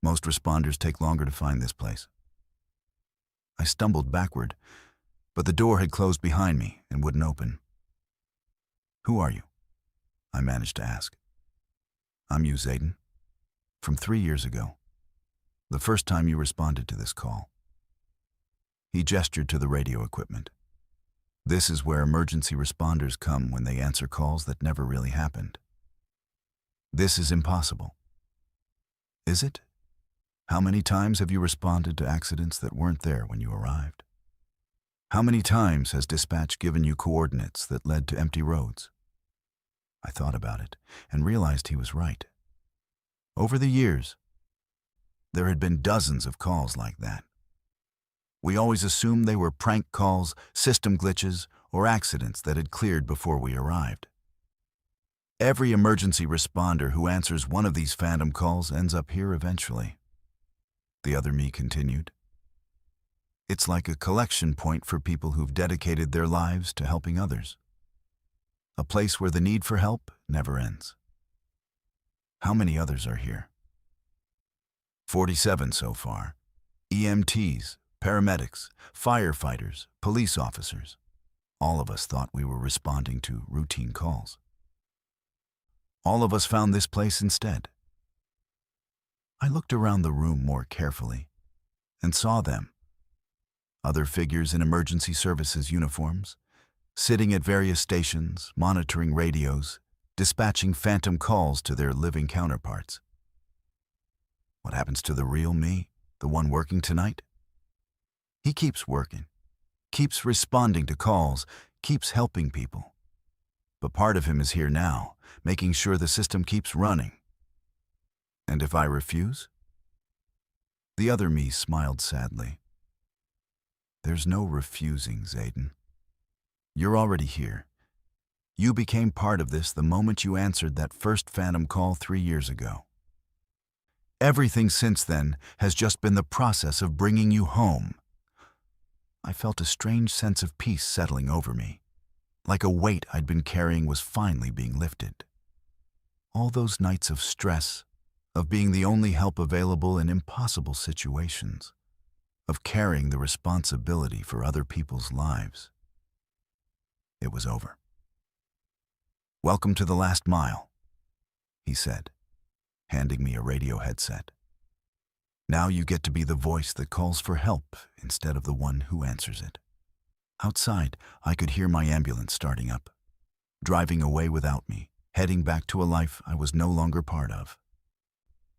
"Most responders take longer to find this place." I stumbled backward, but the door had closed behind me and wouldn't open. "Who are you?" I managed to ask. "I'm you, Zayden. From 3 years ago. The first time you responded to this call." He gestured to the radio equipment. "This is where emergency responders come when they answer calls that never really happened. This is impossible." "Is it? How many times have you responded to accidents that weren't there when you arrived? How many times has dispatch given you coordinates that led to empty roads?" I thought about it and realized he was right. Over the years, there had been dozens of calls like that. We always assumed they were prank calls, system glitches, or accidents that had cleared before we arrived. Every emergency responder who answers one of these phantom calls ends up here eventually. The other me continued. It's like a collection point for people who've dedicated their lives to helping others. A place where the need for help never ends. How many others are here? 47 so far. EMTs, paramedics, firefighters, police officers. All of us thought we were responding to routine calls. All of us found this place instead. I looked around the room more carefully and saw them. Other figures in emergency services uniforms, sitting at various stations, monitoring radios, dispatching phantom calls to their living counterparts. What happens to the real me, the one working tonight? He keeps working, keeps responding to calls, keeps helping people. But part of him is here now, making sure the system keeps running. And if I refuse? The other me smiled sadly. There's no refusing, Zayden. You're already here. You became part of this the moment you answered that first phantom call 3 years ago. Everything since then has just been the process of bringing you home. I felt a strange sense of peace settling over me, like a weight I'd been carrying was finally being lifted. All those nights of stress, of being the only help available in impossible situations, of carrying the responsibility for other people's lives. It was over. "Welcome to the last mile," he said, handing me a radio headset. "Now you get to be the voice that calls for help instead of the one who answers it." Outside, I could hear my ambulance starting up, driving away without me, heading back to a life I was no longer part of.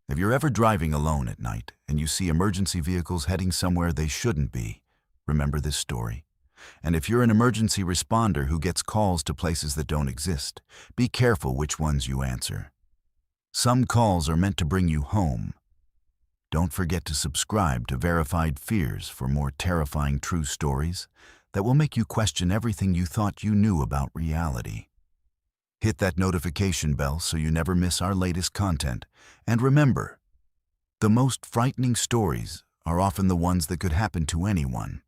If you're ever driving alone at night and you see emergency vehicles heading somewhere they shouldn't be, remember this story. And if you're an emergency responder who gets calls to places that don't exist, be careful which ones you answer. Some calls are meant to bring you home. Don't forget to subscribe to Verified Fears for more terrifying true stories that will make you question everything you thought you knew about reality. Hit that notification bell so you never miss our latest content. And remember, the most frightening stories are often the ones that could happen to anyone.